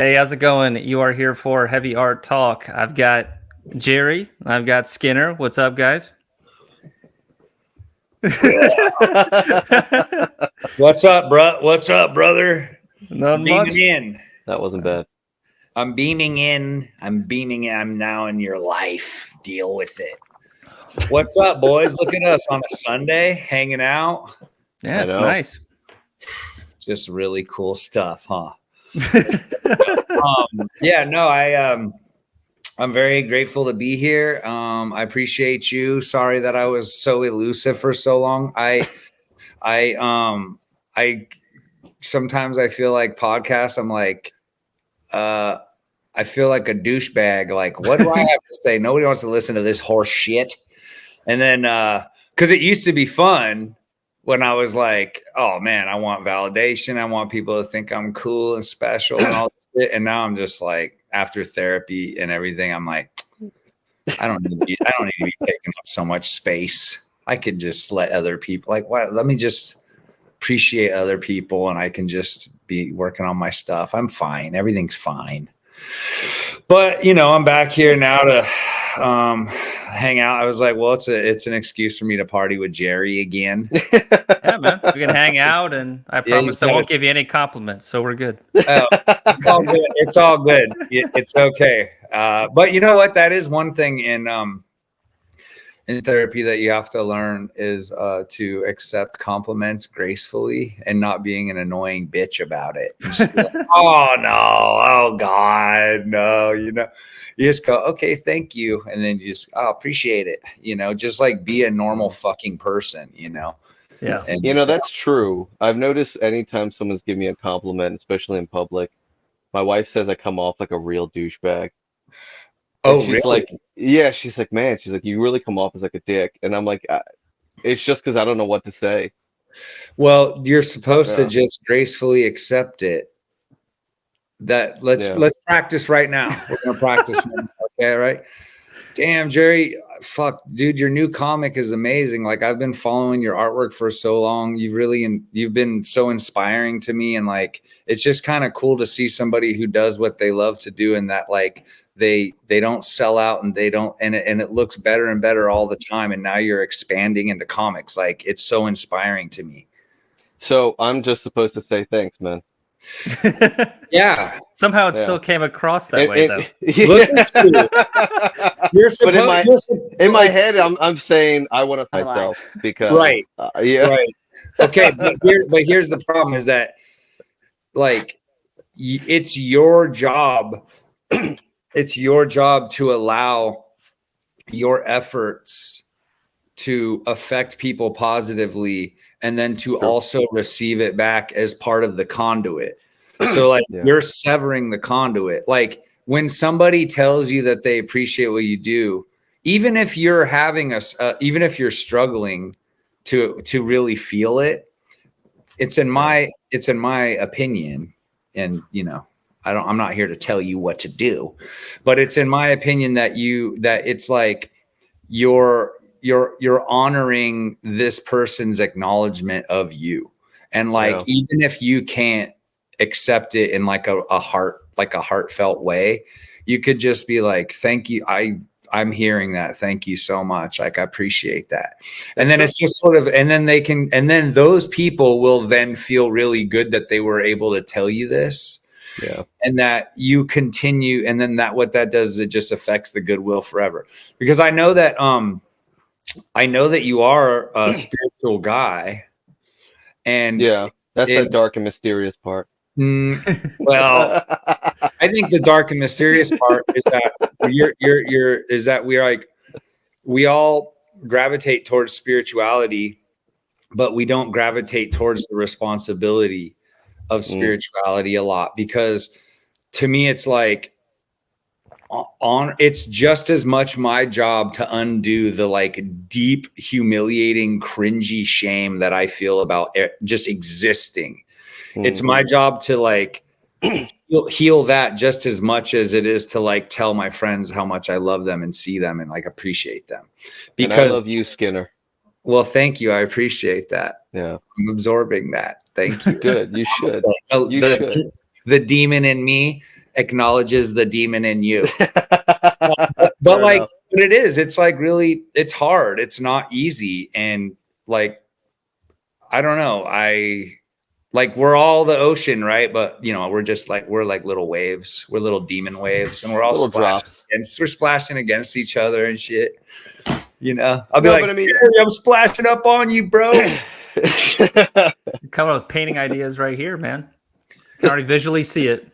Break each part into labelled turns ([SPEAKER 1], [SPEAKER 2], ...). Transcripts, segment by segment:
[SPEAKER 1] Hey, how's it going? You are here for Heavy Art Talk. I've got Jerry. I've got Skinner. What's up, guys?
[SPEAKER 2] What's up, bro? What's up, brother?
[SPEAKER 1] Not
[SPEAKER 2] Beaming
[SPEAKER 1] much.
[SPEAKER 2] in.
[SPEAKER 3] That wasn't bad.
[SPEAKER 2] I'm beaming in. I'm beaming in. I'm now in your life. Deal with it. What's up, boys? Look at us on a Sunday hanging out.
[SPEAKER 1] Yeah, it's nice.
[SPEAKER 2] Just really cool stuff, huh? I'm very grateful to be here. I appreciate you. Sorry that I was so elusive for so long. I sometimes I feel like podcasts. I'm like, I feel like a douchebag. Like, what do I have to say? Nobody wants to listen to this horse shit. And then, because it used to be fun when I was like, oh man, I want validation. I want people to think I'm cool and special and all this shit. And now I'm just like, after therapy and everything, I'm like, I don't need to be taking up so much space. I could just let other people let me just appreciate other people and I can just be working on my stuff. I'm fine. Everything's fine. But I'm back here now to hang out. I was like, well, it's an excuse for me to party with Jerry again.
[SPEAKER 1] Yeah, man. We can hang out, and I promise I won't give you any compliments, so we're good.
[SPEAKER 2] It's all good. It's all good. It's okay. But you know what? That is one thing in therapy that you have to learn is to accept compliments gracefully and not being an annoying bitch about it. Like, oh no, oh God, no, you just go, okay, thank you. And then you just, appreciate it. Just like be a normal fucking person,
[SPEAKER 1] Yeah.
[SPEAKER 2] And,
[SPEAKER 3] that's true. I've noticed anytime someone's giving me a compliment, especially in public, my wife says I come off like a real douchebag.
[SPEAKER 2] Oh,
[SPEAKER 3] she's
[SPEAKER 2] really?
[SPEAKER 3] like, yeah, she's like, man, she's like, you really come off as like a dick. And I'm like, it's just because I don't know what to say.
[SPEAKER 2] Well, you're supposed to just gracefully accept it. Let's practice right now. We're gonna practice. Okay, right? Damn, Jerry, fuck, dude, your new comic is amazing. Like, I've been following your artwork for so long. You've been so inspiring to me, and like, it's just kind of cool to see somebody who does what they love to do, and that like they don't sell out, and it looks better and better all the time. And now you're expanding into comics. Like, it's so inspiring to me.
[SPEAKER 3] So I'm just supposed to say thanks, man.
[SPEAKER 2] Yeah.
[SPEAKER 1] Somehow it still came across that way, though.
[SPEAKER 2] Look at you. But
[SPEAKER 3] in my head, I'm saying I want to myself because
[SPEAKER 2] right.
[SPEAKER 3] Right.
[SPEAKER 2] Okay, but here's the problem: is that like it's your job. It's your job to allow your efforts to affect people positively, and then to also receive it back as part of the conduit. So like you're severing the conduit. Like when somebody tells you that they appreciate what you do, even if you're having even if you're struggling to really feel it, it's in my opinion, and I'm not here to tell you what to do, but it's in my opinion that it's like you're honoring this person's acknowledgement of you. And like, even if you can't accept it in like a heartfelt way, you could just be like, thank you. I'm hearing that. Thank you so much. Like, I appreciate that. And then it's just sort of, and then those people will then feel really good that they were able to tell you this.
[SPEAKER 3] Yeah.
[SPEAKER 2] And that you continue. And then what that does is it just affects the goodwill forever. Because I know that you are a spiritual guy. And
[SPEAKER 3] that's the dark and mysterious part.
[SPEAKER 2] Well, I think the dark and mysterious part is that we all gravitate towards spirituality, but we don't gravitate towards the responsibility of spirituality a lot, because to me it's like it's just as much my job to undo the like deep, humiliating, cringy shame that I feel about just existing. It's my job to like heal that just as much as it is to like tell my friends how much I love them and see them and like appreciate them. Because
[SPEAKER 3] and I love you, Skinner.
[SPEAKER 2] Well, thank you. I appreciate that.
[SPEAKER 3] Yeah.
[SPEAKER 2] I'm absorbing that. Thank you.
[SPEAKER 3] Good. You should.
[SPEAKER 2] The demon in me acknowledges the demon in you.
[SPEAKER 3] Fair
[SPEAKER 2] But like,
[SPEAKER 3] enough.
[SPEAKER 2] but it is, it's like really, it's hard. It's not easy. And like, I don't know. Like we're all the ocean, right? But you know, we're like little waves. We're little demon waves, and we're all
[SPEAKER 3] Little drops.
[SPEAKER 2] we're splashing against each other and shit. You know, I'll be
[SPEAKER 3] No,
[SPEAKER 2] like,
[SPEAKER 3] but I mean,
[SPEAKER 2] "Jerry, I'm splashing up on you, bro."
[SPEAKER 1] You're coming up with painting ideas right here, man. You can already visually see it.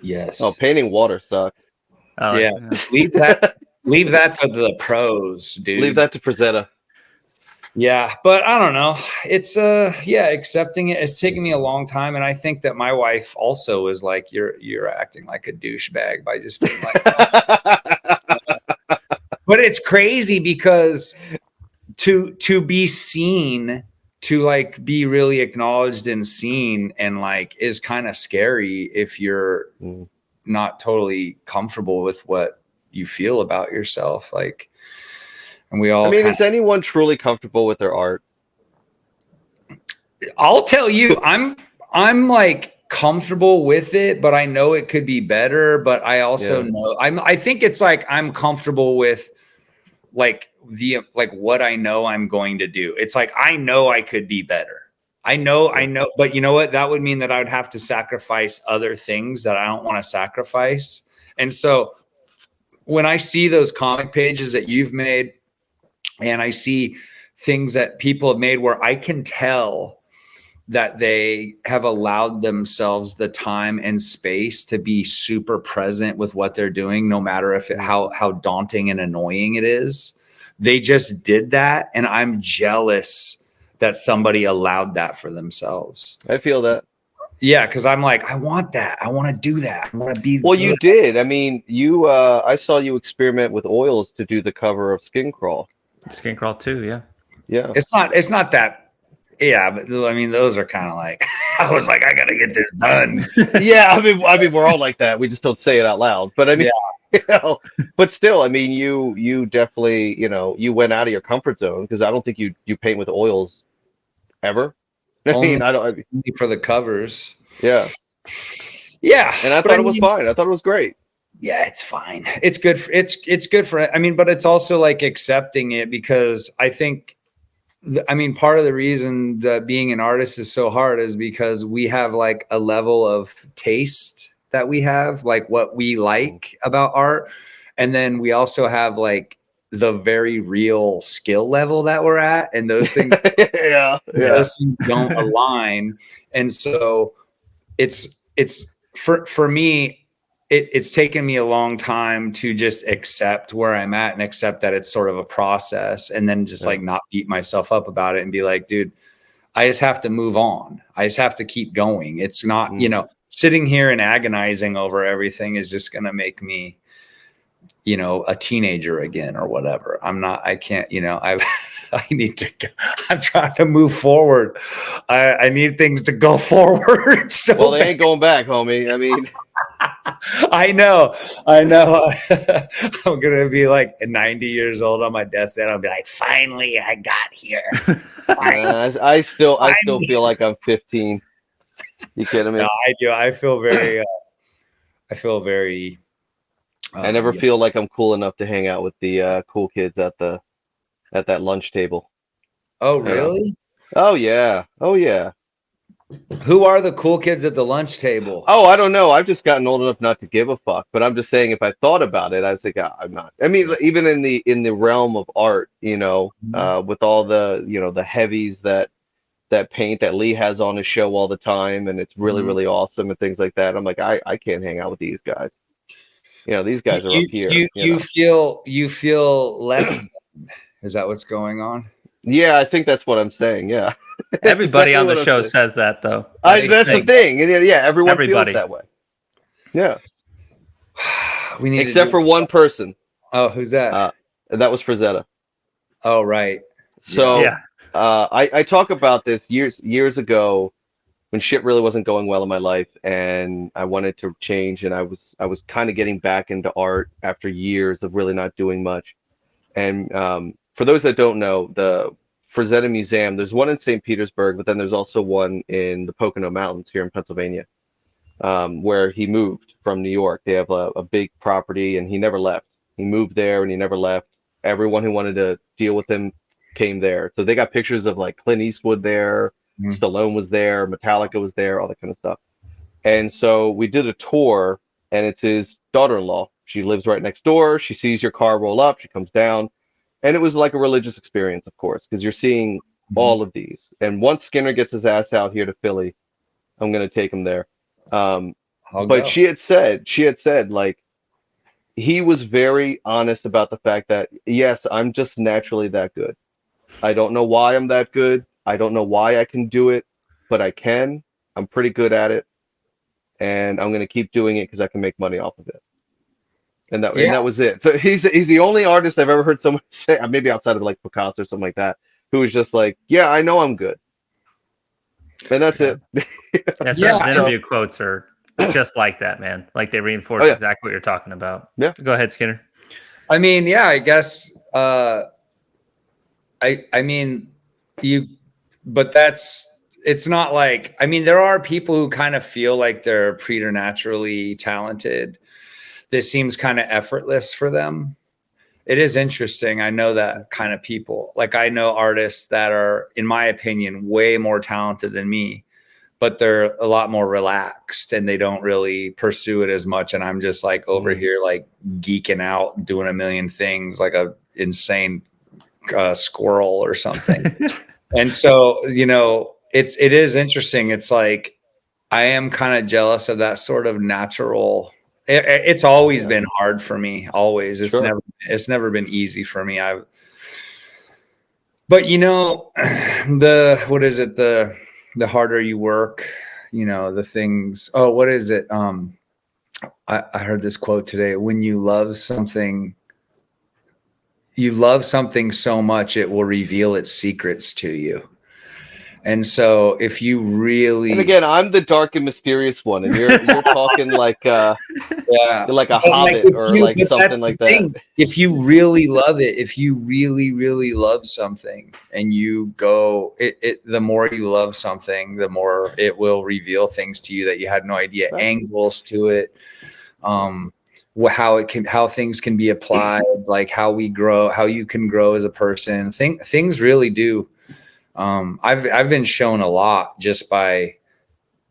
[SPEAKER 2] Yes.
[SPEAKER 3] oh, painting water sucks.
[SPEAKER 1] Oh,
[SPEAKER 2] Yeah. Leave that to the pros, dude.
[SPEAKER 3] Leave that to Frazetta.
[SPEAKER 2] Yeah, but I don't know. It's yeah, accepting it. It's taken me a long time, and I think that my wife also is like, you're acting like a douchebag by just being like. But it's crazy because to be seen, to like be really acknowledged and seen, and like is kind of scary if you're not totally comfortable with what you feel about yourself. Like, and we all.
[SPEAKER 3] I mean, is anyone truly comfortable with their art?
[SPEAKER 2] I'll tell you, I'm like comfortable with it, but I know it could be better. But I also know I think it's like I'm comfortable with like what I know I'm going to do. It's like I know I could be better. I know, but you know what? That would mean that I would have to sacrifice other things that I don't want to sacrifice. And so when I see those comic pages that you've made, and I see things that people have made where I can tell that they have allowed themselves the time and space to be super present with what they're doing, no matter if how daunting and annoying it is. They just did that, and I'm jealous that somebody allowed that for themselves.
[SPEAKER 3] I feel that.
[SPEAKER 2] Yeah, because I'm like, I want that. I want to do that. I want to be.
[SPEAKER 3] Well, you did. I mean, you. I saw you experiment with oils to do the cover of Skin Crawl.
[SPEAKER 1] Skin Crawl too, yeah.
[SPEAKER 3] Yeah.
[SPEAKER 2] It's not that. Yeah, but I mean, those are kind of like, I was like, I got to get this done.
[SPEAKER 3] Yeah, I mean, we're all like that. We just don't say it out loud. But I mean, you know, but still, I mean, you definitely, you know, you went out of your comfort zone, because I don't think you paint with oils ever. I mean,
[SPEAKER 2] Only for the covers.
[SPEAKER 3] Yeah.
[SPEAKER 2] Yeah,
[SPEAKER 3] And I thought it was fine. I thought it was great.
[SPEAKER 2] Yeah, it's fine. It's good. It's good for. I mean, but it's also like accepting it, because I think. I mean, part of the reason that being an artist is so hard is because we have like a level of taste that we have, like what we like about art. And then we also have like the very real skill level that we're at. And those things, those things don't align. And so it's for me, it's taken me a long time to just accept where I'm at and accept that it's sort of a process, and then just like not beat myself up about it and be like, dude, I just have to move on. I just have to keep going. It's not, you know, sitting here and agonizing over everything is just going to make me, you know, a teenager again or whatever. I can't, you know, I need to, I'm trying to move forward. I need things to go forward. So
[SPEAKER 3] well, they ain't going back, homie. I mean,
[SPEAKER 2] I know. I'm going to be like 90 years old on my deathbed. I'll be like, finally, I got here.
[SPEAKER 3] I still feel like I'm 15. You kidding me?
[SPEAKER 2] No, I do. I feel very,
[SPEAKER 3] I never feel like I'm cool enough to hang out with the cool kids at that lunch table.
[SPEAKER 2] Oh, really?
[SPEAKER 3] Oh yeah. Oh yeah.
[SPEAKER 2] Who are the cool kids at the lunch table?
[SPEAKER 3] Oh, I don't know. I've just gotten old enough not to give a fuck. But I'm just saying, if I thought about it, I was like, I'm not. I mean, even in the realm of art, you know, with all the, you know, the heavies that paint that Lee has on his show all the time, and it's really really awesome and things like that. I'm like, I can't hang out with these guys. You know, these guys are up here.
[SPEAKER 2] You feel less than. Is that what's going on?
[SPEAKER 3] Yeah, I think that's what I'm saying. Yeah.
[SPEAKER 1] Everybody
[SPEAKER 3] exactly
[SPEAKER 1] on the show
[SPEAKER 3] saying.
[SPEAKER 1] says that, though.
[SPEAKER 3] That's the thing. And yeah, everyone feels that way. Yeah.
[SPEAKER 2] We need
[SPEAKER 3] except for one person.
[SPEAKER 2] Oh, who's that?
[SPEAKER 3] That was Frazetta.
[SPEAKER 2] Oh, right.
[SPEAKER 3] So
[SPEAKER 1] yeah.
[SPEAKER 3] I talk about this years ago when shit really wasn't going well in my life, and I wanted to change, and I was kind of getting back into art after years of really not doing much. And for those that don't know, the Frazetta Museum, there's one in St. Petersburg, but then there's also one in the Pocono Mountains here in Pennsylvania. where he moved from New York. They have a big property, and he never left. He moved there, and he never left. Everyone who wanted to deal with him came there. So they got pictures of like Clint Eastwood there,
[SPEAKER 2] Mhm.
[SPEAKER 3] Stallone was there, Metallica was there, all that kind of stuff. And so we did a tour, and it's his daughter-in-law. She lives right next door. She sees your car roll up. She comes down. And it was like a religious experience, of course, because you're seeing
[SPEAKER 2] Mhm.
[SPEAKER 3] all of these. And once Skinner gets his ass out here to Philly, I'm going to take him there. Um,
[SPEAKER 2] I'll
[SPEAKER 3] but
[SPEAKER 2] go.
[SPEAKER 3] she had said, like, he was very honest about the fact that, yes, I'm just naturally that good. I don't know why I'm that good. I don't know why I can do it, but I can. I'm pretty good at it, and I'm going to keep doing it because I can make money off of it.
[SPEAKER 2] Yeah.
[SPEAKER 3] And that was it. So he's the only artist I've ever heard someone say, maybe outside of like Picasso or something like that, who was just like, yeah, I know I'm good, and that's
[SPEAKER 1] Yeah.
[SPEAKER 3] it.
[SPEAKER 1] Yeah, some of
[SPEAKER 2] Yeah.
[SPEAKER 1] his
[SPEAKER 3] So,
[SPEAKER 1] interview quotes are just like that, man. Like they
[SPEAKER 3] oh
[SPEAKER 1] reinforce
[SPEAKER 3] yeah,
[SPEAKER 1] exactly what you're talking about.
[SPEAKER 3] yeah,
[SPEAKER 1] Go ahead, Skinner.
[SPEAKER 2] I mean, yeah, I guess I mean you but that's it's not like I mean there are people who kind of feel like they're preternaturally talented. This seems kind of effortless for them. It is interesting. I know that kind of people. Like I know artists that are in my opinion way more talented than me, but they're a lot more relaxed and they don't really pursue it as much and I'm just like over
[SPEAKER 3] mm,
[SPEAKER 2] here like geeking out doing a million things like a insane squirrel or something. And so, it is interesting. It's like I am kind of jealous of that sort of natural. It's always
[SPEAKER 3] yeah,
[SPEAKER 2] been hard for me. Always,
[SPEAKER 3] sure.
[SPEAKER 2] it's never been easy for me. But the what is it? The harder you work, the things. Oh, what is it? I heard this quote today. When you love something so much, it will reveal its secrets to you. And so if you
[SPEAKER 3] And
[SPEAKER 2] really
[SPEAKER 3] again, I'm the dark and mysterious one, and you're talking
[SPEAKER 2] yeah,
[SPEAKER 3] like a
[SPEAKER 2] but like
[SPEAKER 3] hobbit
[SPEAKER 2] if
[SPEAKER 3] or
[SPEAKER 2] you
[SPEAKER 3] like
[SPEAKER 2] but
[SPEAKER 3] something
[SPEAKER 2] that's the
[SPEAKER 3] like that.
[SPEAKER 2] thing. If you really love it, if you really, really love something and you go the more you love something, the more it will reveal things to you that you had no idea,
[SPEAKER 3] Right.
[SPEAKER 2] angles to it, um how things can be applied, like how we grow, how you can grow as a person. Things really do. I've been shown a lot just by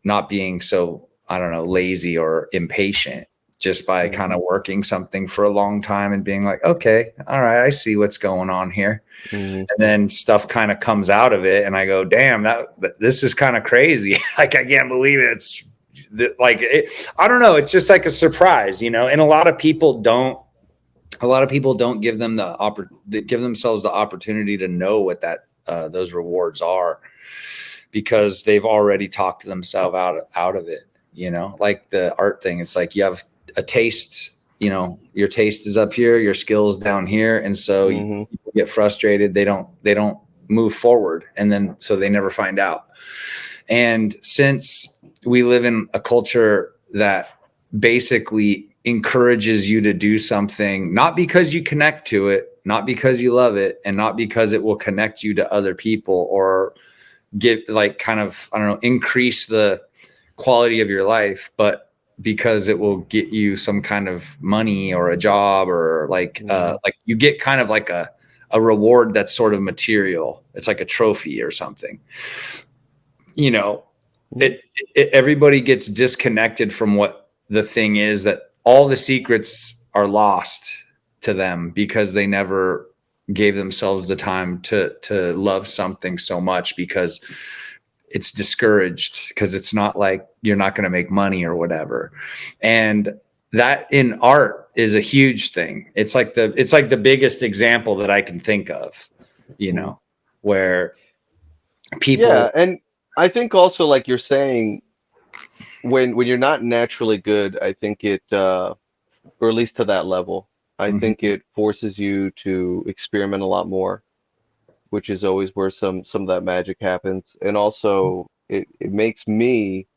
[SPEAKER 2] not being so, I don't know, lazy or impatient, just by
[SPEAKER 3] Mm,
[SPEAKER 2] kind of working something for a long time and being like, okay, all right, I see what's going on here.
[SPEAKER 3] mm,
[SPEAKER 2] And then stuff kind of comes out of it and I go, damn, this is kind of crazy. Like I can't believe it. It's like I don't know, it's just like a surprise, and a lot of people don't give give themselves the opportunity to know what that those rewards are, because they've already talked themselves out of it. Like the art thing. It's like you have a taste. Your taste is up here, your skills down here, and so
[SPEAKER 3] mm,
[SPEAKER 2] people get frustrated. They don't move forward, and then so they never find out. And since we live in a culture that basically encourages you to do something, not because you connect to it, not because you love it, and not because it will connect you to other people or get like kind of, I don't know, increase the quality of your life, but because it will get you some kind of money or a job or
[SPEAKER 3] mm,
[SPEAKER 2] like you get kind of like a reward that's sort of material. It's like a trophy or something. You know,
[SPEAKER 3] mm.
[SPEAKER 2] it, everybody gets disconnected from what the thing is, that all the secrets are lost to them because they never gave themselves the time to love something so much, because it's discouraged, because it's not like you're not going to make money or whatever. And that in art is a huge thing. It's like the biggest example that I can think of,
[SPEAKER 3] Mm.
[SPEAKER 2] where
[SPEAKER 3] Yeah,
[SPEAKER 2] people.
[SPEAKER 3] and I think also like you're saying, when you're not naturally good, I think or at least to that level, I think
[SPEAKER 2] Mhm.
[SPEAKER 3] it forces you to experiment a lot more, which is always where some of that magic happens. And also it makes me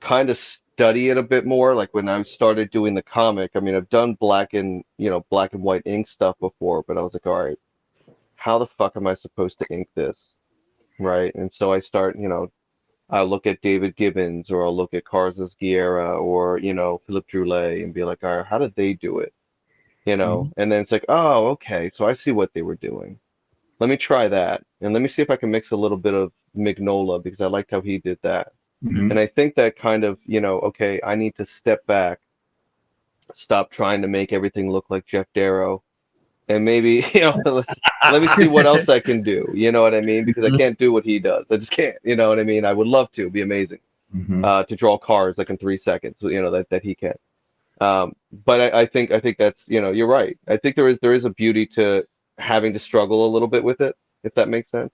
[SPEAKER 3] kind of study it a bit more. Like when I started doing the comic, I mean, I've done black and white ink stuff before, but I was like, all right, how the fuck am I supposed to ink this? Right. And so I start, I'll look at David Gibbons or I'll look at Carlos Guerra or, Philip Droulet and be like, all right, how did they do it?
[SPEAKER 2] Mhm.
[SPEAKER 3] And then it's like, oh, okay, so I see what they were doing. Let me try that. And let me see if I can mix a little bit of Mignola because I liked how he did that.
[SPEAKER 2] Mhm.
[SPEAKER 3] And I think that kind of, okay, I need to step back, stop trying to make everything look like Jeff Darrow, and maybe, let me see what else I can do. You know what I mean? Because I can't do what he does. I just can't. You know what I mean? I would love to. It'd be amazing
[SPEAKER 2] Mhm.
[SPEAKER 3] to draw cars like in 3 seconds. That he can. But I think that's, you're right. I think there is a beauty to having to struggle a little bit with it, if that makes sense.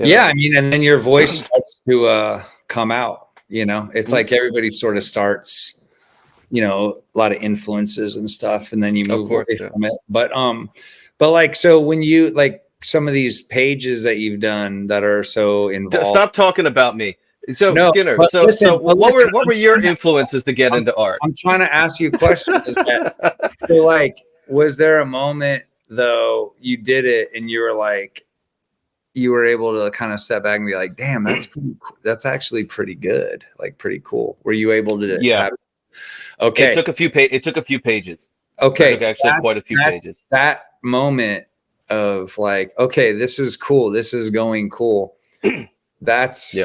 [SPEAKER 3] You
[SPEAKER 2] Yeah,
[SPEAKER 3] know.
[SPEAKER 2] I mean, and then your voice starts to come out. It's
[SPEAKER 3] Mhm.
[SPEAKER 2] like everybody sort of starts, a lot of influences and stuff, and then you
[SPEAKER 3] Of
[SPEAKER 2] move
[SPEAKER 3] course,
[SPEAKER 2] away
[SPEAKER 3] yeah.
[SPEAKER 2] from it. But like, so when you like some of these pages that you've done that are so involved.
[SPEAKER 3] Stop talking about me. So
[SPEAKER 2] No,
[SPEAKER 3] Skinner,
[SPEAKER 2] but
[SPEAKER 3] so
[SPEAKER 2] listen,
[SPEAKER 3] what were your influences to get into art?
[SPEAKER 2] I'm trying to ask you a question. So like, was there a moment though you did it and you were like, you were able to kind of step back and be like, damn, that's actually pretty good. Like pretty cool. Were you able to
[SPEAKER 3] Yeah,
[SPEAKER 2] have,
[SPEAKER 3] it
[SPEAKER 2] okay.
[SPEAKER 3] took a few pages. It
[SPEAKER 2] Okay.
[SPEAKER 3] took
[SPEAKER 2] So
[SPEAKER 3] actually quite a few pages.
[SPEAKER 2] that moment of like, okay, this is cool. This is going cool.
[SPEAKER 3] Yeah,
[SPEAKER 2] That's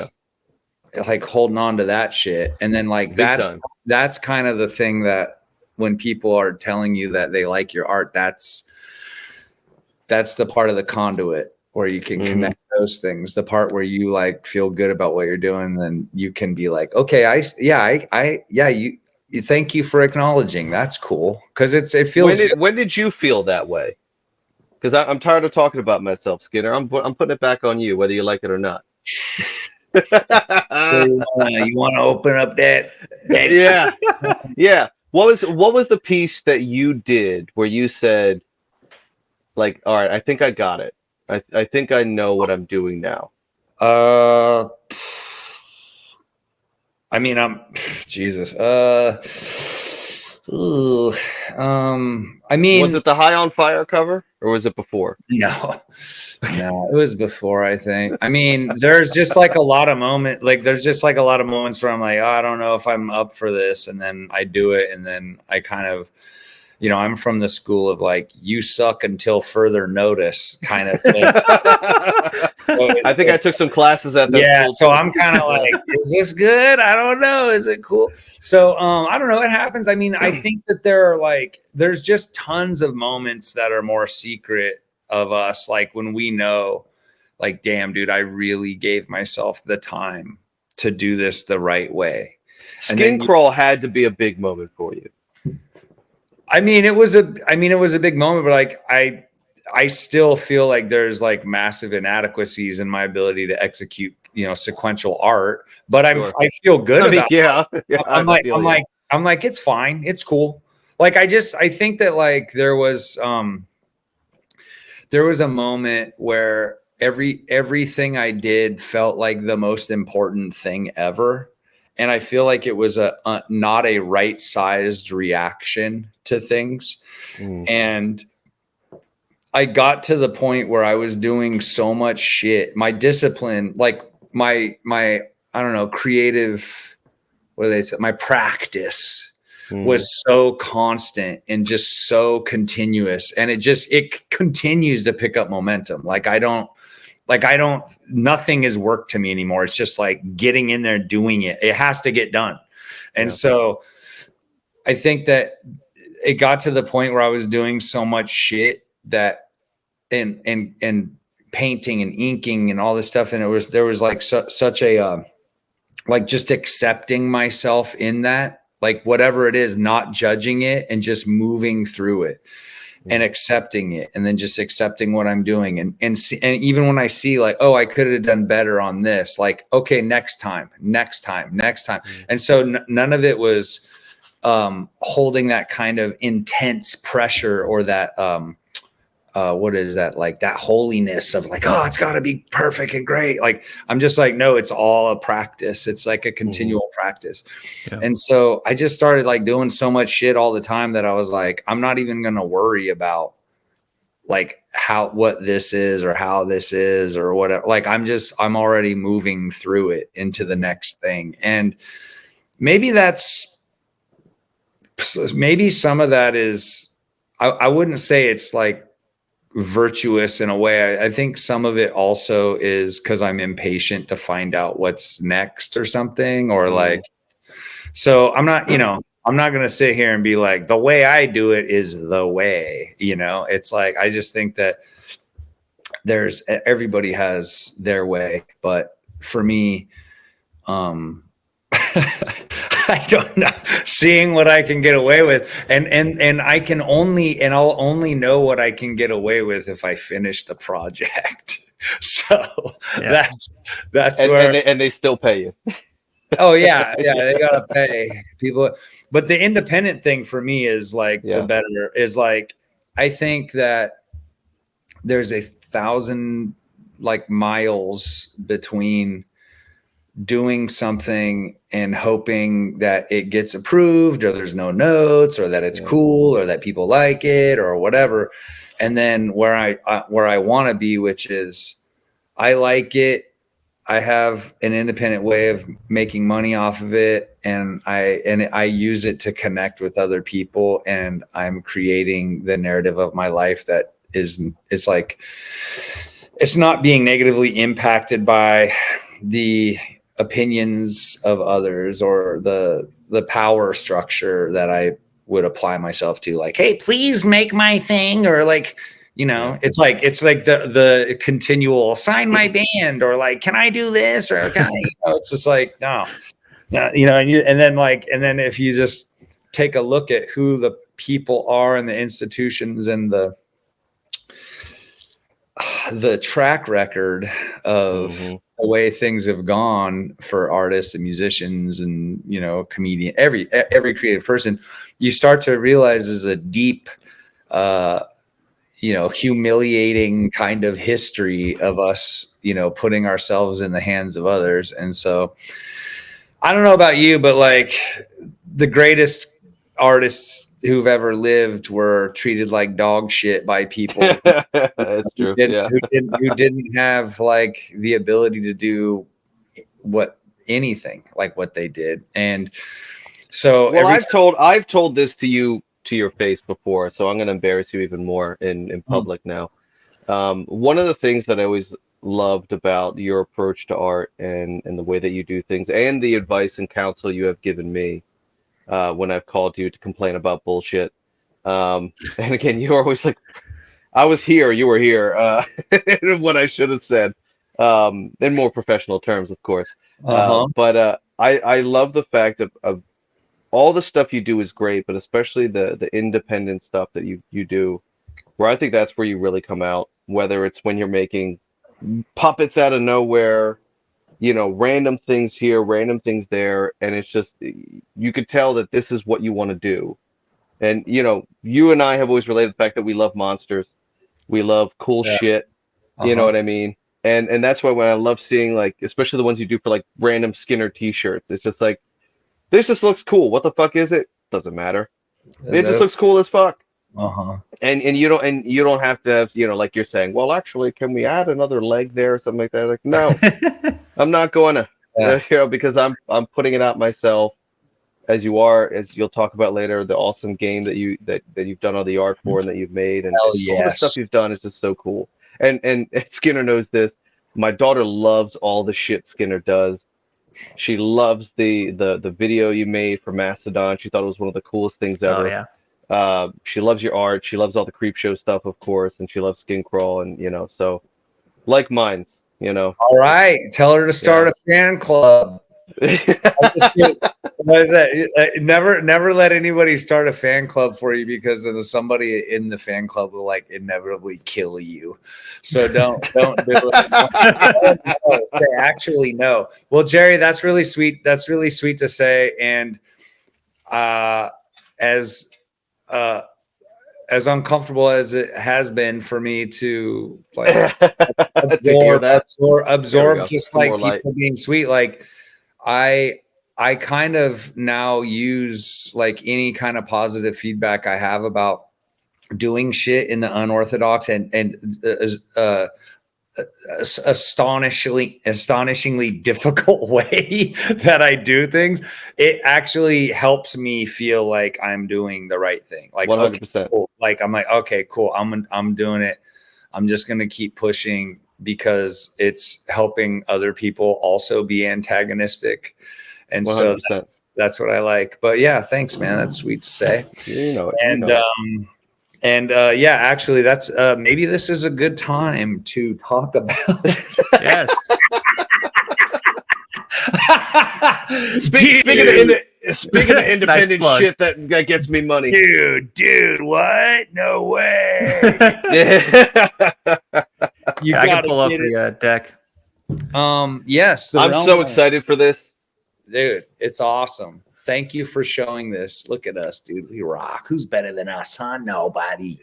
[SPEAKER 2] like holding on to that shit. And then like,
[SPEAKER 3] big time.
[SPEAKER 2] that's kind of the thing that when people are telling you that they like your art, that's the part of the conduit where you can
[SPEAKER 3] Hmm.
[SPEAKER 2] connect those things, the part where you like feel good about what you're doing. Then you can be like, okay, you thank you for acknowledging. That's cool. Cause it
[SPEAKER 3] When
[SPEAKER 2] feels good.
[SPEAKER 3] did when did you feel that way? Because I'm tired of talking about myself, Skinner. I'm putting it back on you, whether you like it or not.
[SPEAKER 2] You want to open up that?
[SPEAKER 3] Yeah, yeah. What was the piece that you did where you said, like, all right, I think I got it. I think I know what I'm doing now.
[SPEAKER 2] Uh, I mean, I'm Jesus. Ooh, I
[SPEAKER 3] Was
[SPEAKER 2] mean,
[SPEAKER 3] it the High on Fire cover, or was it before?
[SPEAKER 2] no, no, it was before, I think. I mean, there's just like a lot of moments where I'm like, oh, I don't know if I'm up for this. And then I do it. And then I kind of, I'm from the school of like, you suck until further notice kind of thing. So
[SPEAKER 3] I think I took some classes at that
[SPEAKER 2] yeah.
[SPEAKER 3] school
[SPEAKER 2] So
[SPEAKER 3] too.
[SPEAKER 2] I'm kind of
[SPEAKER 3] Yeah.
[SPEAKER 2] like, is this good? I don't know. Is it cool? So I don't know. It happens. I mean, I think that there's just tons of moments that are more secret of us. Like when we know, like, damn, dude, I really gave myself the time to do this the right way. And
[SPEAKER 3] Skin
[SPEAKER 2] then
[SPEAKER 3] crawl had to be a big moment for you.
[SPEAKER 2] it was a big moment, but like I still feel like there's like massive inadequacies in my ability to execute, sequential art, but
[SPEAKER 3] Sure.
[SPEAKER 2] I feel good
[SPEAKER 3] I mean,
[SPEAKER 2] about
[SPEAKER 3] yeah, yeah,
[SPEAKER 2] it.
[SPEAKER 3] I feel you.
[SPEAKER 2] I'm like, it's fine. It's cool. Like, I think that like there was a moment where everything I did felt like the most important thing ever. And I feel like it was a not a right sized reaction to things.
[SPEAKER 3] Mm.
[SPEAKER 2] And I got to the point where I was doing so much shit. My discipline, like my I don't know, creative, what do they say? My practice
[SPEAKER 3] Mm.
[SPEAKER 2] was so constant and just so continuous, and it continues to pick up momentum. Nothing is work to me anymore. It's just like getting in there, doing it. It has to get done. And
[SPEAKER 3] Yeah.
[SPEAKER 2] so I think that it got to the point where I was doing so much shit that and painting and inking and all this stuff, and there was like such a like just accepting myself in that, like whatever it is, not judging it and just moving through it and accepting it, and then just accepting what I'm doing, and even when I see like, oh, I could have done better on this, like, okay, next time. And so none of it was holding that kind of intense pressure or that what is that, like that holiness of like, oh, it's got to be perfect and great. Like, I'm just like, no, it's all a practice. It's like a continual practice.
[SPEAKER 1] Yeah.
[SPEAKER 2] And so I just started like doing so much shit all the time that I was like, I'm not even going to worry about like what this is or how this is or whatever. Like I'm already moving through it into the next thing. And maybe some of that is, I wouldn't say it's like virtuous in a way. I think some of it also is because I'm impatient to find out what's next or something, or like, so I'm not, I'm not going to sit here and be like, the way I do it is the way, it's like, I just think that everybody has their way. But for me, I don't know, seeing what I can get away with, and I'll only know what I can get away with if I finish the project. So that's where,
[SPEAKER 3] and they still pay you.
[SPEAKER 2] Oh yeah, they gotta pay people. But the independent thing for me is like the better is like, I think that there's 1,000 like miles between doing something and hoping that it gets approved, or there's no notes, or that it's cool, or that people like it, or whatever. And then where I want to be, which is, I like it, I have an independent way of making money off of it, and I use it to connect with other people, and I'm creating the narrative of my life that it's like, it's not being negatively impacted by the opinions of others or the power structure that I would apply myself to, like, hey, please make my thing, or like, it's like the continual sign my band, or like, can I do this, or can I, it's just like, no, and then if you just take a look at who the people are and the institutions and the track record of the way things have gone for artists and musicians and comedian, every creative person, you start to realize is a deep humiliating kind of history of us putting ourselves in the hands of others. And so I don't know about you, but like, the greatest artists who've ever lived were treated like dog shit by people
[SPEAKER 3] That's true.
[SPEAKER 2] who didn't have like the ability to do anything like what they did. And so,
[SPEAKER 3] well, I've told this to you to your face before, so I'm going to embarrass you even more in public now. One of the things that I always loved about your approach to art and the way that you do things, and the advice and counsel you have given me when I've called you to complain about bullshit. And again, you're always like, I was here, you were here, what I should have said, in more professional terms, of course. But I love the fact of all the stuff you do is great, but especially the independent stuff that you do, where I think that's where you really come out, whether it's when you're making puppets out of nowhere, random things here, random things there, and it's just, you could tell that this is what you want to do. And you and I have always related the fact that we love monsters, we love cool shit, you know what I mean? And that's why when I love seeing, like, especially the ones you do for like random Skinner t-shirts, it's just like, this just looks cool. What the fuck is it? Doesn't matter. It just looks cool as fuck. And you don't have to have, like you're saying, well, actually, can we add another leg there or something like that? Like, no, I'm not going to, because I'm putting it out myself, as you'll talk about later, the awesome game that you've done all the art for and that you've made, and all the stuff you've done is just so cool. And Skinner knows this. My daughter loves all the shit Skinner does. She loves the video you made for Mastodon. She thought it was one of the coolest things ever.
[SPEAKER 1] Oh yeah.
[SPEAKER 3] She loves your art. She loves all the creep show stuff, of course, and she loves Skin Crawl, and so like minds,
[SPEAKER 2] All right, tell her to start a fan club. What is that? Never let anybody start a fan club for you, because then somebody in the fan club will like inevitably kill you. So don't do it. Actually, no. Well, Jerry, that's really sweet. That's really sweet to say. And as uncomfortable as it has been for me to like absorb just like people being sweet, like I kind of now use like any kind of positive feedback I have about doing shit in the unorthodox and astonishingly difficult way that I do things, it actually helps me feel like I'm doing the right thing. Like,
[SPEAKER 3] 100%.
[SPEAKER 2] okay, cool. Like, I'm like, okay, cool. I'm doing it. I'm just going to keep pushing because it's helping other people also be antagonistic. And
[SPEAKER 3] 100%.
[SPEAKER 2] so that's what I like. But yeah, thanks, man. That's sweet to say.
[SPEAKER 3] You know it.
[SPEAKER 2] And yeah, actually, that's maybe this is a good time to talk about.
[SPEAKER 1] Yes.
[SPEAKER 3] Speaking of independent
[SPEAKER 1] Nice
[SPEAKER 3] shit that gets me money.
[SPEAKER 2] Dude, what? No way. You
[SPEAKER 1] I can
[SPEAKER 2] gotta
[SPEAKER 1] pull up
[SPEAKER 2] get it.
[SPEAKER 1] the deck.
[SPEAKER 2] Yes, the
[SPEAKER 3] I'm
[SPEAKER 2] realm
[SPEAKER 3] so
[SPEAKER 2] runner.
[SPEAKER 3] excited for this.
[SPEAKER 2] Dude, it's awesome. Thank you for showing this. Look at us, dude. We rock. Who's better than us, huh? Nobody.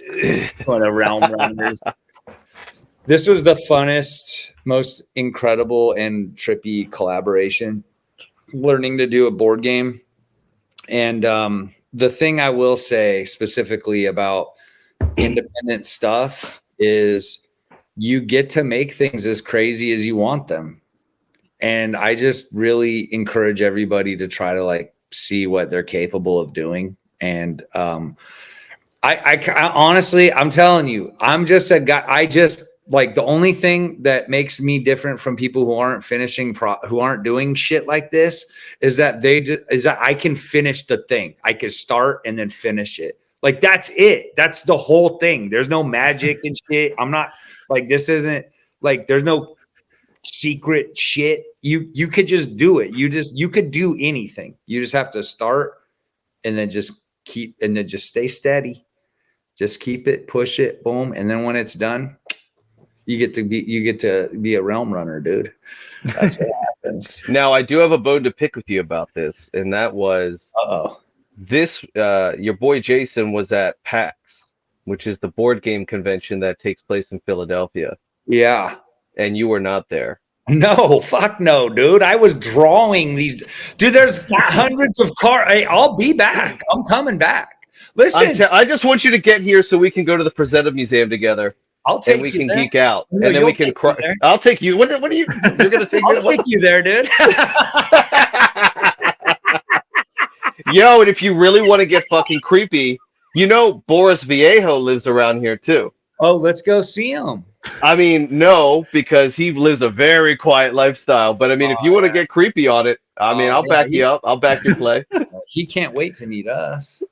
[SPEAKER 2] For the realm runners. This was the funnest, most incredible and trippy collaboration. Learning to do a board game. And the thing I will say specifically about independent stuff is you get to make things as crazy as you want them. And I just really encourage everybody to try to like see what they're capable of doing. And I honestly, I'm telling you, I'm just a guy. I just like the only thing that makes me different from people who aren't who aren't doing shit like this is that I can finish the thing. I can start and then finish it. Like that's it. That's the whole thing. There's no magic and shit. I'm not like, this isn't like, there's no secret shit. You could just do it. You could do anything. You just have to start and then just stay steady. Just keep it, push it, boom. And then when it's done, you get to be a realm runner, dude. That's what happens.
[SPEAKER 3] Now I do have a bone to pick with you about this, and that was this your boy Jason was at PAX, which is the board game convention that takes place in Philadelphia.
[SPEAKER 2] Yeah.
[SPEAKER 3] And you were not there.
[SPEAKER 2] No, fuck no, dude. I was drawing these. Dude, there's hundreds of cards. Hey, I'll be back. I'm coming back. Listen,
[SPEAKER 3] I just want you to get here so we can go to the Frazetta Museum together.
[SPEAKER 2] I'll take
[SPEAKER 3] and we
[SPEAKER 2] you
[SPEAKER 3] can
[SPEAKER 2] there.
[SPEAKER 3] geek out,
[SPEAKER 2] No,
[SPEAKER 3] and then we can. I'll take you. What are you? You're gonna take?
[SPEAKER 2] I'll take you there, dude.
[SPEAKER 3] Yo, and if you really want to get fucking creepy, you know Boris Viejo lives around here too.
[SPEAKER 2] Oh, let's go see him.
[SPEAKER 3] I mean, no, because he lives a very quiet lifestyle. But I mean, if you want to get creepy on it, I mean, I'll back you up. I'll back your play.
[SPEAKER 2] He can't wait to meet us.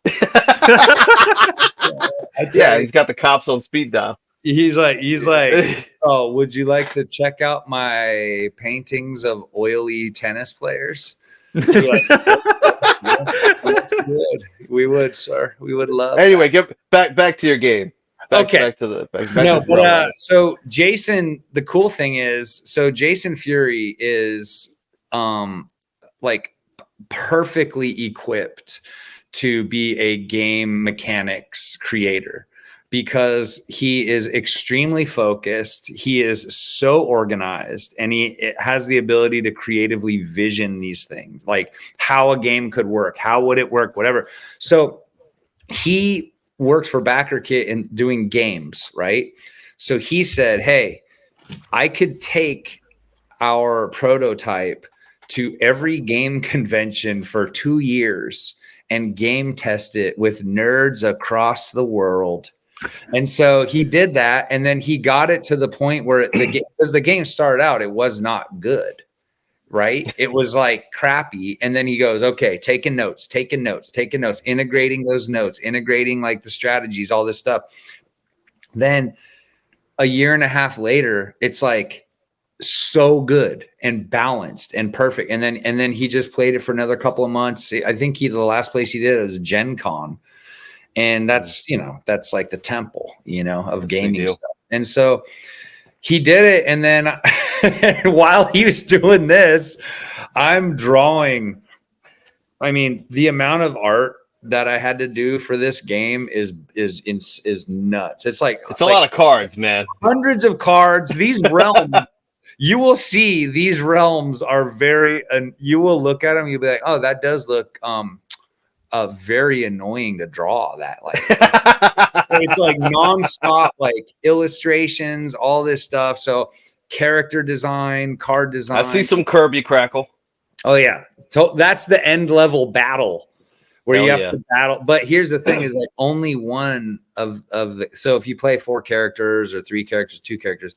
[SPEAKER 3] Yeah, he's got the cops on speed dial.
[SPEAKER 2] He's like, oh, would you like to check out my paintings of oily tennis players? Like, we would, sir. We would love.
[SPEAKER 3] Anyway, get back to your game. Back to the
[SPEAKER 2] so Jason, the cool thing is, so Jason Fury is like perfectly equipped to be a game mechanics creator because he is extremely focused. He is so organized, and he has the ability to creatively vision these things, like how a game could work, how would it work, whatever. So he works for Backer Kit and doing games, right? So he said, hey, I could take our prototype to every game convention for 2 years and game test it with nerds across the world. And so he did that, and then he got it to the point where because the game started out, it was not good, right? It was like crappy. And then he goes, okay, taking notes, integrating those notes, integrating like the strategies, all this stuff. Then a year and a half later, it's like so good and balanced and perfect. And then he just played it for another couple of months. I think the last place he did it was Gen Con. And that's, that's like the temple, of gaming stuff. And so he did it. And then while he was doing this, I'm drawing. I mean, the amount of art that I had to do for this game is nuts. It's like,
[SPEAKER 3] it's a lot of cards, man.
[SPEAKER 2] Hundreds of cards. These realms, you will see these realms are very, and you will look at them. You'll be like, oh, that does look, very annoying to draw. That like it's like nonstop, like illustrations, all this stuff. So character design, card design.
[SPEAKER 3] I see some Kirby crackle.
[SPEAKER 2] Oh yeah, so that's the end level battle where
[SPEAKER 3] Hell
[SPEAKER 2] you have
[SPEAKER 3] yeah.
[SPEAKER 2] to battle. But here's the thing: is like only one of the. So if you play 4 characters or 3 characters, 2 characters,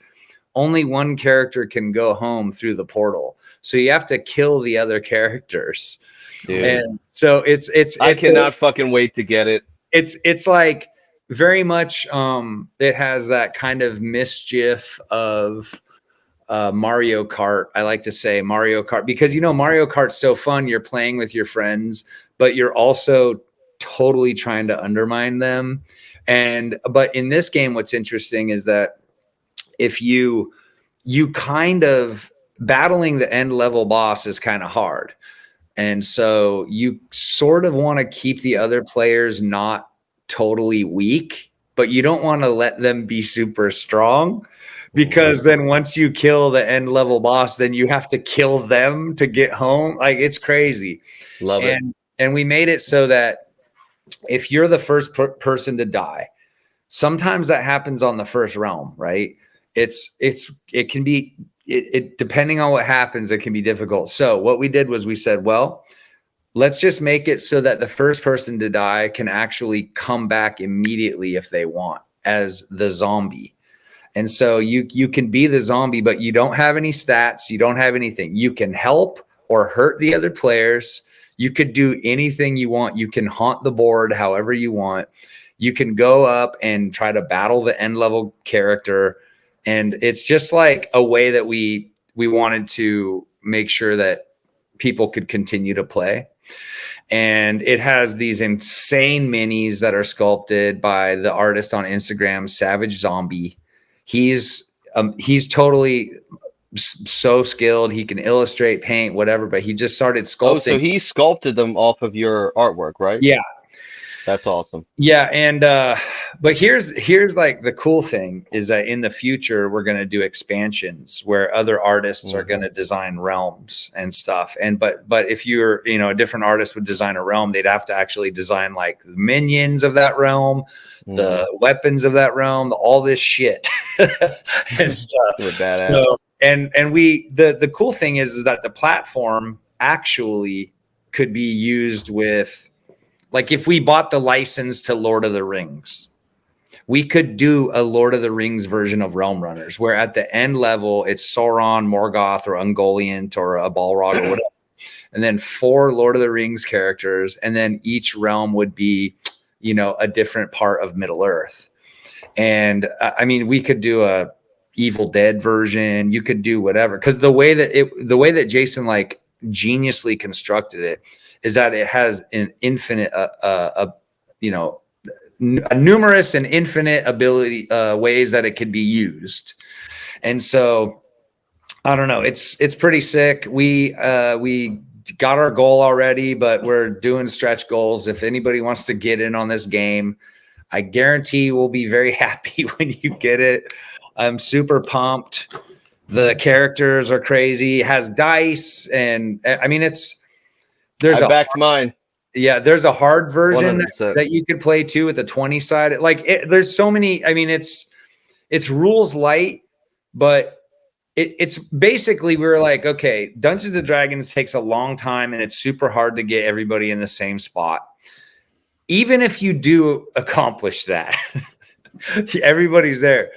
[SPEAKER 2] only one character can go home through the portal. So you have to kill the other characters.
[SPEAKER 3] Dude.
[SPEAKER 2] And so it's
[SPEAKER 3] I cannot fucking wait to get it.
[SPEAKER 2] It's like very much it has that kind of mischief of Mario Kart. I like to say Mario Kart because Mario Kart's so fun. You're playing with your friends, but you're also totally trying to undermine them. But in this game, what's interesting is that if you kind of battling the end level boss is kind of hard. And so you sort of want to keep the other players not totally weak, but you don't want to let them be super strong because then once you kill the end level boss, then you have to kill them to get home. Like it's crazy.
[SPEAKER 3] Love it.
[SPEAKER 2] And we made it so that if you're the first person to die, sometimes that happens on the first realm, right? It can be depending on what happens, it can be difficult. So what we did was we said, well, let's just make it so that the first person to die can actually come back immediately if they want as the zombie. And so you can be the zombie, but you don't have any stats. You don't have anything. You can help or hurt the other players. You could do anything you want. You can haunt the board however you want. You can go up and try to battle the end level character. And it's just like a way that we wanted to make sure that people could continue to play. And it has these insane minis that are sculpted by the artist on Instagram, Savage Zombie. He's totally so skilled. He can illustrate, paint, whatever, but he just started sculpting.
[SPEAKER 3] Oh, so he sculpted them off of your artwork, right?
[SPEAKER 2] Yeah.
[SPEAKER 3] That's awesome.
[SPEAKER 2] Yeah, and but here's like the cool thing is that in the future we're going to do expansions where other artists are going to design realms and stuff. And but if you're a different artist would design a realm, they'd have to actually design like the minions of that realm, the weapons of that realm, all this shit and stuff. So, and the cool thing is that the platform actually could be used with. Like if we bought the license to Lord of the Rings, we could do a Lord of the Rings version of Realm Runners, where at the end level, it's Sauron, Morgoth, or Ungoliant, or a Balrog, or whatever. And then 4 Lord of the Rings characters. And then each realm would be, a different part of Middle Earth. And I mean, we could do a Evil Dead version. You could do whatever. Because the way that Jason like geniusly constructed it, is that it has an infinite, numerous and infinite ability ways that it could be used, and so I don't know. It's pretty sick. We got our goal already, but we're doing stretch goals. If anybody wants to get in on this game, I guarantee you will be very happy when you get it. I'm super pumped. The characters are crazy. It has dice, and I mean I backed
[SPEAKER 3] mine.
[SPEAKER 2] Yeah, there's a hard version that you could play too with the 20 side. Like there's so many. I mean, it's rules light, but it's basically we were like, okay, Dungeons and Dragons takes a long time and it's super hard to get everybody in the same spot. Even if you do accomplish that, everybody's there.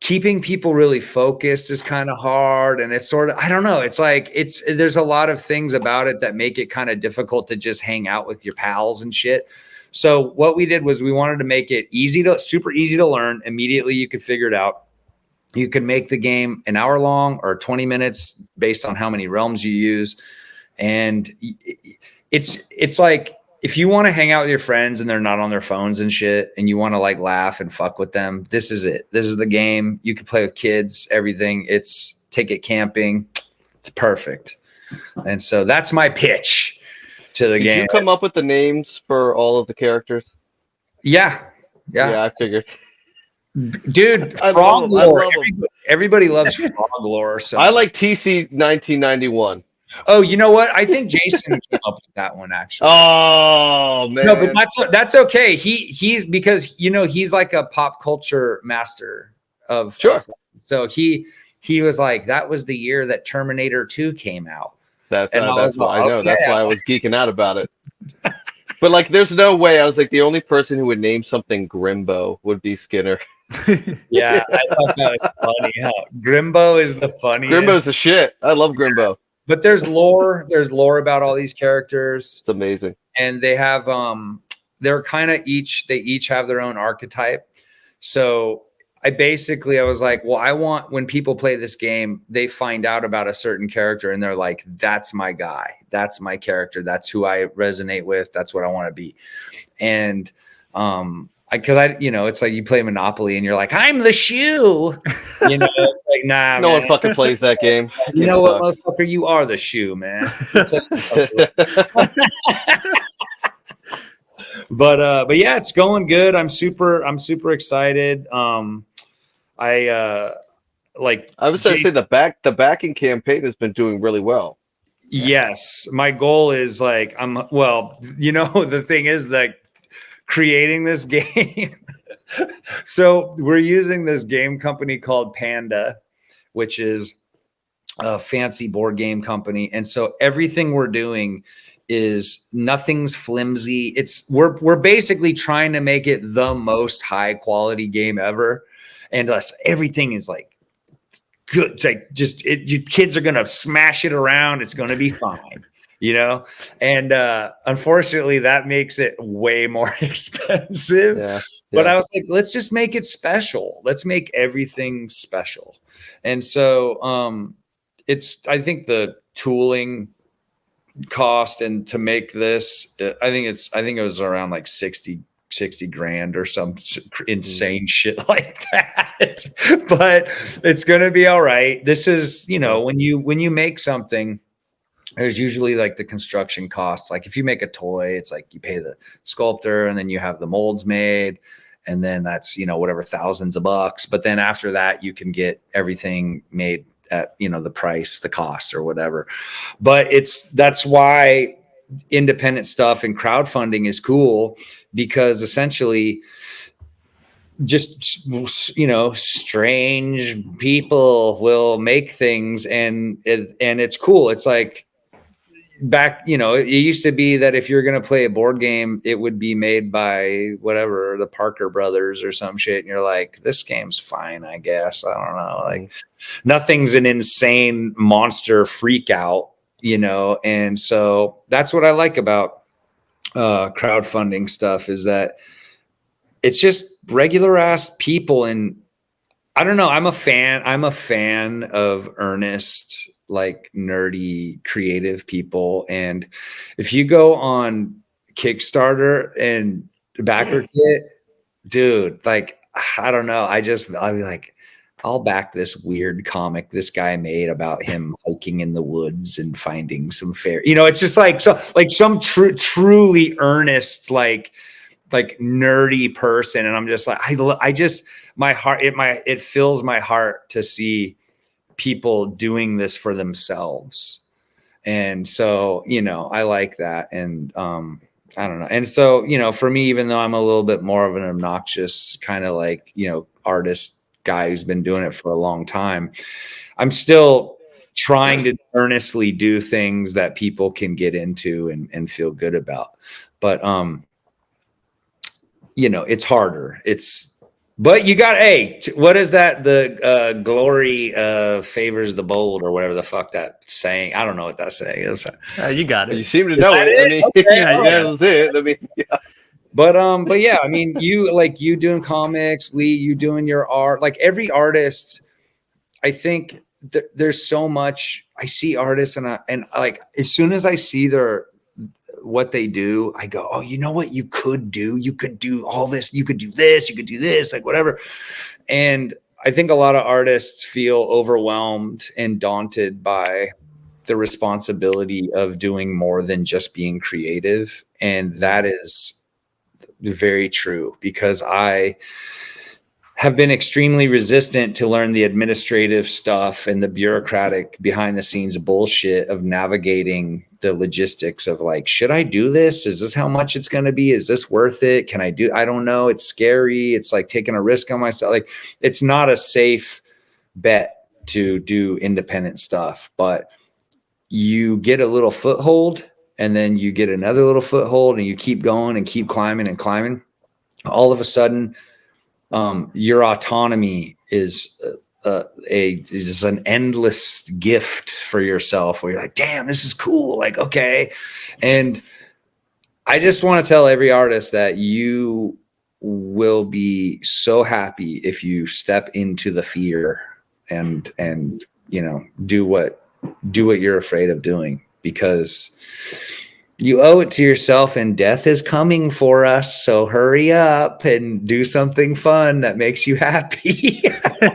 [SPEAKER 2] Keeping people really focused is kind of hard, and it's sort of, I don't know, it's like there's a lot of things about it that make it kind of difficult to just hang out with your pals and shit. So what we did was we wanted to make it super easy to learn. Immediately you could figure it out. You can make the game an hour long or 20 minutes based on how many realms you use. And it's like, if you want to hang out with your friends and they're not on their phones and shit, and you want to like laugh and fuck with them, this is it. This is the game. You can play with kids, everything. Take it camping. It's perfect. And so that's my pitch to the game.
[SPEAKER 3] Did you come up with the names for all of the characters?
[SPEAKER 2] Yeah.
[SPEAKER 3] Yeah, I figured.
[SPEAKER 2] Dude, frog lore. Everybody loves frog lore. So
[SPEAKER 3] I like TC 1991.
[SPEAKER 2] Oh, you know what? I think Jason came up with that one actually.
[SPEAKER 3] Oh man.
[SPEAKER 2] No, but that's okay. He's because he's like a pop culture master of
[SPEAKER 3] Sure.
[SPEAKER 2] so he was like, that was the year that Terminator 2 came out.
[SPEAKER 3] That's
[SPEAKER 2] And I was
[SPEAKER 3] why I
[SPEAKER 2] like,
[SPEAKER 3] know.
[SPEAKER 2] okay.
[SPEAKER 3] That's why I was geeking out about it. But like, there's no way. I was like, the only person who would name something Grimbo would be Skinner.
[SPEAKER 2] Yeah, I thought that was funny. Huh? Grimbo is the funniest.
[SPEAKER 3] Grimbo's the shit. I love Grimbo.
[SPEAKER 2] But there's lore. There's lore about all these characters.
[SPEAKER 3] It's amazing.
[SPEAKER 2] And they have they're kind of they each have their own archetype. So I was like, well, I want when people play this game, they find out about a certain character and they're like, that's my guy. That's my character. That's who I resonate with. That's what I want to be. And because it's like you play Monopoly and you're like, I'm the shoe. It's like, nah,
[SPEAKER 3] no
[SPEAKER 2] man.
[SPEAKER 3] one fucking plays that game.
[SPEAKER 2] You know what, motherfucker? You are the shoe, man. But yeah, it's going good. I'm super excited. I
[SPEAKER 3] would say the backing campaign has been doing really well.
[SPEAKER 2] Yes, my goal is like the thing is like creating this game. So we're using this game company called Panda, which is a fancy board game company, and so everything we're doing is nothing's flimsy. We're basically trying to make it the most high quality game ever, and everything is like good. It's like you kids are gonna smash it around. It's gonna be fine, And unfortunately, that makes it way more expensive.
[SPEAKER 3] Yeah.
[SPEAKER 2] But I was like, let's just make it special. Let's make everything special. And so I think the tooling cost and to make this, I think it was around like 60 grand or some insane shit like that. But it's going to be all right. This is, when you make something, there's usually like the construction costs. Like if you make a toy, it's like you pay the sculptor and then you have the molds made. And then that's, whatever, thousands of bucks. But then after that, you can get everything made at, the price, the cost or whatever. But that's why independent stuff and crowdfunding is cool, because essentially just, strange people will make things and it's cool. It's like, back, it used to be that if you're going to play a board game, it would be made by whatever, the Parker brothers or some shit. And you're like, this game's fine, I guess. I don't know. Like nothing's an insane monster freak out, And so that's what I like about crowdfunding stuff, is that it's just regular ass people. And I don't know. I'm a fan of earnest, like nerdy creative people. And if you go on Kickstarter and backer kit, dude, like, I don't know. I'll be like, I'll back this weird comic this guy made about him hiking in the woods and finding some fairy. It's just like, so like some truly earnest, like nerdy person. And I'm just like, my heart, it fills my heart to see people doing this for themselves. And so, I like that. And I don't know. And so, for me, even though I'm a little bit more of an obnoxious kind of like, artist guy who's been doing it for a long time, I'm still trying to earnestly do things that people can get into and feel good about. But it's harder. But you got, what is that? The glory favors the bold, or whatever the fuck that saying. I don't know what that's saying is.
[SPEAKER 1] You got it.
[SPEAKER 3] You seem to know it. I mean,
[SPEAKER 2] Okay.
[SPEAKER 3] that was it. I mean, yeah.
[SPEAKER 2] But yeah, I mean, you doing comics, Lee, you doing your art, like every artist. I think there's so much. I see artists and like as soon as I see what they do, I go, oh, you know what you could do? You could do all this. You could do this. You could do this, like whatever. And I think a lot of artists feel overwhelmed and daunted by the responsibility of doing more than just being creative. And that is very true, because I have been extremely resistant to learn the administrative stuff and the bureaucratic behind the scenes bullshit of navigating the logistics of like, should I do this? Is this how much it's going to be? Is this worth it? Can I do? I don't know. It's scary. It's like taking a risk on myself. Like, it's not a safe bet to do independent stuff, but you get a little foothold and then you get another little foothold and you keep going and keep climbing and climbing. All of a sudden, your autonomy is is an endless gift for yourself where you're like, damn, this is cool. Like, okay. And I just want to tell every artist that you will be so happy if you step into the fear and you know, do what you're afraid of doing, because you owe it to yourself and death is coming for us. So hurry up and do something fun that makes you happy.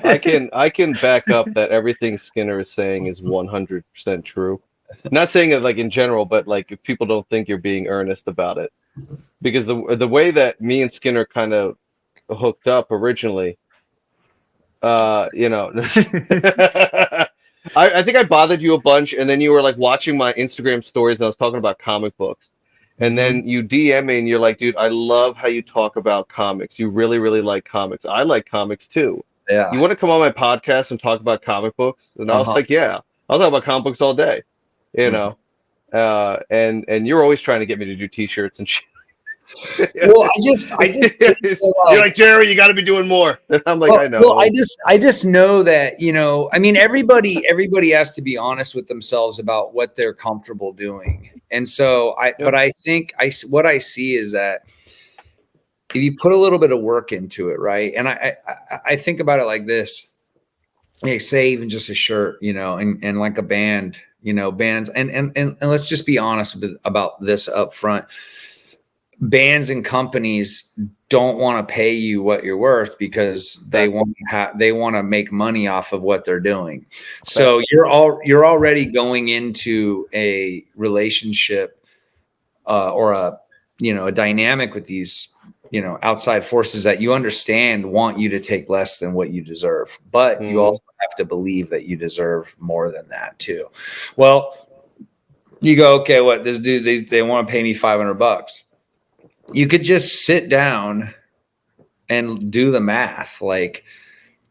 [SPEAKER 3] I can back up that everything Skinner is saying is 100% true. Not saying it like in general, but like if people don't think you're being earnest about it, because the way that me and Skinner kind of hooked up originally, you know, I think I bothered you a bunch, and then you were like watching my Instagram stories, and I was talking about comic books, and then you DM me, and you're like, dude, I love how you talk about comics. You really, really like comics. I like comics too.
[SPEAKER 2] Yeah.
[SPEAKER 3] You want to come on my podcast and talk about comic books? And I was like, yeah, I'll talk about comic books all day, you know. And you're always trying to get me to do T-shirts and shit.
[SPEAKER 2] Well, I just
[SPEAKER 3] you're like, Jerry, you got to be doing more. And I'm like, I know.
[SPEAKER 2] Well, I just know that, you know, I mean, everybody has to be honest with themselves about what they're comfortable doing. And so but I think what I see is that if you put a little bit of work into it, right? And I think about it like this, like, say even just a shirt, you know, and like a band, you know, bands, and let's just be honest about this up front. Bands and companies don't want to pay you what you're worth because they want to make money off of what they're doing. So you're already going into a relationship or a dynamic with these, you know, outside forces that you understand want you to take less than what you deserve, but you also have to believe that you deserve more than that too. Well, you go, okay, what this dude, they want to pay me $500. You could just sit down and do the math. Like,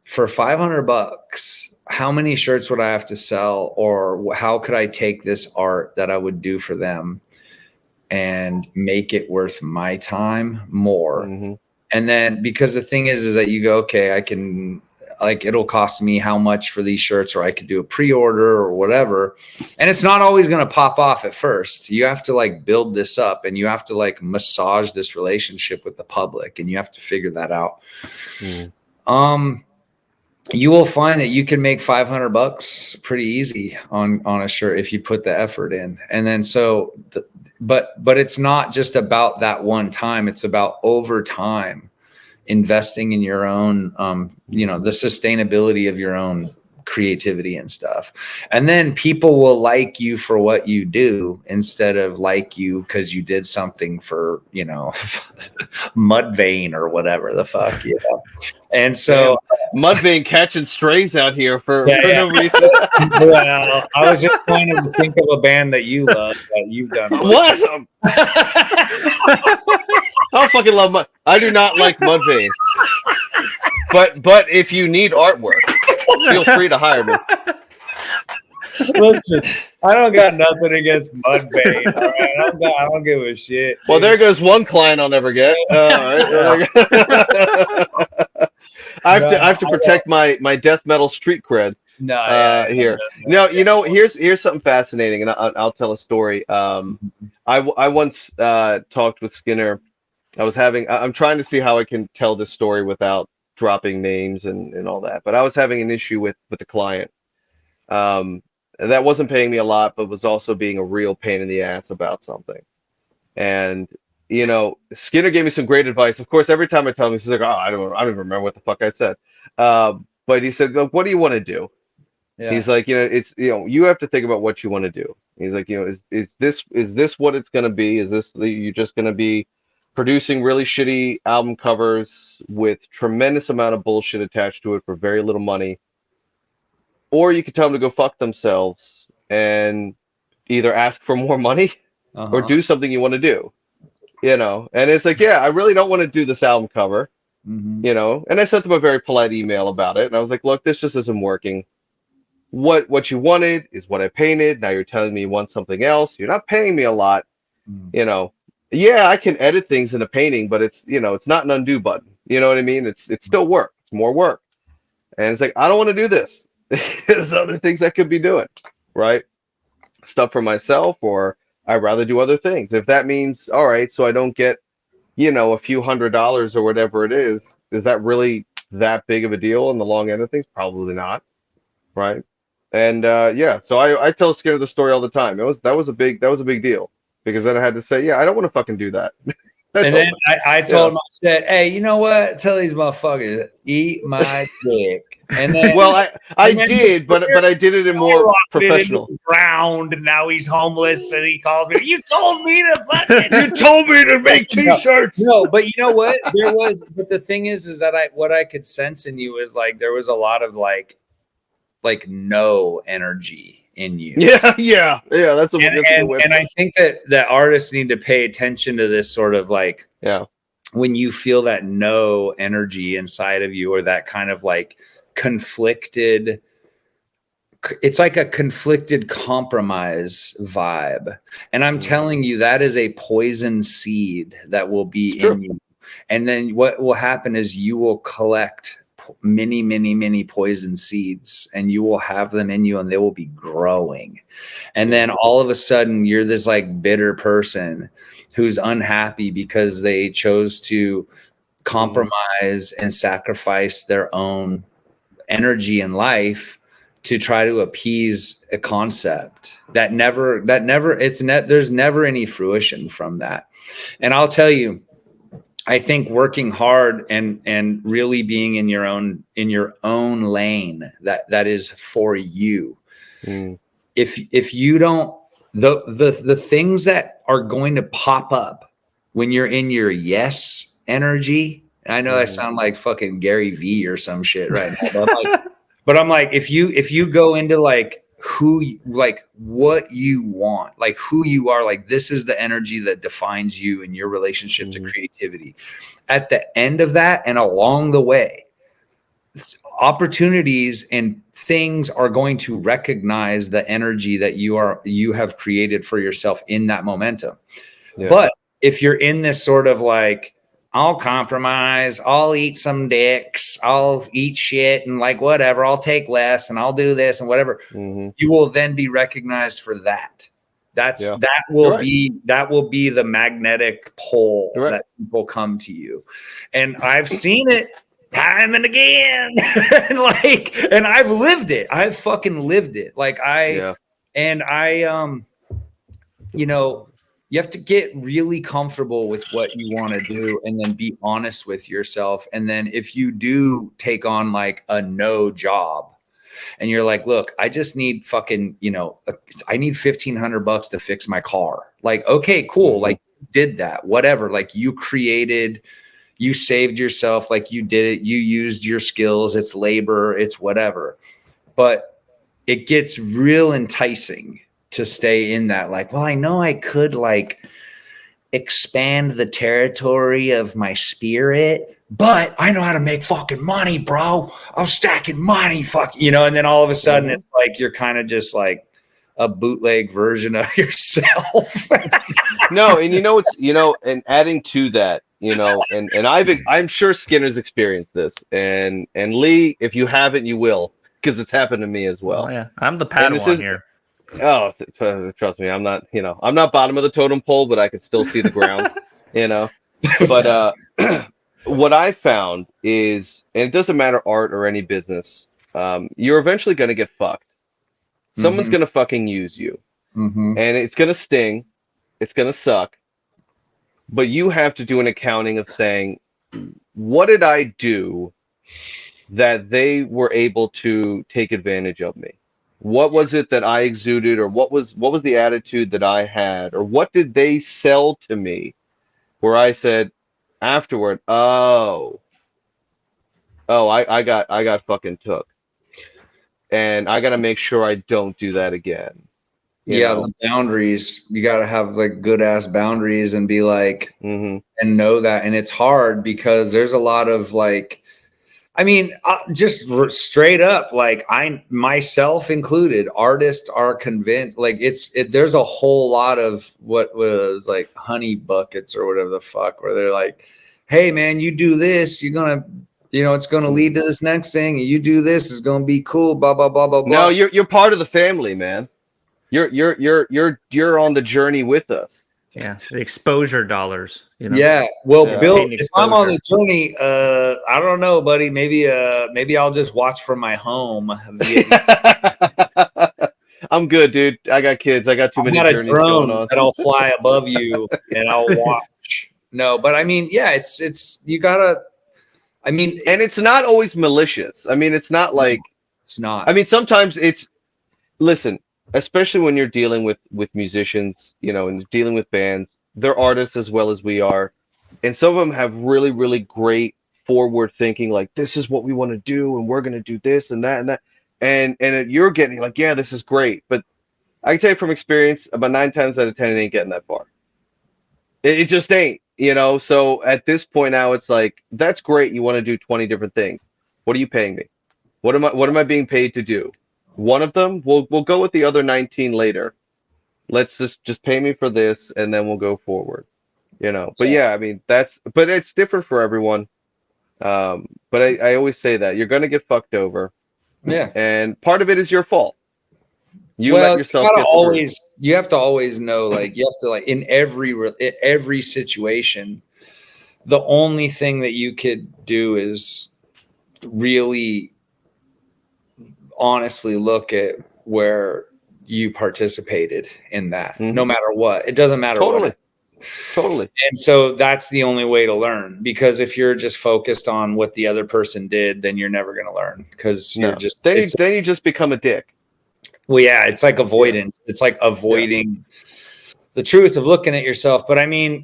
[SPEAKER 2] for $500, how many shirts would I have to sell, or how could I take this art that I would do for them and make it worth my time more? And then, because the thing is that you go, okay, I can, like, it'll cost me how much for these shirts, or I could do a pre-order or whatever. And it's not always going to pop off at first. You have to like build this up, and you have to like massage this relationship with the public, and you have to figure that out. You will find that you can make $500 pretty easy on a shirt if you put the effort in. And then but it's not just about that one time. It's about over time investing in your own, you know, the sustainability of your own creativity and stuff. And then people will like you for what you do instead of like you because you did something for, you know, Mudvayne or whatever the fuck, you know. And so
[SPEAKER 3] Mudvayne catching strays out here for no reason.
[SPEAKER 2] Well, I was just trying to think of a band that you love that you've done.
[SPEAKER 3] What? I fucking love Mud. I do not like Mudvayne. But if you need artwork, feel free to hire me.
[SPEAKER 2] Listen, I don't got nothing against Mudvayne. All right? I don't give a shit.
[SPEAKER 3] Well, there goes one client I'll never get. I have to protect my death metal street cred. Here. No, you know, here's something fascinating, and I'll tell a story. I once talked with Skinner. I'm trying to see how I can tell this story without dropping names and all that. But I was having an issue with the client that wasn't paying me a lot, but was also being a real pain in the ass about something. And you know, Skinner gave me some great advice. Of course, every time I tell him, he's like, "Oh, I don't even remember what the fuck I said." But he said, "Look, what do you want to do?" Yeah. He's like, you know, it's, you know, you have to think about what you want to do. He's like, you know, is this what it's going to be? Is this you're just going to be producing really shitty album covers with tremendous amount of bullshit attached to it for very little money. Or you could tell them to go fuck themselves and either ask for more money or
[SPEAKER 2] Uh-huh.
[SPEAKER 3] do something you want to do, you know? And it's like, yeah, I really don't want to do this album cover,
[SPEAKER 2] Mhm.
[SPEAKER 3] you know? And I sent them a very polite email about it. And I was like, look, this just isn't working. What you wanted is what I painted. Now you're telling me you want something else. You're not paying me a lot, you know? Yeah, I can edit things in a painting, but it's, you know, it's not an undo button. You know what I mean? It's still work. It's more work. And it's like, I don't want to do this. There's other things I could be doing, right? Stuff for myself, or I'd rather do other things. If that means, all right, so I don't get, you know, a few $100s or whatever it is that really that big of a deal in the long end of things? Probably not, right? And yeah, so I tell Skinner the story all the time. That was a big deal because then I had to say, yeah, I don't want to fucking do that.
[SPEAKER 2] And then I told him, I said, hey, you know what? Tell these motherfuckers, eat my dick. And then,
[SPEAKER 3] well, I
[SPEAKER 2] and then
[SPEAKER 3] did, but I did it in more professional.
[SPEAKER 2] Ground, and now he's homeless, and he calls me. You told me to fucking.
[SPEAKER 3] You told me to make T-shirts.
[SPEAKER 2] No, but you know what? But the thing is that what I could sense in you is like there was a lot of like no energy in you.
[SPEAKER 3] Yeah. That's a good way.
[SPEAKER 2] And I think that artists need to pay attention to this sort of like, when you feel that no energy inside of you, or that kind of like conflicted, it's like a conflicted compromise vibe. And I'm telling you, that is a poison seed that will be in you. And then what will happen is you will collect many poison seeds, and you will have them in you, and they will be growing. And then all of a sudden you're this like bitter person who's unhappy because they chose to compromise and sacrifice their own energy in life to try to appease a concept that there's never any fruition from that. And I'll tell you, I think working hard and really being in your own lane that is for you. If you don't, the things that are going to pop up when you're in your yes energy, and I know I sound like fucking Gary V or some shit right now, but I'm like, if you go into like what you want, like who you are, like this is the energy that defines you and your relationship to creativity. At the end of that and along the way, opportunities and things are going to recognize the energy that you have created for yourself in that momentum. But if you're in this sort of like, I'll compromise, I'll eat some dicks, I'll eat shit and like whatever, I'll take less and I'll do this and whatever, you will then be recognized for that. That will be the magnetic pull that people come to you. And I've seen it time and again. and I've lived it. I've fucking lived it. You know, you have to get really comfortable with what you want to do and then be honest with yourself. And then if you do take on like a no job and you're like, look, I just need fucking, you know, I need $1,500 to fix my car. Like, okay, cool. Like did that, whatever. Like you saved yourself, like you did it. You used your skills. It's labor, it's whatever. But it gets real enticing to stay in that, like, well, I know I could like expand the territory of my spirit, but I know how to make fucking money, bro. I'm stacking money, fuck, you know. And then all of a sudden, it's like you're kind of just like a bootleg version of yourself.
[SPEAKER 3] No, and and adding to that, you know, and I'm sure Skinner's experienced this, and Lee, if you haven't, you will, because it's happened to me as well.
[SPEAKER 1] Oh, yeah, I'm the Padawan here.
[SPEAKER 3] Oh, trust me, I'm not bottom of the totem pole, but I can still see the ground, you know. But what I found is, and it doesn't matter art or any business, you're eventually going to get fucked. Someone's going to fucking use you, and it's going to sting, it's going to suck, but you have to do an accounting of saying, what did I do that they were able to take advantage of me? What was it that I exuded, or what was the attitude that I had, or what did they sell to me where I said afterward, I got fucking took, and I got to make sure I don't do that again. You
[SPEAKER 2] Yeah,
[SPEAKER 3] know?
[SPEAKER 2] the boundaries. You got to have like good ass boundaries and be like,
[SPEAKER 3] Mm-hmm.
[SPEAKER 2] and know that. And it's hard because there's a lot of like, I mean, just straight up, like I myself included, artists are convinced. Like there's a whole lot of what was like honey buckets or whatever the fuck, where they're like, "Hey, man, you do this, you're gonna, it's gonna lead to this next thing, and you do this, it's gonna be cool." Blah blah blah blah
[SPEAKER 3] No,
[SPEAKER 2] blah.
[SPEAKER 3] you're part of the family, man. You're on the journry with us.
[SPEAKER 1] Yeah, the exposure dollars.
[SPEAKER 2] Yeah. Well,
[SPEAKER 3] Yeah.
[SPEAKER 2] Bill,
[SPEAKER 1] Paid
[SPEAKER 2] if I'm on the
[SPEAKER 1] exposure.
[SPEAKER 2] journey, I don't know, buddy. Maybe I'll just watch from my home via
[SPEAKER 3] I'm good, dude. I got kids. I got too
[SPEAKER 2] I
[SPEAKER 3] many
[SPEAKER 2] got a
[SPEAKER 3] journeys going
[SPEAKER 2] drone
[SPEAKER 3] on.
[SPEAKER 2] that'll fly above you and I'll watch. No, but I mean, yeah, it's you gotta. I mean,
[SPEAKER 3] And it's not always malicious. I mean, it's not like.
[SPEAKER 2] it's not.
[SPEAKER 3] I mean, sometimes it's. Listen, especially when you're dealing with musicians, and dealing with bands, they're artists as well as we are, and some of them have really, really great forward thinking, like this is what we want to do, and we're gonna do this and that and that, and you're getting like, yeah, this is great, but I can tell you from experience, about 9 times out of 10, it ain't getting that far. It just ain't. So at this point now, it's like that's great. You want to do 20 different things. What are you paying me? What am I being paid to do? One of them, we'll go with the other 19 later. Let's just pay me for this, and then we'll go forward. But yeah, I mean but it's different for everyone. But I always say that you're gonna get fucked over,
[SPEAKER 2] Yeah.
[SPEAKER 3] and part of it is your fault. You
[SPEAKER 2] Well,
[SPEAKER 3] let yourself get screwed.
[SPEAKER 2] you have to always know, like you have to like in every situation, the only thing that you could do is really honestly look at where you participated in that, no matter what. It doesn't matter
[SPEAKER 3] Totally.
[SPEAKER 2] what.
[SPEAKER 3] Totally.
[SPEAKER 2] And so that's the only way to learn, because if you're just focused on what the other person did, then you're never going to learn, because you're just
[SPEAKER 3] then you just become a dick.
[SPEAKER 2] well, yeah, it's like avoidance. It's like avoiding the truth of looking at yourself. But I mean,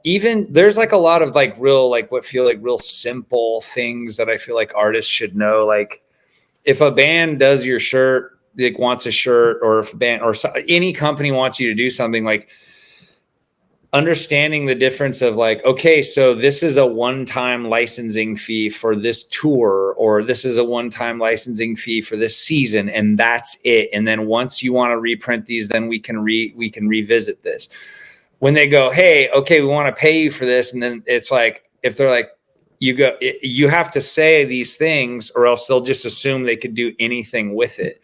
[SPEAKER 2] even there's like a lot of like real, like what feel like real simple things that I feel like artists should know. Like if a band does your shirt, like wants a shirt, or if a band or any company wants you to do something, like understanding the difference of like, okay, so this is a one-time licensing fee for this tour, or this is a one-time licensing fee for this season, and that's it. And then once you want to reprint these, then we can revisit this. When they go, hey, okay, we want to pay you for this, and then it's like, if they're like, you have to say these things, or else they'll just assume they could do anything with it.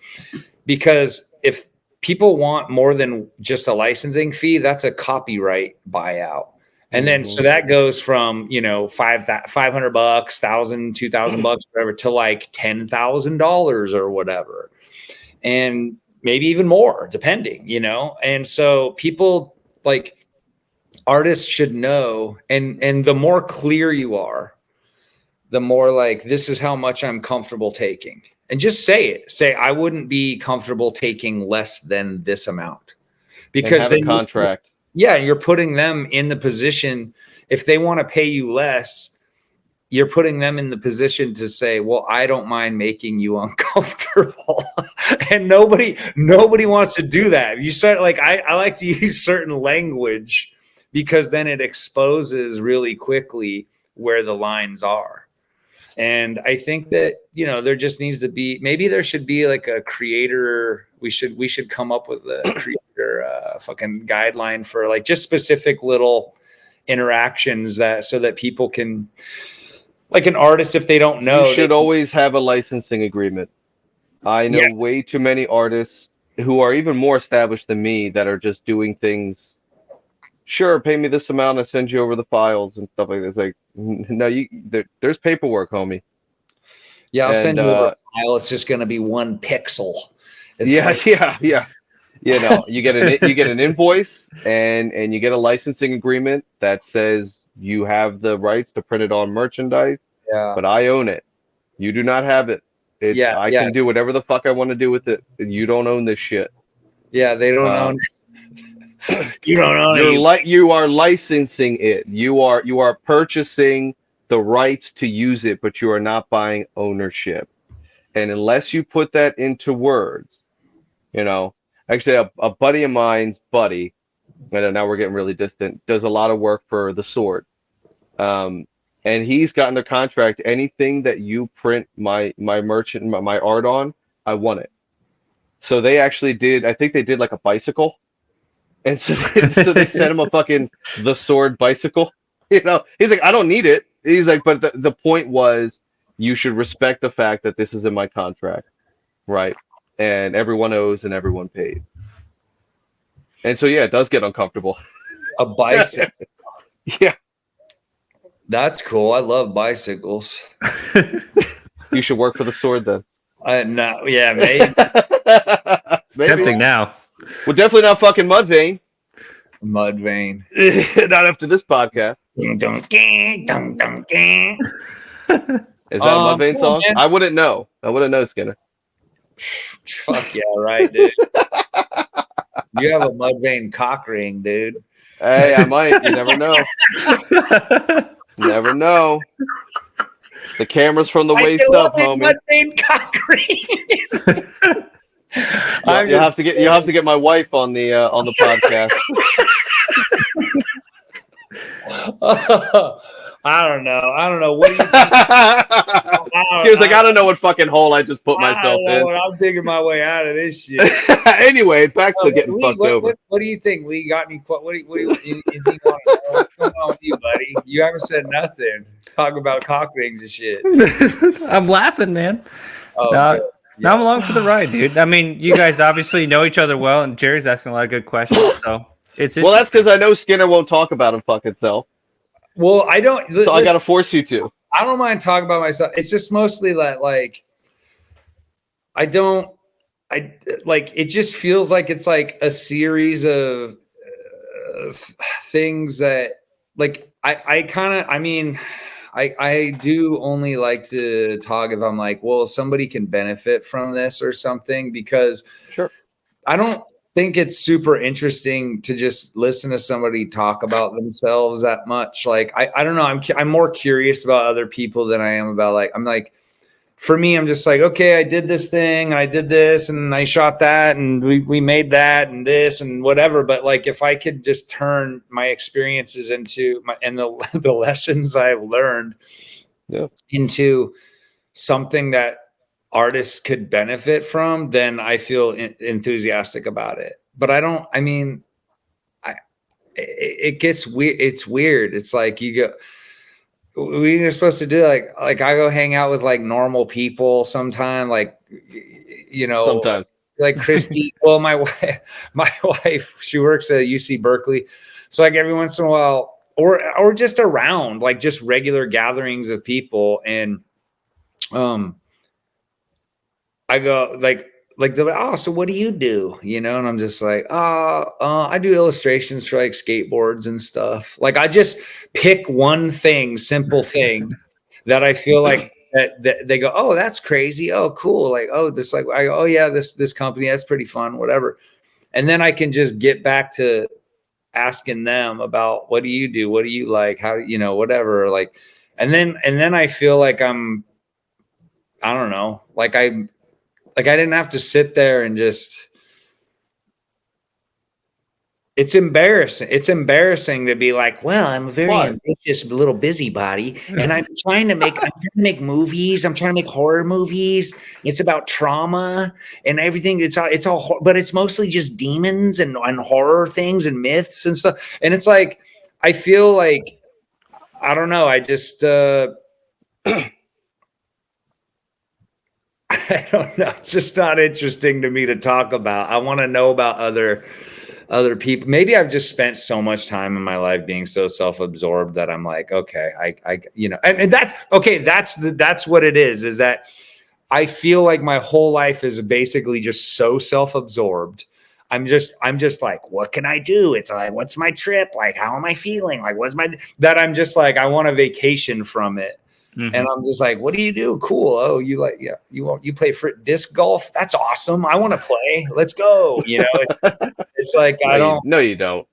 [SPEAKER 2] Because if people want more than just a licensing fee, that's a copyright buyout. And then, so that goes from, $500, $1,000, $2,000, whatever, to like $10,000 or whatever. And maybe even more, depending, And so people, like, artists should know, and the more clear you are, the more like, this is how much I'm comfortable taking. And just say it. Say, I wouldn't be comfortable taking less than this amount. Because
[SPEAKER 3] have a contract.
[SPEAKER 2] You're putting them in the position, if they want to pay you less, you're putting them in the position to say, well, I don't mind making you uncomfortable. And nobody wants to do that. You start like, I like to use certain language, because then it exposes really quickly where the lines are. And I think that, there just needs to be, maybe there should be like a creator. We should come up with a creator fucking guideline for like just specific little interactions, so that people can, like an artist, if they don't know,
[SPEAKER 3] You should always have a licensing agreement. I know way too many artists who are even more established than me that are just doing things. Sure, pay me this amount, I send you over the files and stuff like that. It's like, no, there's paperwork, homie.
[SPEAKER 2] Yeah, I'll send you over a file. It's just going to be one pixel.
[SPEAKER 3] Yeah. You get an invoice, and you get a licensing agreement that says you have the rights to print it on merchandise.
[SPEAKER 2] Yeah.
[SPEAKER 3] But I own it. You do not have it. I can do whatever the fuck I want to do with it. You don't own this shit.
[SPEAKER 2] Yeah, they don't own. You don't know.
[SPEAKER 3] You are licensing it. You are purchasing the rights to use it, but you are not buying ownership. And unless you put that into words, actually a buddy of mine's buddy, and now we're getting really distant, does a lot of work for the Sword. And he's gotten the contract. Anything that you print my merchant, my art on, I want it. So they actually did. I think they did like a bicycle, and so they sent him a fucking the Sword bicycle. He's like, I don't need it. He's like, but the point was, you should respect the fact that this is in my contract, right? And everyone owes and everyone pays. And so yeah, it does get uncomfortable.
[SPEAKER 2] A bicycle.
[SPEAKER 3] Yeah.
[SPEAKER 2] That's cool. I love bicycles.
[SPEAKER 3] You should work for the Sword then.
[SPEAKER 2] No, yeah, maybe.
[SPEAKER 1] It's tempting now.
[SPEAKER 3] Well, definitely not fucking Mudvayne.
[SPEAKER 2] Mudvayne.
[SPEAKER 3] Not after this podcast.
[SPEAKER 2] Is that
[SPEAKER 3] Is that a Mudvayne song?
[SPEAKER 2] Man.
[SPEAKER 3] I wouldn't know. Skinner.
[SPEAKER 2] Fuck yeah, right, dude. You have a Mudvayne cock ring, dude.
[SPEAKER 3] Hey, I might. You never know. Never know. The camera's from the waist up, homie.
[SPEAKER 2] Mudvayne cock ring.
[SPEAKER 3] You have to get my wife on the podcast.
[SPEAKER 2] I don't know. What do you think?
[SPEAKER 3] She was like, I don't know what fucking hole I just put myself in.
[SPEAKER 2] I'm digging my way out of this shit.
[SPEAKER 3] Anyway, back to getting
[SPEAKER 2] Lee,
[SPEAKER 3] fucked over.
[SPEAKER 2] What do you think, Lee? Got any? What do you want to know? What's going on with you, buddy? You haven't said nothing. Talk about cock rings and shit.
[SPEAKER 1] I'm laughing, man.
[SPEAKER 2] Oh,
[SPEAKER 1] no, I'm along for the ride, dude. I mean, you guys obviously know each other well, and Jerry's asking a lot of good questions. So
[SPEAKER 3] well, that's because I know Skinner won't talk about him fucking self.
[SPEAKER 2] Well, I don't.
[SPEAKER 3] So I got to force you to.
[SPEAKER 2] I don't mind talking about myself. It's just mostly that, like, it just feels like it's like a series of things that, like, I do only like to talk if I'm like, well, somebody can benefit from this or something, because
[SPEAKER 3] sure.
[SPEAKER 2] I don't think it's super interesting to just listen to somebody talk about themselves that much. Like, I don't know. I'm more curious about other people than I am about, like, for me, I'm just like, okay, I did this thing, and I did this, and I shot that, and we made that, and this, and whatever. But, like, if I could just turn my experiences into the lessons I've learned into something that artists could benefit from, then I feel enthusiastic about it. But I don't. I mean, it gets weird. It's weird. It's like you go. We're supposed to do like I go hang out with like normal people sometime, like,
[SPEAKER 3] sometimes
[SPEAKER 2] like Christy. Well, my wife, she works at UC Berkeley, so like every once in a while, or just around, like, just regular gatherings of people, and I go like they're like, oh, so what do you do? And I'm just like, I do illustrations for like skateboards and stuff. Like, I just pick one thing, simple thing that I feel like that they go, oh, that's crazy. Oh, cool. Like, oh, this, like, I go, oh yeah, this company, that's pretty fun, whatever. And then I can just get back to asking them about, what do you do? What do you like? How, whatever. Like, and then I feel like I don't know, like I didn't have to sit there and just. It's embarrassing. It's embarrassing to be like, well, I'm a very ambitious little busybody, and I'm trying to make movies. I'm trying to make horror movies. It's about trauma and everything. It's all, but it's mostly just demons and horror things and myths and stuff. And it's like, I feel like, I don't know. I just. I don't know. It's just not interesting to me to talk about. I want to know about other people. Maybe I've just spent so much time in my life being so self-absorbed that I'm like, okay, and that's okay. That's what it is that I feel like my whole life is basically just so self-absorbed. I'm just like, what can I do? It's like, what's my trip? Like, how am I feeling? Like, that I'm just like, I want a vacation from it.
[SPEAKER 1] Mhm.
[SPEAKER 2] And I'm just like, what do you do? Cool. Oh, you like, yeah, you play disc golf? That's awesome. I want to play. Let's go. You know, it's like,
[SPEAKER 3] No, you don't.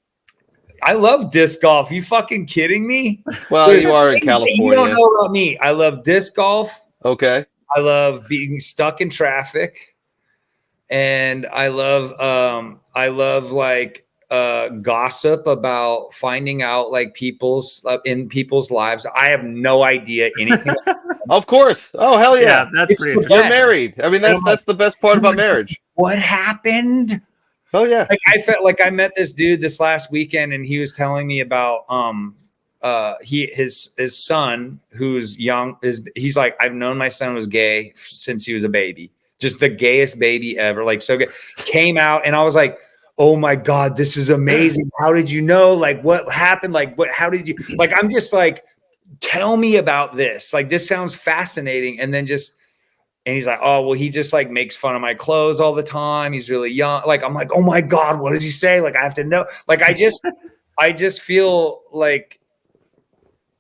[SPEAKER 2] I love disc golf. You fucking kidding me?
[SPEAKER 3] Well,
[SPEAKER 2] Dude,
[SPEAKER 3] you are in
[SPEAKER 2] you don't
[SPEAKER 3] California.
[SPEAKER 2] know about me. I love disc golf.
[SPEAKER 3] Okay.
[SPEAKER 2] I love being stuck in traffic. And I love like gossip about finding out like people's lives. I have no idea anything.
[SPEAKER 3] Of course. Oh, hell yeah.
[SPEAKER 1] Yeah, that's
[SPEAKER 2] It's
[SPEAKER 1] pretty
[SPEAKER 2] the
[SPEAKER 1] interesting.
[SPEAKER 3] You're married. I mean, that's the best part about marriage.
[SPEAKER 2] What happened?
[SPEAKER 3] Oh yeah.
[SPEAKER 2] Like I felt like I met this dude this last weekend, and he was telling me about his son who's young he's like, I've known my son was gay since he was a baby, just the gayest baby ever, like so good. Came out, and I was like, oh my God, this is amazing. How did you know? Like what happened? Like how did you, like, I'm just like, tell me about this. Like this sounds fascinating. And then and he's like, oh, well, he just like makes fun of my clothes all the time. He's really young. Like, I'm like, oh my God, what did he say? Like, I have to know. Like, I just feel like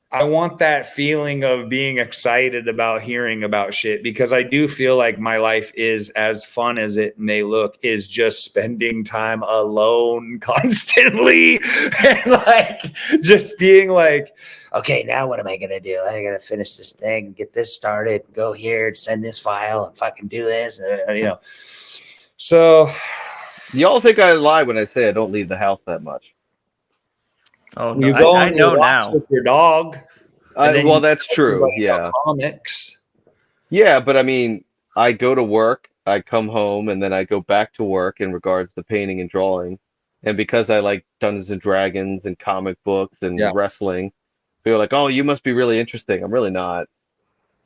[SPEAKER 2] I want that feeling of being excited about hearing about shit, because I do feel like my life is as fun as it may look, is just spending time alone constantly and like just being like, okay, now what am I going to do? I got to finish this thing, get this started, go here, send this file and fucking do this, you know. So
[SPEAKER 3] Y'all think I lie when I say I don't leave the house that much.
[SPEAKER 1] Oh, no,
[SPEAKER 2] you go
[SPEAKER 1] I
[SPEAKER 2] on
[SPEAKER 1] know
[SPEAKER 2] your walks
[SPEAKER 1] now.
[SPEAKER 2] with your dog.
[SPEAKER 3] Well, that's true. Yeah.
[SPEAKER 2] Comics.
[SPEAKER 3] Yeah, but I mean, I go to work, I come home, and then I go back to work in regards to painting and drawing. And because I like Dungeons and Dragons and comic books and
[SPEAKER 2] Yeah.
[SPEAKER 3] wrestling, people are like, "Oh, you must be really interesting." I'm really not.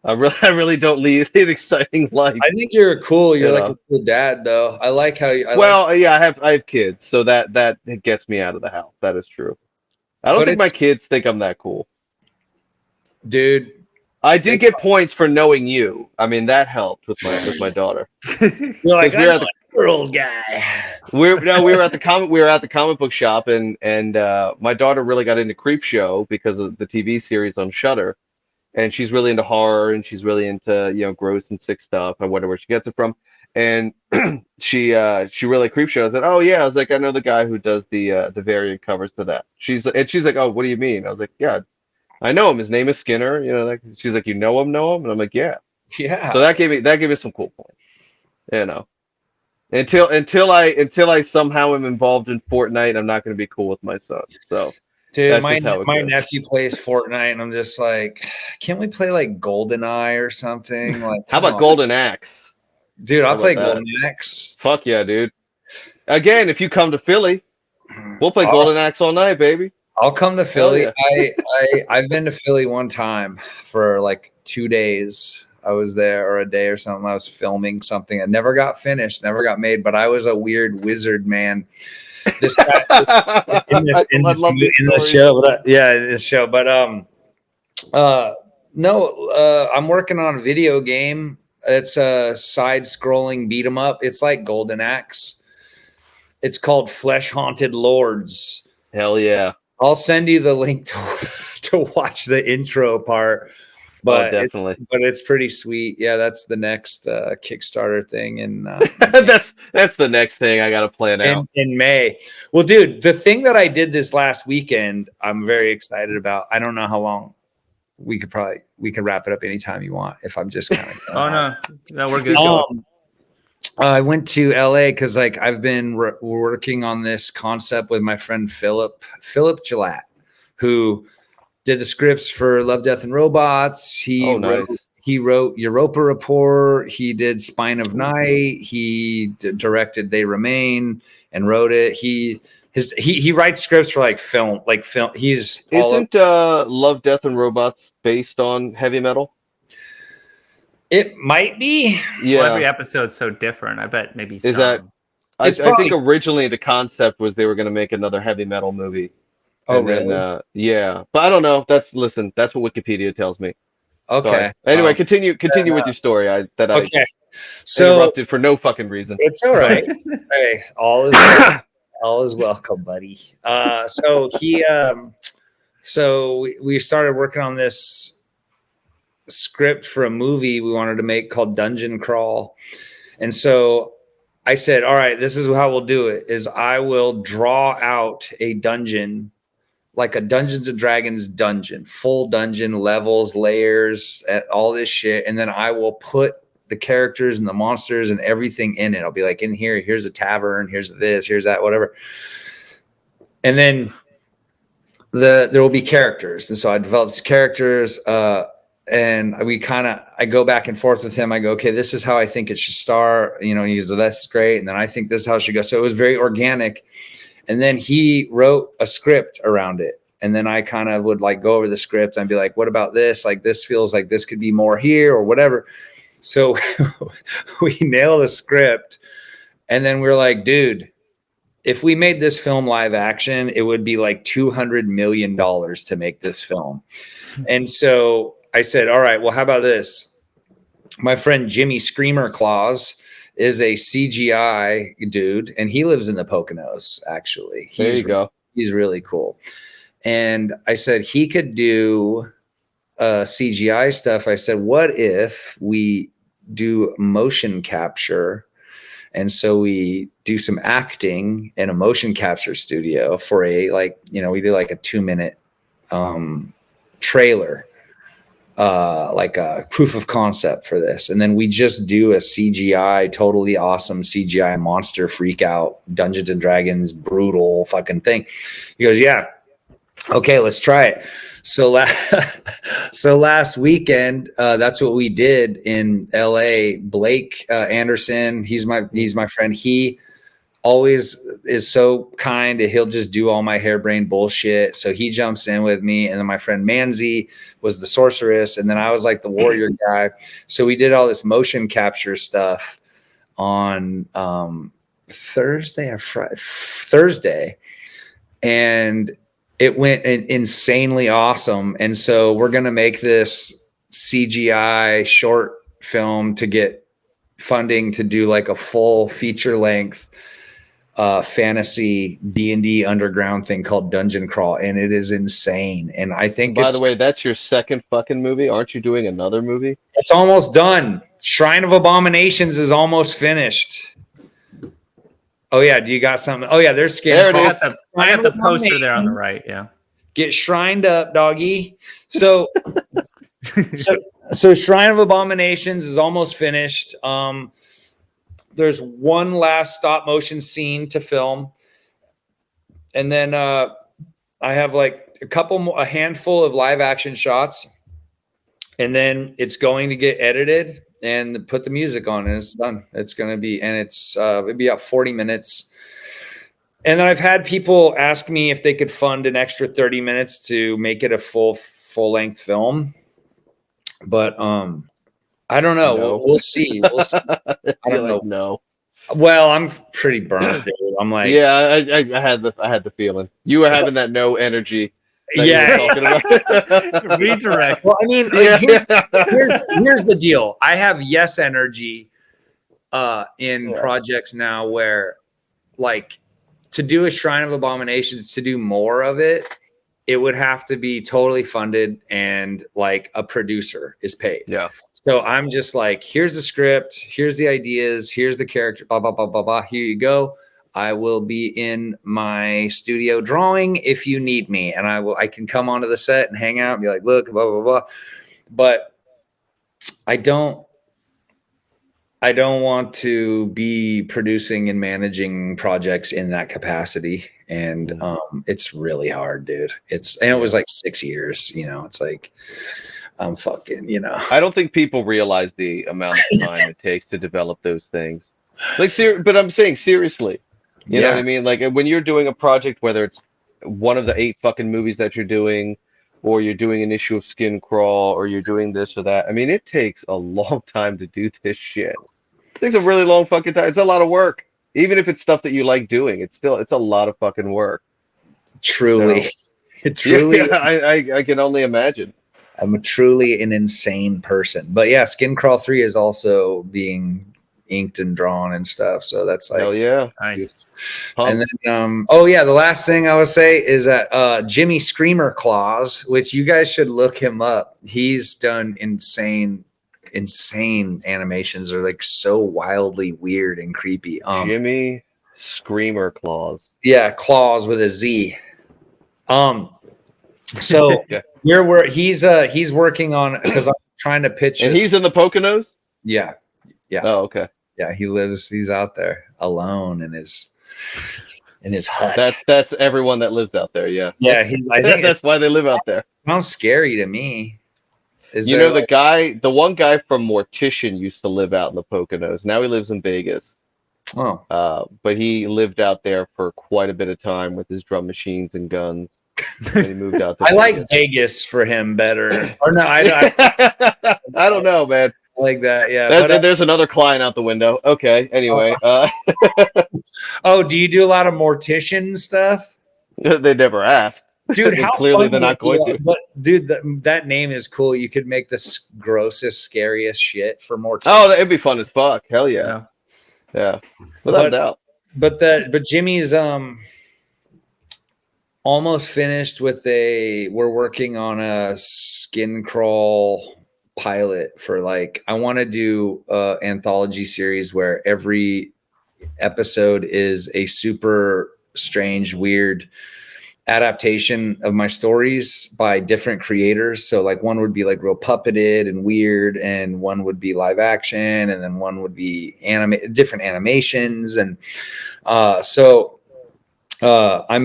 [SPEAKER 3] I really don't lead an exciting life.
[SPEAKER 2] I think you're cool. You're
[SPEAKER 3] You
[SPEAKER 2] like
[SPEAKER 3] know?
[SPEAKER 2] a cool dad, though. I like how you.
[SPEAKER 3] Yeah, I have kids, so that gets me out of the house. That is true. I don't
[SPEAKER 2] But
[SPEAKER 3] think my kids think I'm that cool.
[SPEAKER 2] Dude,
[SPEAKER 3] I did get points for knowing you. I mean, that helped with my daughter.
[SPEAKER 2] you're like,
[SPEAKER 3] We're at
[SPEAKER 2] I'm a old guy.
[SPEAKER 3] we were at the comic book shop, and my daughter really got into Creep Show because of the TV series on Shudder, and she's really into horror, and she's really into gross and sick stuff. I wonder where she gets it from, and she really Creep Show. I said, oh yeah, I was like, I know the guy who does the variant covers to that. She's like, oh, what do you mean? I was like, yeah, I know him. His name is Skinner. Like she's like, you know him, and I'm like, yeah.
[SPEAKER 2] Yeah.
[SPEAKER 3] So that gave me some cool points, Until I somehow am involved in Fortnite, I'm not going to be cool with my son. So,
[SPEAKER 2] Dude,
[SPEAKER 3] that's
[SPEAKER 2] my
[SPEAKER 3] just how it goes.
[SPEAKER 2] nephew plays Fortnite, and I'm just like, can't we play like GoldenEye or something? Like,
[SPEAKER 3] How about Golden Axe?
[SPEAKER 2] Dude, I'll play
[SPEAKER 3] that?
[SPEAKER 2] Golden Axe.
[SPEAKER 3] Fuck yeah, dude. Again, if you come to Philly, we'll play Golden Axe all night, baby.
[SPEAKER 2] I'll come to Philly.
[SPEAKER 3] Yeah.
[SPEAKER 2] I've been to Philly one time for like 2 days. I was there, or a day or something. I was filming something. It never got finished, never got made, but I was a weird wizard man. This guy in this show. But no, I'm working on a video game. It's a side-scrolling beat 'em up. It's like Golden Axe. It's called Flesh Haunted Lords.
[SPEAKER 3] Hell yeah.
[SPEAKER 2] I'll send you the link to watch the intro part. But
[SPEAKER 3] definitely.
[SPEAKER 2] It's pretty sweet. Yeah, that's the next Kickstarter thing, and
[SPEAKER 3] that's the next thing I got to plan out
[SPEAKER 2] in May. Well, dude, the thing that I did this last weekend, I'm very excited about. I don't know how long we could wrap it up anytime you want. If I'm just kind of
[SPEAKER 1] no, we're good.
[SPEAKER 2] I went to LA because like I've been working on this concept with my friend Philip Gillette, who did the scripts for Love, Death, and Robots. He wrote Europa Report. He did Spine of Night. He directed They Remain and wrote it. He writes scripts for like film. Isn't
[SPEAKER 3] Love, Death, and Robots based on heavy metal?
[SPEAKER 2] It might be.
[SPEAKER 3] Yeah.
[SPEAKER 1] Well, every episode's so different. I bet maybe some.
[SPEAKER 3] Is that? I think originally the concept was they were going to make another heavy metal movie.
[SPEAKER 2] Oh, really?
[SPEAKER 3] Then, yeah, but I don't know. That's what Wikipedia tells me.
[SPEAKER 2] Okay.
[SPEAKER 3] Sorry. Anyway, continue with your story. I interrupted for no fucking reason.
[SPEAKER 2] It's all right. Hey, all is welcome, buddy. So we started working on this script for a movie we wanted to make called Dungeon Crawl. And so I said, all right, this is how we'll do it, is I will draw out a dungeon, like a Dungeons and Dragons dungeon, full dungeon, levels, layers, all this shit. And then I will put the characters and the monsters and everything in it. I'll be like, in here, here's a tavern, here's this, here's that, whatever. And then there will be characters. And so I developed characters, and I go back and forth with him. I go, okay, this is how I think it should start. You know, he goes, oh, that's great. And then I think this is how it should go. So it was very organic. And then he wrote a script around it. And then I kind of would like go over the script and be like, what about this? Like, this feels like this could be more here or whatever. So we nailed a script. And then we're like, dude, if we made this film live action, it would be like $200 million to make this film. And so I said, all right, well, how about this? My friend Jimmy Screamer Claus is a CGI dude, and he lives in the Poconos, actually.
[SPEAKER 3] There you go.
[SPEAKER 2] He's really cool. And I said he could do CGI stuff. I said, what if we do motion capture? And so we do some acting in a motion capture studio for we do like a 2-minute trailer, like a proof of concept for this. And then we just do a CGI, totally awesome CGI monster freak out, Dungeons and Dragons, brutal fucking thing. He goes, yeah, okay, let's try it. So last weekend, that's what we did in LA. Blake Anderson, he's my friend. He always is so kind. He'll just do all my harebrained bullshit. So he jumps in with me. And then my friend Manzi was the sorceress. And then I was like the warrior guy. So we did all this motion capture stuff on Thursday. And it went insanely awesome. And so we're going to make this CGI short film to get funding to do like a full feature length fantasy D&D underground thing called Dungeon Crawl. And it is insane. And I think,
[SPEAKER 3] by the way, that's your second fucking movie. Aren't you doing another movie?
[SPEAKER 2] It's almost done. Shrine of Abominations is almost finished. Oh yeah, do you got something? Oh yeah, there's Skin.
[SPEAKER 1] There it is. I got the poster there on the right. Yeah.
[SPEAKER 2] Get shrined up, doggy. So, so Shrine of Abominations is almost finished. There's one last stop motion scene to film, and then I have like a handful of live action shots, and then it's going to get edited and put the music on, and it's done. It's going to be, and it'll be about 40 minutes. And then I've had people ask me if they could fund an extra 30 minutes to make it a full length film. But I don't know.
[SPEAKER 3] No.
[SPEAKER 2] We'll see. We'll see. I don't know.
[SPEAKER 3] No.
[SPEAKER 2] Well, I'm pretty burnt, dude. I'm like,
[SPEAKER 3] yeah, I had the feeling you were having that no energy.
[SPEAKER 2] Yeah.
[SPEAKER 1] Redirect.
[SPEAKER 2] Well, I mean, like, here's the deal. I have yes energy in projects now where, like, to do a Shrine of Abominations, to do more of it, it would have to be totally funded and like a producer is paid.
[SPEAKER 3] Yeah.
[SPEAKER 2] So I'm just like, here's the script, here's the ideas, here's the character, blah, blah, blah, blah, blah. Here you go. I will be in my studio drawing if you need me. And I can come onto the set and hang out and be like, look, blah, blah, blah. But I don't want to be producing and managing projects in that capacity. And it's really hard, dude. And it was like 6 years, it's like, I'm fucking,
[SPEAKER 3] I don't think people realize the amount of time it takes to develop those things. Like, but I'm saying seriously, you know what I mean? Like when you're doing a project, whether it's one of the 8 fucking movies that you're doing, or you're doing an issue of Skin Crawl, or you're doing this or that. I mean, it takes a long time to do this shit. It takes a really long fucking time. It's a lot of work. Even if it's stuff that you like doing, it's a lot of fucking work.
[SPEAKER 2] Truly. Truly.
[SPEAKER 3] Yeah, I can only imagine.
[SPEAKER 2] I'm truly an insane person. But yeah, Skin Crawl 3 is also being inked and drawn and stuff. So that's like,
[SPEAKER 3] Hell yeah.
[SPEAKER 1] Nice.
[SPEAKER 2] and then the last thing I would say is that Jimmy Screamer Claus, which you guys should look him up. He's done insane animations. Are like so wildly weird and creepy.
[SPEAKER 3] Jimmy Screamer Claus.
[SPEAKER 2] Yeah, Claus with a Z. So
[SPEAKER 3] Yeah.
[SPEAKER 2] he's working on, because I'm trying to pitch.
[SPEAKER 3] And he's in the Poconos?
[SPEAKER 2] Yeah.
[SPEAKER 3] Oh, okay.
[SPEAKER 2] Yeah, he's out there alone in his hut.
[SPEAKER 3] That's everyone that lives out there, yeah.
[SPEAKER 2] Yeah, I think
[SPEAKER 3] that's why they live out there.
[SPEAKER 2] Sounds scary to me.
[SPEAKER 3] The one guy from Mortician used to live out in the Poconos. Now he lives in Vegas.
[SPEAKER 2] Oh.
[SPEAKER 3] But he lived out there for quite a bit of time with his drum machines and guns. And he moved out to
[SPEAKER 2] I like Vegas for him better. Or no, I
[SPEAKER 3] I don't know, man.
[SPEAKER 2] like that. Yeah.
[SPEAKER 3] There's another client out the window. Okay. Anyway,
[SPEAKER 2] oh, do you do a lot of mortician stuff?
[SPEAKER 3] They never asked.
[SPEAKER 2] Dude, how
[SPEAKER 3] clearly
[SPEAKER 2] fun
[SPEAKER 3] they're not going to.
[SPEAKER 2] But dude, that name is cool. You could make the grossest, scariest shit for mortician.
[SPEAKER 3] Oh, that'd be fun as fuck. Hell yeah. Yeah. Without a doubt.
[SPEAKER 2] But Jimmy's almost finished with we're working on a skin crawl pilot for I want to do a anthology series where every episode is a super strange, weird adaptation of my stories by different creators. So one would be real puppeted and weird, and one would be live action, and then one would be different animations. And I'm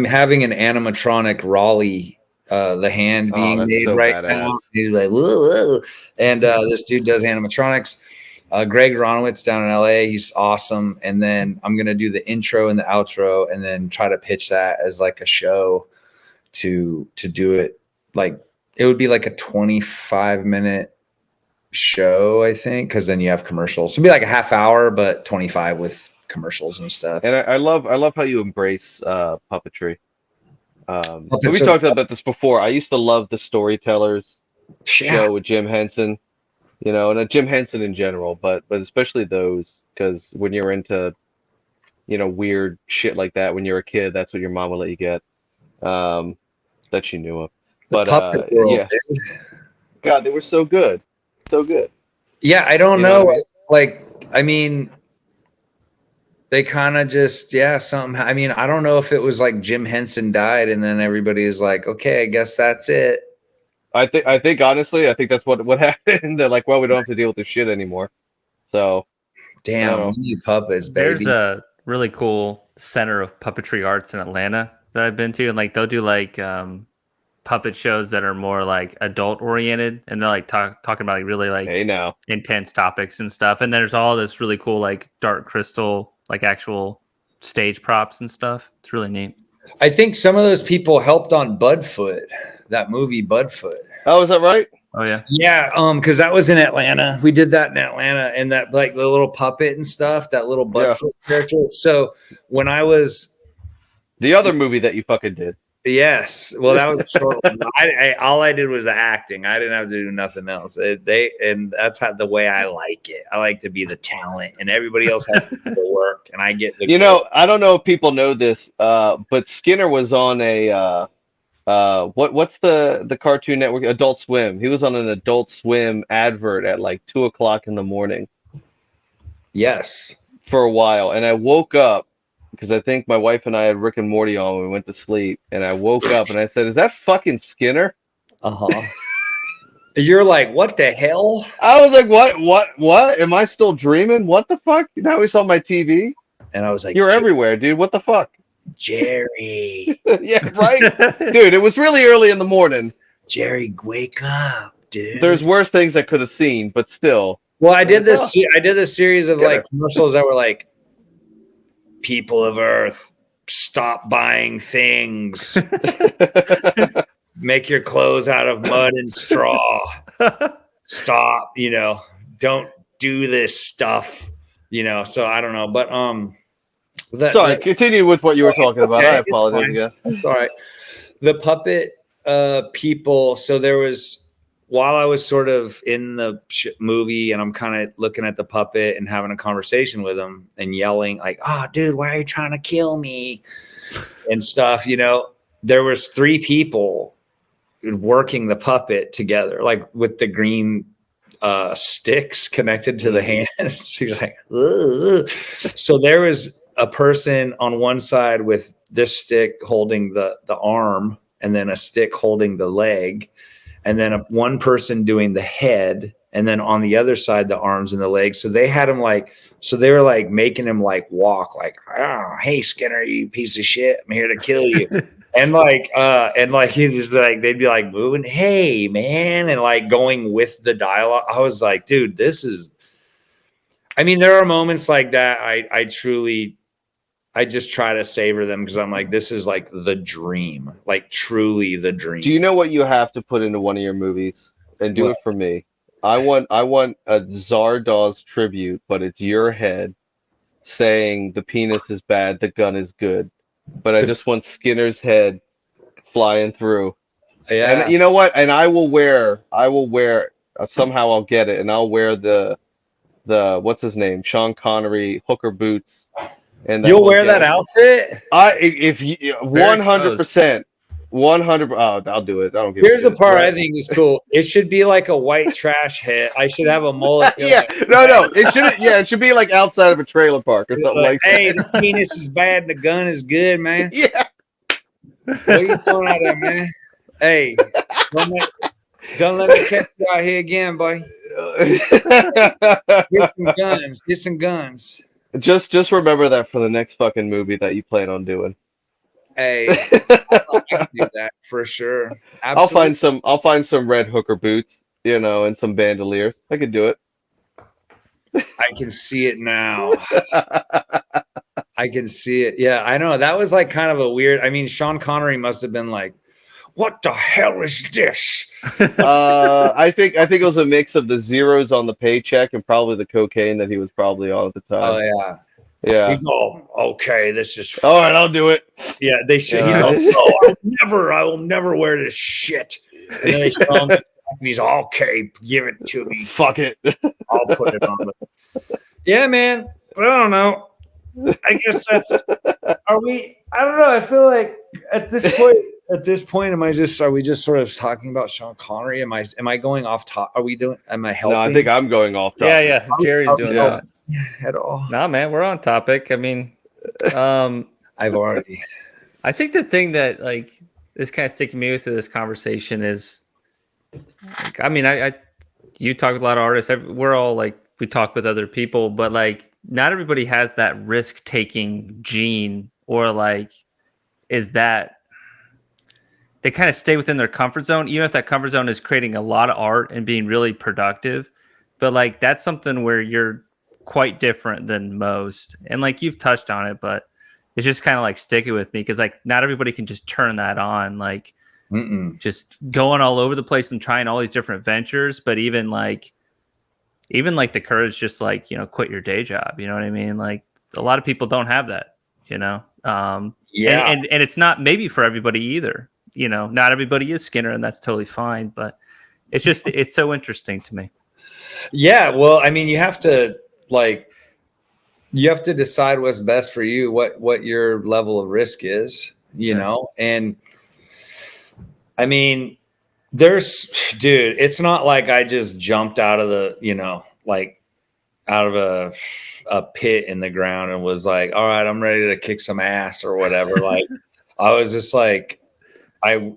[SPEAKER 2] having an animatronic Raleigh, the hand being made so right badass. Now. He's like, whoa, whoa. And this dude does animatronics. Greg Ronowitz down in LA. He's awesome. And then I'm going to do the intro and the outro, and then try to pitch that as a show to do it. It would be a 25-minute show, I think. 'Cause then you have commercials. It'd be a half hour, but 25 with commercials and stuff.
[SPEAKER 3] And I love how you embrace puppetry. We talked about this before. I used to love the Storytellers show with Jim Henson, and Jim Henson in general, but especially those, because when you're into weird shit like that when you're a kid, that's what your mom will let you get, that she knew of. But
[SPEAKER 2] world,
[SPEAKER 3] yeah, dude. God, they were so good.
[SPEAKER 2] Yeah, I don't know. I mean, they kind of just, something. I mean, I don't know if it was Jim Henson died and then everybody is okay, I guess that's it.
[SPEAKER 3] I think honestly, I think that's what happened. They're well, we don't have to deal with this shit anymore. So,
[SPEAKER 2] damn, we need puppets, baby.
[SPEAKER 1] There's a really cool center of puppetry arts in Atlanta that I've been to, and they'll do puppet shows that are more adult oriented, and they're talking about really
[SPEAKER 3] hey now
[SPEAKER 1] intense topics and stuff. And there's all this really cool dark crystal actual stage props and stuff. It's really neat.
[SPEAKER 2] I think some of those people helped on Budfoot, that movie Budfoot.
[SPEAKER 3] Oh, is that right?
[SPEAKER 1] Oh yeah.
[SPEAKER 2] Yeah, because that was in Atlanta. We did that in Atlanta, and that the little puppet and stuff, that little Budfoot character. So when I was
[SPEAKER 3] the other movie that you fucking did.
[SPEAKER 2] Yes. Well, that was a short one. All I did was the acting. I didn't have to do nothing else. And that's the way I like it. I like to be the talent, and everybody else has to do the work, and I get the.
[SPEAKER 3] I don't know if people know this, but Skinner was on a what's the Cartoon Network? Adult Swim. He was on an Adult Swim advert at 2:00 in the morning.
[SPEAKER 2] Yes.
[SPEAKER 3] For a while, and I woke up, because I think my wife and I had Rick and Morty on when we went to sleep, and I woke up and I said, "Is that fucking Skinner?"
[SPEAKER 2] You're like, what the hell?
[SPEAKER 3] I was like, what? Am I still dreaming? What the fuck? Now he's on my TV.
[SPEAKER 2] And I was like,
[SPEAKER 3] you're everywhere, dude. What the fuck?
[SPEAKER 2] Jerry.
[SPEAKER 3] Yeah, right? Dude, it was really early in the morning.
[SPEAKER 2] Jerry, wake up, dude.
[SPEAKER 3] There's worse things I could have seen, but still.
[SPEAKER 2] Well, I did this series of commercials that were people of Earth, stop buying things. Make your clothes out of mud and straw. Stop, don't do this stuff, so I don't know. But
[SPEAKER 3] sorry, continue with what you were talking about. I apologize again.
[SPEAKER 2] All right. The puppet people, so there was while I was sort of in the movie and I'm kind of looking at the puppet and having a conversation with him and yelling like, "Oh, dude, why are you trying to kill me?" and stuff, you know, there was 3 people working the puppet together, like with the green sticks connected to the hands. She's like, ugh. So there was a person on one side with this stick holding the arm, and then a stick holding the leg, and then one person doing the head, and then on the other side the arms and the legs. So they had him like, so they were like making him like walk, like, oh, hey Skinner, you piece of shit, I'm here to kill you. And like he just be like, they'd be like moving, hey man, and like going with the dialogue. I was like, dude, this is, I mean, there are moments like that. I just try to savor them because I'm like, this is like the dream, like truly the dream.
[SPEAKER 3] Do you know what you have to put into one of your movies? And do it for me. I want a Zardoz tribute, but it's your head saying the penis is bad, the gun is good. But I just want Skinner's head flying through.
[SPEAKER 2] Yeah.
[SPEAKER 3] And you know what? And I will wear somehow I'll get it, and I'll wear the what's his name? Sean Connery hooker boots. And
[SPEAKER 2] you'll wear that outfit?
[SPEAKER 3] If you 100%. 100. Oh, I'll do it. I don't give.
[SPEAKER 2] Here's the part I think is cool. It should be like a white trash head. I should have a mullet.
[SPEAKER 3] Yeah, no. It should. Yeah, it should be like outside of a trailer park or something like that.
[SPEAKER 2] Hey, the penis is bad. The gun is good, man.
[SPEAKER 3] Yeah.
[SPEAKER 2] What are you doing out there, man? Hey, don't let me catch you out here again, boy. Get some guns. Get some guns.
[SPEAKER 3] Just remember that for the next fucking movie that you plan on doing.
[SPEAKER 2] Hey, I can do that for sure. Absolutely.
[SPEAKER 3] I'll find some red hooker boots, you know, and some bandoliers. I could do it.
[SPEAKER 2] I can see it now. I can see it. Yeah, I know. That was like kind of a weird. I mean, Sean Connery must have been like, "What the hell is this?"
[SPEAKER 3] I think it was a mix of the zeros on the paycheck and probably the cocaine that he was probably on at the time.
[SPEAKER 2] Oh yeah.
[SPEAKER 3] Yeah.
[SPEAKER 2] He's all, okay, this is
[SPEAKER 3] all right, I'll do it.
[SPEAKER 2] Yeah, they should. He's all, no, I will never wear this shit. And then they saw him and he's all, okay, give it to me.
[SPEAKER 3] Fuck it.
[SPEAKER 2] I'll put it on. Yeah, man. But I don't know. I guess that's I don't know. I feel like at this point, are we just sort of talking about Sean Connery? Am I going off top? Am I helping?
[SPEAKER 3] No, I think I'm going off topic.
[SPEAKER 1] Yeah. Jerry's doing that.
[SPEAKER 2] At all.
[SPEAKER 1] Nah, man, we're on topic. I mean,
[SPEAKER 2] I
[SPEAKER 1] think the thing that like is kind of sticking me with this conversation is, like, I mean, you talk with a lot of artists. We're all like, we talk with other people, but like, not everybody has that risk-taking gene, or like, is that they kind of stay within their comfort zone, even if that comfort zone is creating a lot of art and being really productive. But like, that's something where you're quite different than most, and like you've touched on it, but it's just kind of like sticking with me because like not everybody can just turn that on, like just going all over the place and trying all these different ventures. But even like the courage, just like, you know, quit your day job, you know what I mean? Like a lot of people don't have that, you know. And it's not maybe for everybody either, you know. Not everybody is Skinner, and that's totally fine, but it's just it's so interesting to me.
[SPEAKER 2] Yeah, well, I mean, you have to decide what's best for you, what your level of risk is, you know. And I mean, it's not like I just jumped out of the, you know, like out of a pit in the ground and was like, all right, I'm ready to kick some ass or whatever. Like I was just like, I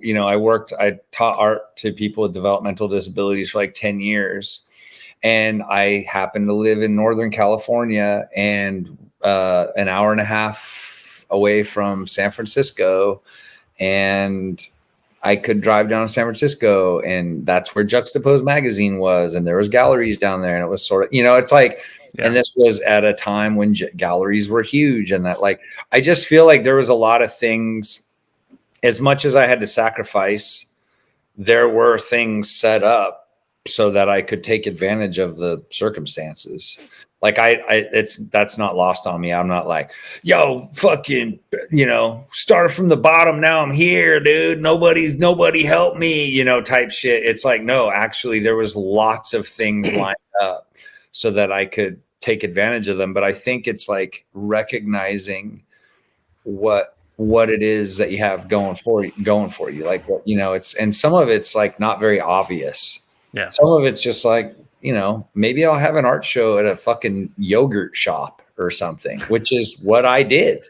[SPEAKER 2] taught art to people with developmental disabilities for like 10 years. And I happen to live in Northern California and an hour and a half away from San Francisco. And I could drive down to San Francisco, and that's where Juxtaposed magazine was. And there was galleries down there, and it was sort of, you know, it's like, and this was at a time when galleries were huge. And that, like, I just feel like there was a lot of things, as much as I had to sacrifice, there were things set up so that I could take advantage of the circumstances. Like that's not lost on me. I'm not like, yo, fucking, start from the bottom. Now I'm here, dude. Nobody help me, type shit. It's like, no, actually there was lots of things lined up so that I could take advantage of them. But I think it's like recognizing what it is that you have going for you. Like, and some of it's like not very obvious.
[SPEAKER 1] Yeah.
[SPEAKER 2] Some of it's just like, maybe I'll have an art show at a fucking yogurt shop or something, which is what I did.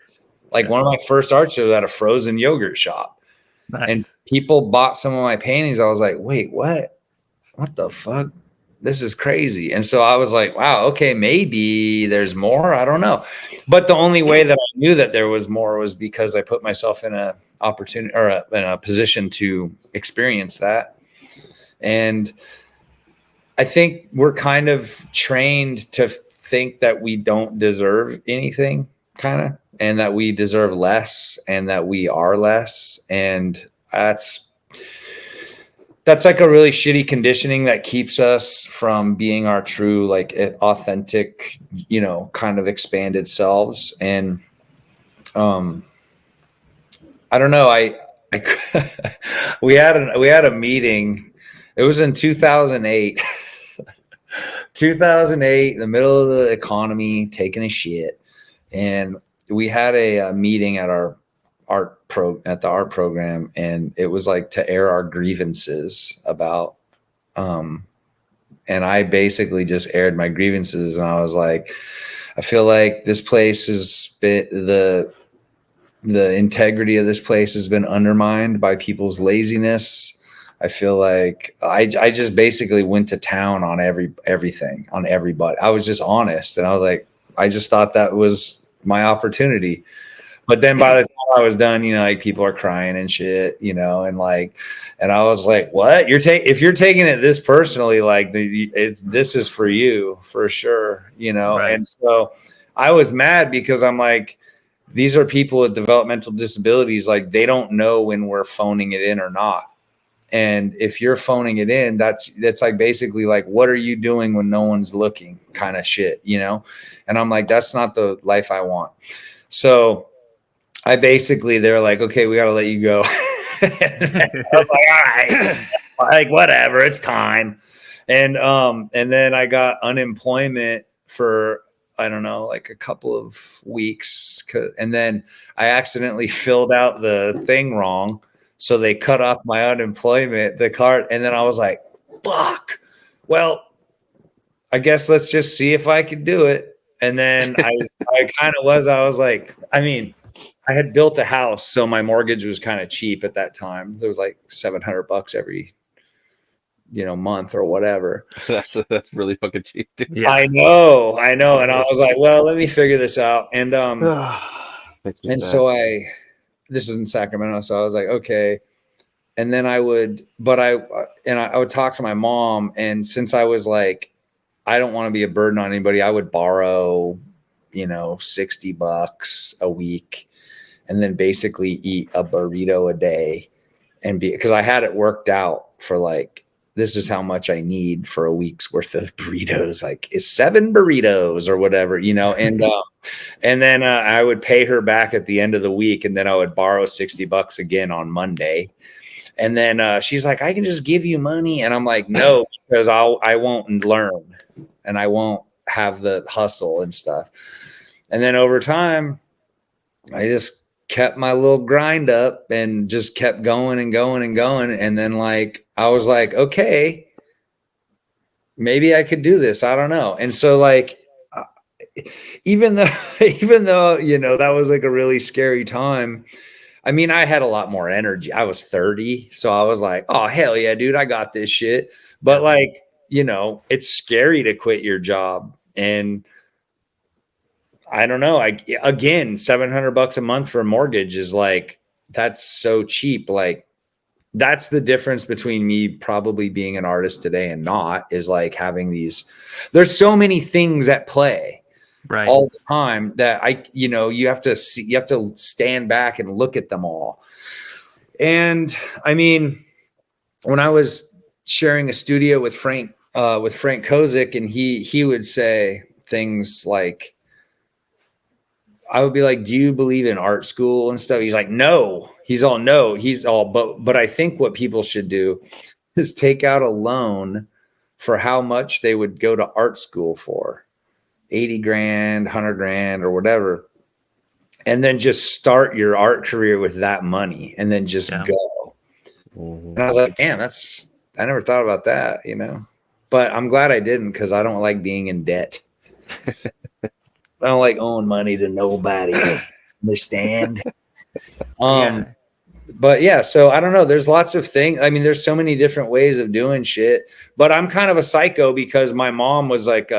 [SPEAKER 2] Like one of my first art shows at a frozen yogurt shop.
[SPEAKER 1] Nice.
[SPEAKER 2] And people bought some of my paintings. I was like, wait, what the fuck? This is crazy. And so I was like, wow, okay, maybe there's more. I don't know. But the only way that I knew that there was more was because I put myself in a opportunity or in a position to experience that. And I think we're kind of trained to think that we don't deserve anything, kind of, and that we deserve less and that we are less. And that's like a really shitty conditioning that keeps us from being our true, like authentic, kind of expanded selves. And I don't know. We had a meeting. It was in 2008. 2008, in the middle of the economy, taking a shit, and we had a meeting at our art program, and it was like to air our grievances about and I basically just aired my grievances, and I was like, I feel like this place has been the integrity of this place has been undermined by people's laziness. I feel like I just basically went to town on everything, on everybody. I was just honest, and I was like, I just thought that was my opportunity. But then by the time I was done, like people are crying and shit, and I was like, what? If you're taking it this personally, like this is for you for sure, Right. And so I was mad because I'm like, these are people with developmental disabilities. Like they don't know when we're phoning it in or not. And if you're phoning it in, that's like basically like, what are you doing when no one's looking kind of shit, And I'm like, that's not the life I want. So they're like, okay, we got to let you go. I was like, all right, like whatever, it's time. And then I got unemployment for, I don't know, like a couple of weeks. And then I accidentally filled out the thing wrong. So they cut off my unemployment, the card. And then I was like, fuck. Well, I guess let's just see if I could do it. And then I was like, I mean, I had built a house, so my mortgage was kind of cheap at that time. It was like $700 every, month or whatever.
[SPEAKER 3] That's really fucking cheap, dude.
[SPEAKER 2] Yeah. I know. And I was like, well, let me figure this out. And so this was in Sacramento, so I was like, okay. And then I would talk to my mom, and since I was like, I don't want to be a burden on anybody, I would borrow, $60 a week, and then basically eat a burrito a day, and because I had it worked out for like, this is how much I need for a week's worth of burritos. Like it's 7 burritos or whatever, and then I would pay her back at the end of the week, and then I would borrow $60 again on Monday. And then she's like, I can just give you money. And I'm like, no, because I won't learn, and I won't have the hustle and stuff. And then over time, I just kept my little grind up and just kept going and going and going. And then like, I was like, okay, maybe I could do this. I don't know. And so like, even though, that was like a really scary time. I mean, I had a lot more energy. I was 30. So I was like, oh, hell yeah, dude, I got this shit. But like, it's scary to quit your job. And I don't know. Again, $700 a month for a mortgage is like, that's so cheap. Like that's the difference between me probably being an artist today and not, is like having there's so many things at play all the time that you have to see, you have to stand back and look at them all. And I mean, when I was sharing a studio with Frank Kozik, and he would say, things like, I would be like, do you believe in art school and stuff? He's like, no. He's all, no. He's all, but I think what people should do is take out a loan for how much they would go to art school for, 80 grand, 100 grand or whatever. And then just start your art career with that money and then just go. And I was like, damn, I never thought about that, you know, but I'm glad I didn't, because I don't like being in debt. I don't like owing money to nobody. Understand? But yeah, so I don't know. There's lots of things. I mean, there's so many different ways of doing shit, but I'm kind of a psycho because my mom was like,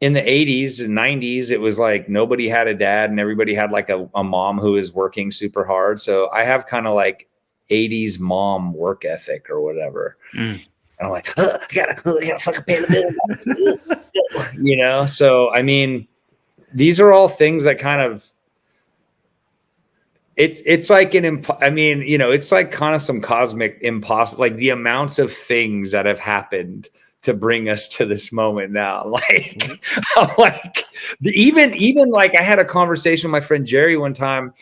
[SPEAKER 2] in the 80s and 90s, it was like nobody had a dad and everybody had like a mom who is working super hard. So I have kind of like 80s mom work ethic or whatever. And I'm like, I gotta fucking pay the bill. You know? So, I mean, these are all things that kind of, it's like I mean, you know, it's like kind of some cosmic impossible, like the amounts of things that have happened to bring us to this moment now. Like, I'm like, even like I had a conversation with my friend Jerry one time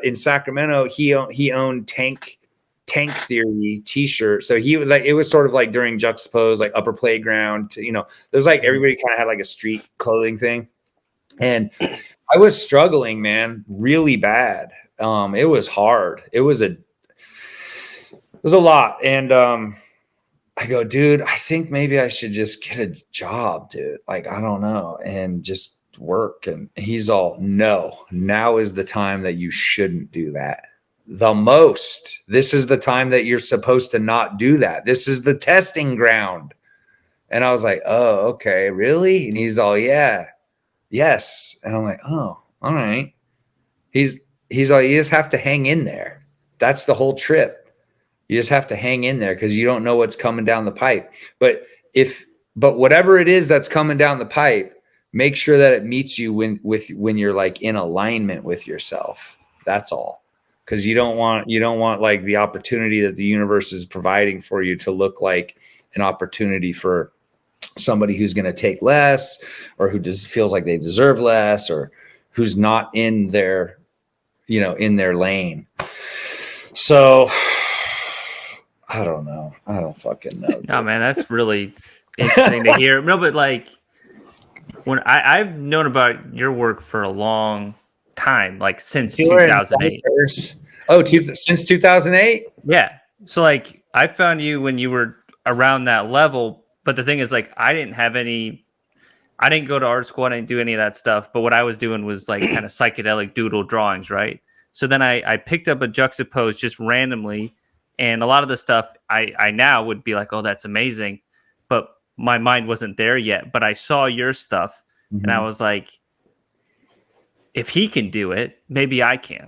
[SPEAKER 2] in Sacramento. He owned Tank Theory t-shirt. So he was like, it was sort of like during Juxtapose, like Upper Playground, you know, there's like everybody kind of had like a street clothing thing. And I was struggling, man, really bad. It was hard. It was a lot. And I go, dude, I think maybe I should just get a job, dude. Like, I don't know. And just work. And he's all, no, now is the time that you shouldn't do that. This is the time that you're supposed to not do that. This is the testing ground. And I was like, oh, okay, really? And he's all, yeah, yes. And I'm like, oh, all right. He's like, you just have to hang in there. That's the whole trip. You just have to hang in there because you don't know what's coming down the pipe. But whatever it is that's coming down the pipe, make sure that it meets you when you're like in alignment with yourself. That's all. Because you don't want like the opportunity that the universe is providing for you to look like an opportunity for somebody who's going to take less, or who just feels like they deserve less, or who's not in their, you know, in their lane. So I don't know. I don't fucking know.
[SPEAKER 1] No, man, that's really interesting to hear. No, but like when I've known about your work for a long time, like since 2008.
[SPEAKER 2] Since 2008?
[SPEAKER 1] Yeah. So like I found you when you were around that level, but the thing is, like, I didn't go to art school, I didn't do any of that stuff, but what I was doing was like kind of psychedelic doodle drawings, right? So then I picked up a Juxtapose just randomly, and a lot of the stuff I now would be like, oh, that's amazing, but my mind wasn't there yet. But I saw your stuff, and I was like, if he can do it, maybe I can.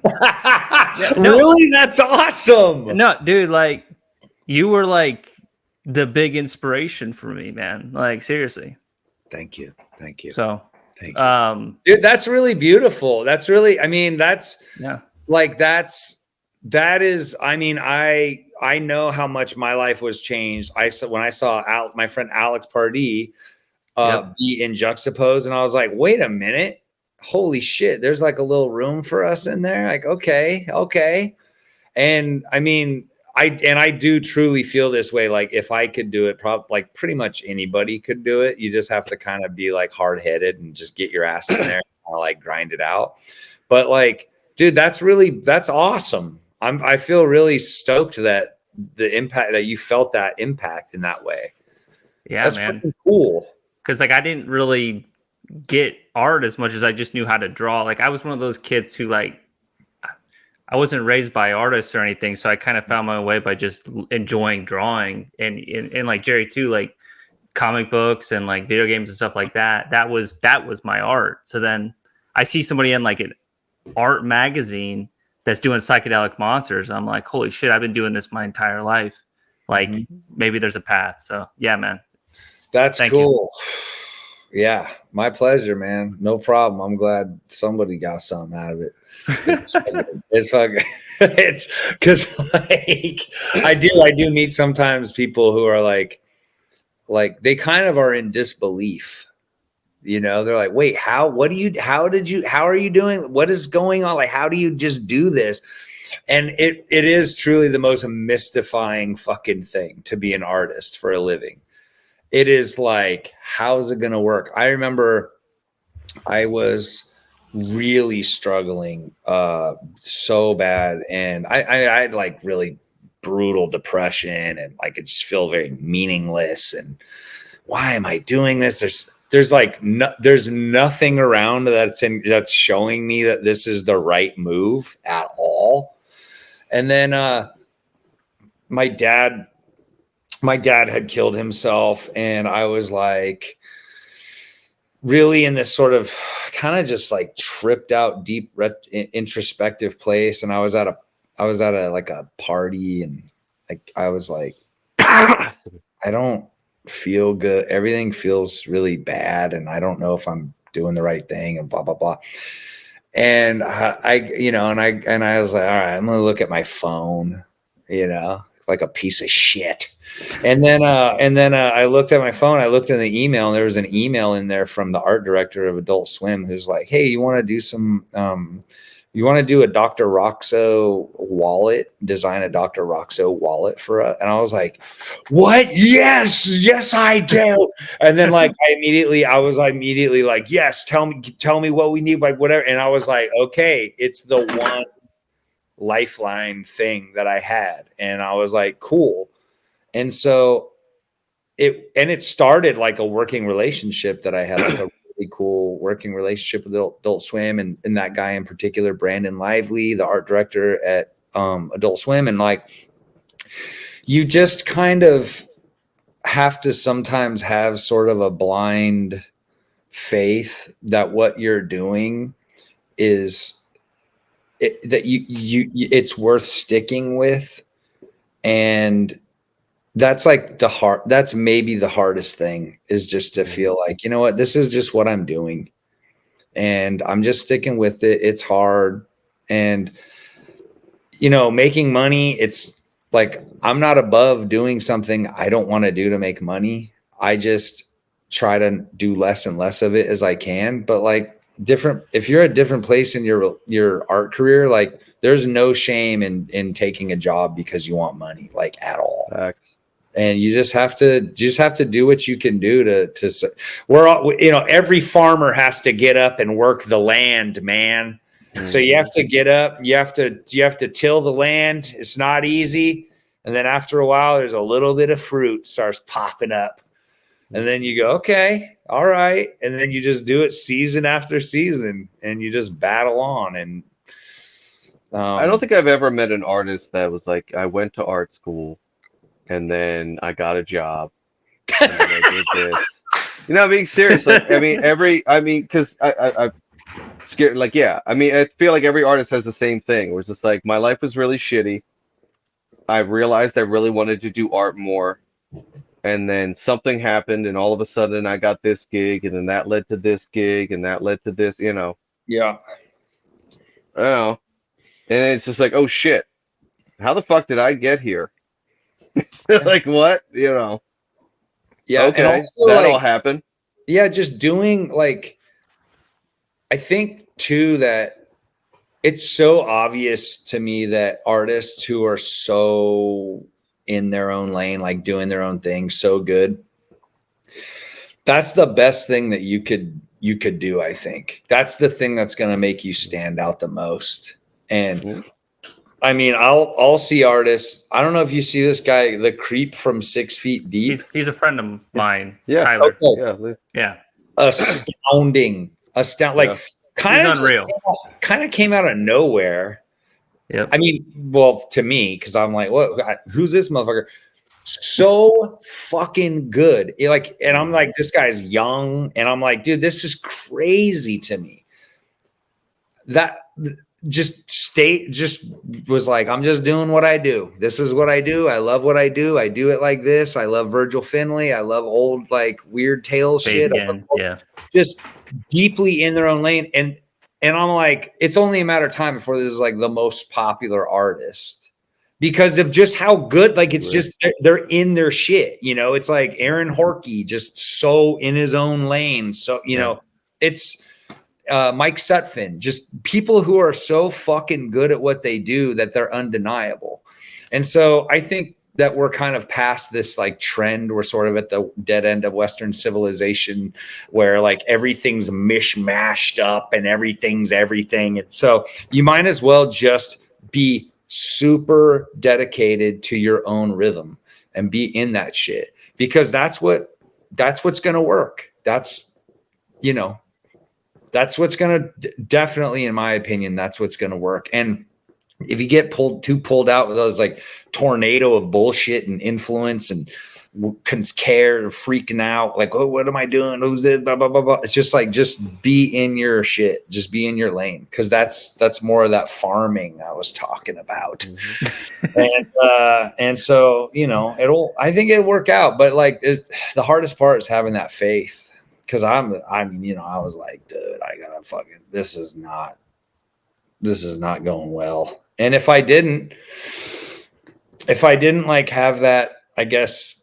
[SPEAKER 2] Really? That's awesome.
[SPEAKER 1] No, dude, like, you were like the big inspiration for me, man. Like, seriously.
[SPEAKER 2] Thank you.
[SPEAKER 1] So,
[SPEAKER 2] thank you. Dude, that's really beautiful. That's really, I mean, that is, I mean, I know how much my life was changed. When I saw my friend Alex Pardee be in Juxtapose, and I was like, wait a minute. Holy shit. There's like a little room for us in there. Like, okay. And I mean, I do truly feel this way. Like, if I could do it, like pretty much anybody could do it. You just have to kind of be like hard-headed and just get your ass in there and like grind it out. But like, dude, that's awesome. I feel really stoked that the impact that you felt that impact in that way.
[SPEAKER 1] Yeah,
[SPEAKER 2] that's
[SPEAKER 1] man.
[SPEAKER 2] freaking cool.
[SPEAKER 1] Cause like, I didn't really get art as much as I just knew how to draw. Like, I was one of those kids who, like, I wasn't raised by artists or anything, so I kind of found my way by just enjoying drawing, and like Jerry too, like comic books and like video games and stuff like that. That was my art. So then I see somebody in like an art magazine that's doing psychedelic monsters. I'm like, holy shit, I've been doing this my entire life. Like, maybe there's a path. So yeah, man.
[SPEAKER 2] That's cool. Yeah, my pleasure, man. No problem. I'm glad somebody got something out of it. It's because like I do meet sometimes people who are like they kind of are in disbelief. You know, they're like, wait, how are you doing? What is going on? Like, how do you just do this? And it is truly the most mystifying fucking thing to be an artist for a living. It is like, how's it going to work? I remember I was really struggling so bad. And I had like really brutal depression, and like, it just feel very meaningless. And why am I doing this? There's like there's nothing around that's showing me that this is the right move at all. And then my dad had killed himself, and I was like really in this sort of kind of just like tripped out, deep introspective place. And I was at a like a party, and I was like, I don't feel good. Everything feels really bad, and I don't know if I'm doing the right thing, and blah blah blah. And I was like, all right, I'm gonna look at my phone. It's like a piece of shit. And then I looked at my phone. I looked in the email, and there was an email in there from the art director of Adult Swim, who's like, hey, you want to do some you want to do a Dr. Roxo wallet, design a Dr. Roxo wallet for us? And I was like, what? Yes, I do. And then like, I was immediately like, yes, tell me what we need, like whatever. And I was like, okay, it's the one lifeline thing that I had. And I was like, cool. And so it started like a working relationship that I had, like a really cool working relationship with Adult Swim, and that guy in particular, Brandon Lively, the art director at Adult Swim. And like, you just kind of have to sometimes have sort of a blind faith that what you're doing is that it's worth sticking with. And that's like that's maybe the hardest thing, is just to feel like, you know what, this is just what I'm doing, and I'm just sticking with it. It's hard. And, making money, it's like, I'm not above doing something I don't want to do to make money. I just try to do less and less of it as I can. But like, if you're at a different place in your art career, like, there's no shame in taking a job because you want money, like, at all.
[SPEAKER 3] Facts.
[SPEAKER 2] And you just have to do what you can do to we're all, every farmer has to get up and work the land, man. Mm-hmm. So you have to get up, you have to till the land. It's not easy. And then after a while, there's a little bit of fruit starts popping up. And then you go, okay, all right. And then you just do it season after season, and you just battle on. And
[SPEAKER 3] I don't think I've ever met an artist that was like, I went to art school and then I got a job and then I did this. I'm being serious. Like, because I'm scared. Like, yeah, I feel like every artist has the same thing, where it's just like, my life was really shitty. I realized I really wanted to do art more. And then something happened, and all of a sudden I got this gig, and then that led to this gig, and that led to this,
[SPEAKER 2] Yeah.
[SPEAKER 3] Oh. And it's just like, oh shit, how the fuck did I get here? Like, what?
[SPEAKER 2] Yeah.
[SPEAKER 3] Okay,
[SPEAKER 2] and also,
[SPEAKER 3] that
[SPEAKER 2] like,
[SPEAKER 3] all happened.
[SPEAKER 2] Yeah, just doing, like, I think too that it's so obvious to me that artists who are so in their own lane, like doing their own thing so good, that's the best thing that you could do. I think that's the thing that's going to make you stand out the most. And I'll see artists. I don't know if you see this guy, the creep from 6 Feet Deep.
[SPEAKER 1] He's a friend of mine.
[SPEAKER 3] Yeah.
[SPEAKER 1] Tyler.
[SPEAKER 2] Okay.
[SPEAKER 1] Yeah.
[SPEAKER 2] Astounding. Like, kind of came out of nowhere.
[SPEAKER 1] Yep.
[SPEAKER 2] To me, because I'm like, what? Who's this motherfucker? So fucking good. And I'm like, this guy's young, and I'm like, dude, this is crazy to me. That just was like, I'm just doing what I do. This is what I do. I love what I do. I do it like this. I love Virgil Finlay. I love old, like, Weird Tales shit.
[SPEAKER 1] Yeah.
[SPEAKER 2] Just deeply in their own lane. And I'm like, it's only a matter of time before this is like the most popular artist, because of just how good, like it's just they're in their shit, you know. It's like Aaron Horkey, just so in his own lane. So, you know, it's Mike Sutphin, just people who are so fucking good at what they do that they're undeniable. And so I think that we're kind of past this like trend. We're sort of at the dead end of Western civilization where like everything's mishmashed up and everything's everything. And so you might as well just be super dedicated to your own rhythm and be in that shit, because that's what's going to work. That's, you know, that's what's going to definitely, in my opinion, that's what's going to work. And if you get pulled out with those like tornado of bullshit and influence and care, freaking out, like, oh, what am I doing? Who's this? Blah, blah, blah, blah. It's just like, just be in your shit, just be in your lane. Cause that's more of that farming I was talking about. And so, you know, I think it'll work out, but like the hardest part is having that faith. Cause I mean, you know, I was like, dude, I gotta fucking, this is not going well. And if I didn't like have that, I guess,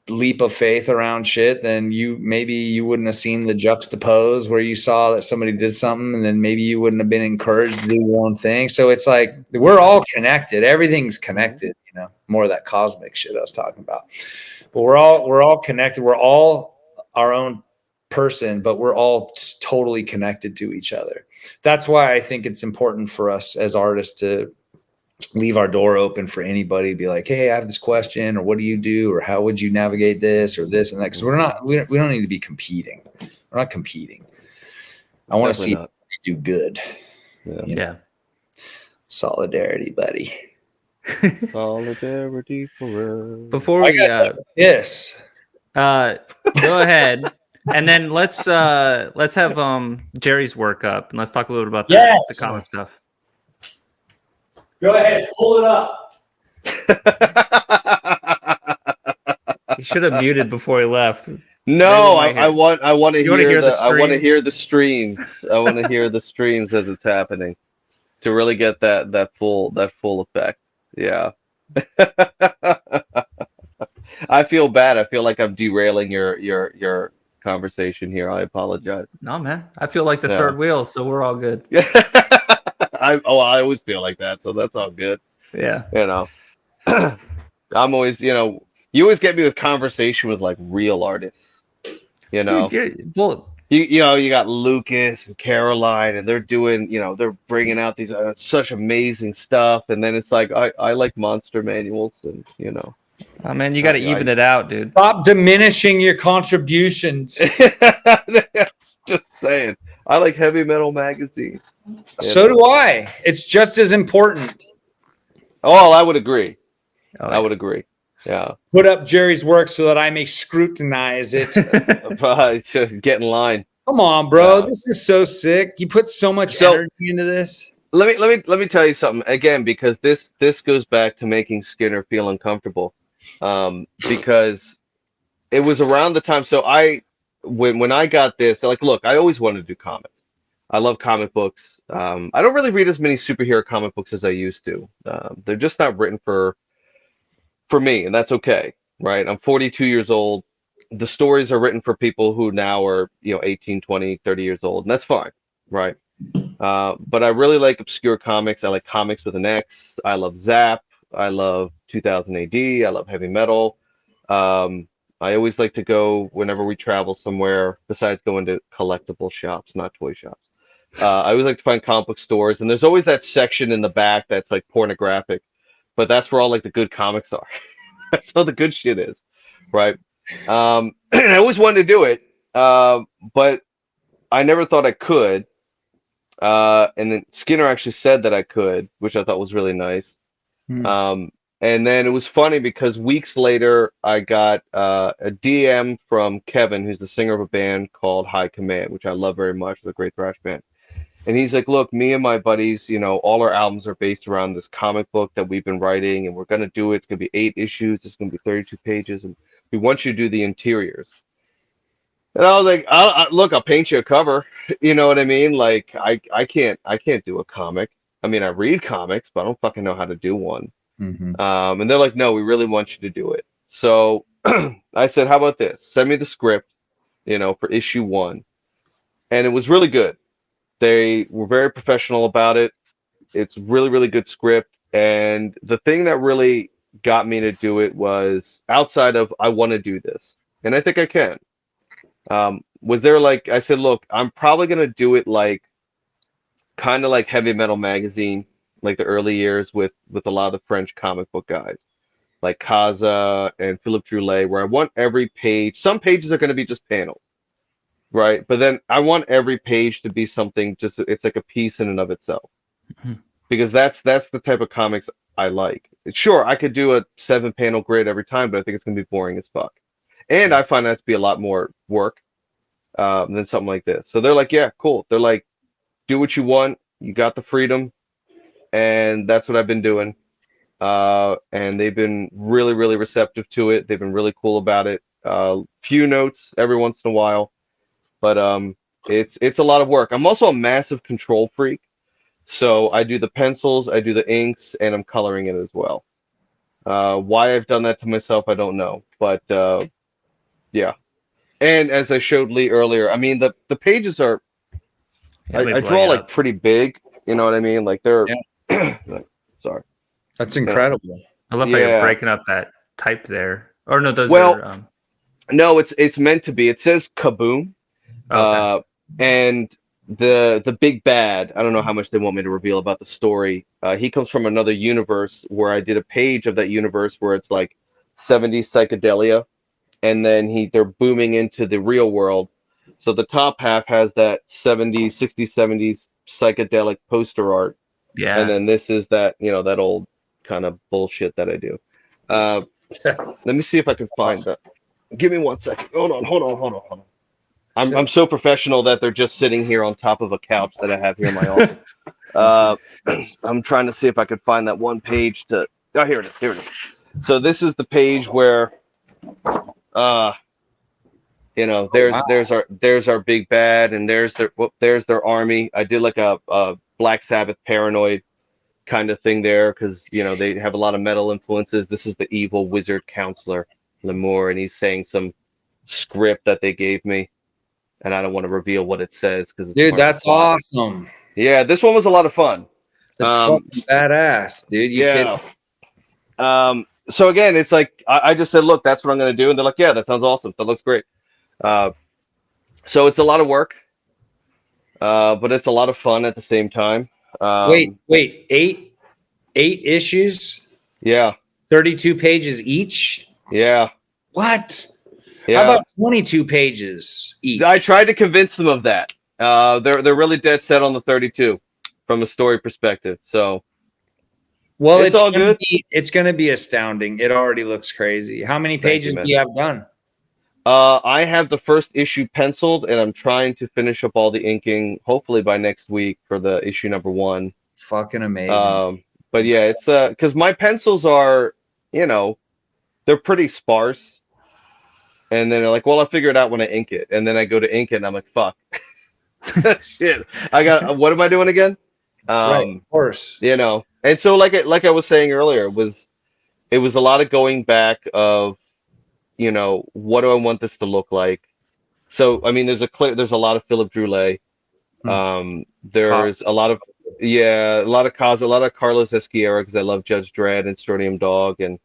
[SPEAKER 2] leap of faith around shit, then maybe you wouldn't have seen the juxtapose where you saw that somebody did something, and then maybe you wouldn't have been encouraged to do your own thing. So it's like, we're all connected. Everything's connected, you know, more of that cosmic shit I was talking about. But we're all connected. We're all our own person, but we're all totally connected to each other. That's why I think it's important for us as artists to leave our door open for anybody to be like, hey, I have this question, or what do you do, or how would you navigate this or this and that? Because we don't need to be competing. We're not competing. I want to see you do good.
[SPEAKER 1] Yeah.
[SPEAKER 2] Solidarity, buddy.
[SPEAKER 3] Solidarity forever.
[SPEAKER 1] Before we
[SPEAKER 2] yes.
[SPEAKER 1] Go ahead. And then let's have Jerry's work up, and let's talk a little bit about the comic stuff.
[SPEAKER 2] Go ahead, pull it up.
[SPEAKER 1] He should have muted before he left.
[SPEAKER 3] No, I want to hear the streams. I want to hear the streams as it's happening to really get that full effect. Yeah. I feel bad. I feel like I'm derailing your conversation here. I apologize.
[SPEAKER 1] No, man. I feel like the third wheel, so we're all good.
[SPEAKER 3] I always feel like that, so that's all good.
[SPEAKER 1] Yeah.
[SPEAKER 3] You know, I'm always, you know, you always get me with conversation with like real artists. You know,
[SPEAKER 1] Dude,
[SPEAKER 3] you know, you got Lucas and Caroline, and they're doing, you know, they're bringing out these such amazing stuff, and then it's like I like monster manuals, and you know.
[SPEAKER 1] Oh man, you got to even it out, dude.
[SPEAKER 2] Stop diminishing your contributions.
[SPEAKER 3] Just saying, I like Heavy Metal Magazine.
[SPEAKER 2] So do I. It's just as important.
[SPEAKER 3] Oh, I would agree. I would agree. Yeah.
[SPEAKER 2] Put up Jerry's work so that I may scrutinize it.
[SPEAKER 3] Just get in line.
[SPEAKER 2] Come on, bro. This is so sick. You put so much energy into this.
[SPEAKER 3] Let me tell you something again, because this goes back to making Skinner feel uncomfortable. Because it was around the time. So when I got this, like, look, I always wanted to do comics. I love comic books. I don't really read as many superhero comic books as I used to. They're just not written for me, and that's okay, right? I'm 42 years old. The stories are written for people who now are, you know, 18, 20, 30 years old, and that's fine, right? But I really like obscure comics. I like comics with an X. I love Zap. I love 2000 AD. I love heavy metal. I always like to go whenever we travel somewhere, besides going to collectible shops, not toy shops. I always like to find comic book stores, and there's always that section in the back that's like pornographic, but that's where all like the good comics are. That's how the good shit is, right? And I always wanted to do it, but I never thought I could. And then Skinner actually said that I could, which I thought was really nice. And then it was funny because weeks later, I got a DM from Kevin, who's the singer of a band called High Command, which I love very much. It's a great thrash band. And he's like, look, me and my buddies, you know, all our albums are based around this comic book that we've been writing, and we're going to do it. It's going to be 8 issues. It's going to be 32 pages, and we want you to do the interiors. And I was like, I'll paint you a cover. You know what I mean? Like, I can't do a comic. I mean, I read comics, but I don't fucking know how to do one.
[SPEAKER 2] Mm-hmm.
[SPEAKER 3] And they're like, no, we really want you to do it. So I said, how about this? Send me the script, for issue 1. And it was really good. They were very professional about it. It's really, really good script. And the thing that really got me to do it was outside of I want to do this, and I think I can. Was there like I said, look, I'm probably gonna do it like kind of like Heavy Metal Magazine, like the early years with a lot of the French comic book guys, like Kaza and Philippe Droulet, where I want every page. Some pages are going to be just panels, right? But then I want every page to be something just it's like a piece in and of itself,
[SPEAKER 1] Mhm.
[SPEAKER 3] because that's the type of comics I like. Sure, I could do a 7-panel grid every time, but I think it's going to be boring as fuck. And I find that to be a lot more work than something like this. So they're like, yeah, cool. They're like, do what you want. You got the freedom, and that's what I've been doing. And they've been really, really receptive to it. They've been really cool about it. Few notes every once in a while, but it's a lot of work. I'm also a massive control freak, so I do the pencils, I do the inks, and I'm coloring it as well. Why I've done that to myself, I don't know, but yeah. And as I showed Lee earlier, I mean the pages are
[SPEAKER 1] Yeah, let me
[SPEAKER 3] I
[SPEAKER 1] blow
[SPEAKER 3] draw
[SPEAKER 1] you
[SPEAKER 3] like
[SPEAKER 1] up.
[SPEAKER 3] pretty big, you know what I mean? Like they're sorry.
[SPEAKER 2] That's
[SPEAKER 3] Yeah.
[SPEAKER 2] incredible.
[SPEAKER 1] I love how you're
[SPEAKER 3] Yeah.
[SPEAKER 1] breaking up that type there. Or no, those
[SPEAKER 3] Well,
[SPEAKER 1] are
[SPEAKER 3] no, it's meant to be. It says kaboom.
[SPEAKER 1] okay.
[SPEAKER 3] And the big bad, I don't know how much they want me to reveal about the story. He comes from another universe where I did a page of that universe where it's like 70s psychedelia, and then they're booming into the real world. So the top half has that 70s, 60s, 70s psychedelic poster art, and
[SPEAKER 1] Yeah.
[SPEAKER 3] then this is that, that old kind of bullshit that I do. Uh, Let me see if I can find that. Give me 1 second. Hold on. I'm so professional that they're just sitting here on top of a couch that I have here in my office. I'm trying to see if I can find that one page to. Oh, here it is. Here it is. So this is the page where, uh,
[SPEAKER 2] Wow.
[SPEAKER 3] there's our big bad, and there's their army. I did like a Black Sabbath paranoid kind of thing there because they have a lot of metal influences. This is the evil wizard counselor Lemur, and he's saying some script that they gave me, and I don't want to reveal what it says because it's
[SPEAKER 2] Dude,
[SPEAKER 3] part of the
[SPEAKER 2] that's
[SPEAKER 3] plot.
[SPEAKER 2] awesome.
[SPEAKER 3] Yeah, this one was a lot of fun.
[SPEAKER 2] That's fucking badass, dude. You
[SPEAKER 3] Yeah.
[SPEAKER 2] kidding?
[SPEAKER 3] So again, it's like I just said, look, that's what I'm going to do, and they're like, yeah, that sounds awesome. That looks great. Uh, so it's a lot of work, but it's a lot of fun at the same time.
[SPEAKER 2] Wait, eight issues,
[SPEAKER 3] Yeah.
[SPEAKER 2] 32 pages each.
[SPEAKER 3] Yeah.
[SPEAKER 2] What?
[SPEAKER 3] Yeah.
[SPEAKER 2] How about 22 pages each?
[SPEAKER 3] I tried to convince them of that. They're really dead set on the 32 from a story perspective. So
[SPEAKER 2] Well,
[SPEAKER 3] it's all good.
[SPEAKER 2] It's going to be astounding. It already looks crazy. How many
[SPEAKER 3] Thank you,
[SPEAKER 2] pages
[SPEAKER 3] man.
[SPEAKER 2] do you have done?
[SPEAKER 3] I have the first issue penciled, and I'm trying to finish up all the inking, hopefully by next week for the issue number 1.
[SPEAKER 2] Fucking amazing.
[SPEAKER 3] But yeah, it's because my pencils are, they're pretty sparse, and then they're like, well, I'll figure it out when I ink it, and then I go to ink it, and I'm like, fuck, shit, I got what am I doing again?
[SPEAKER 2] Right, of course.
[SPEAKER 3] And so like I was saying earlier, it was a lot of going back of, what do I want this to look like? So I mean, there's a lot of Philippe Droulet. There's
[SPEAKER 2] Costa.
[SPEAKER 3] a lot of a lot of Kaza, a lot of Carlos Esquiera because I love Judge Dredd and Strontium Dog, and